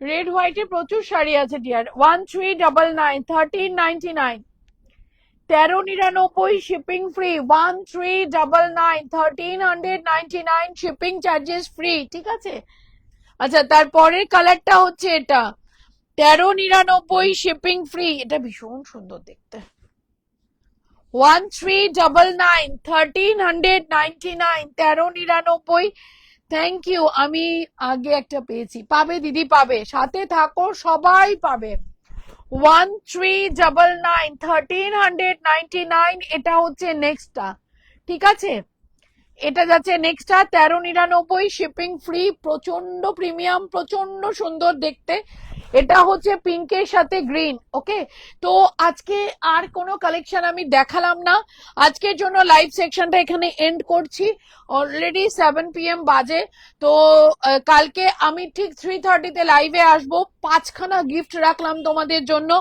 রেড হোয়াইটে প্রচুর শাড়ি আছে dear, 1399, 1399, 1399 shipping free, 1399, 1399 shipping charges free, ঠিক আছে? আচ্ছা, তারপরের কালারটা হচ্ছে এটা 1399 শিপিং ফ্রি, এটা ভীষণ সুন্দর দেখতে, 1399 1399 1399 থ্যাংক ইউ। আমি আগে একটা পেয়েছি, পাবে দিদি পাবে, সাথে থাকো সবাই পাবে। 1399 1399 এটা হচ্ছে নেক্সটটা, ঠিক আছে, এটা যাচ্ছে নেক্সটটা 1399 শিপিং ফ্রি, প্রচন্ড প্রিমিয়াম, প্রচন্ড সুন্দর দেখতে। এটা হচ্ছে পিঙ্কের সাথে গ্রিন। ওকে, তো আজকে আর কোনো কালেকশন আমি দেখালাম না, আজকের জন্য লাইভ সেকশনটা এখানে এন্ড করছি। অলরেডি 7 PM বাজে। তো কালকে আমি ঠিক 3:30 তে লাইভে আসবো। 5খানা গিফট রাখলাম তোমাদের জন্য,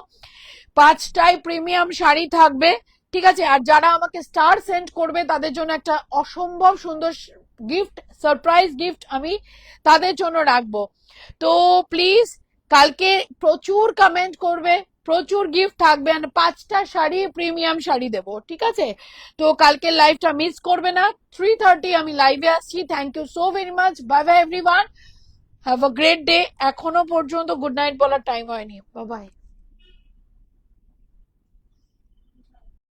5টাই প্রিমিয়াম শাড়ি থাকবে, ঠিক আছে। আর যারা আমাকে স্টার সেন্ড করবে তাদের জন্য একটা অসম্ভব সুন্দর গিফট, সারপ্রাইজ গিফট আমি তাদের জন্য রাখবো। তো প্লিজ কালকে প্রচুর কমেন্ট করবে, প্রচুর গিফট থাকবে, আর 5টা শাড়ি প্রিমিয়াম শাড়ি দেবো, ঠিক আছে। তো কালকে লাইভটা মিস করবে না, 3:30 আমি লাইভে আসছি। Thank you so very much, bye bye everyone, have a great day. এখনো পর্যন্ত গুড নাইট বলার টাইম হয়নি, বাই বাই।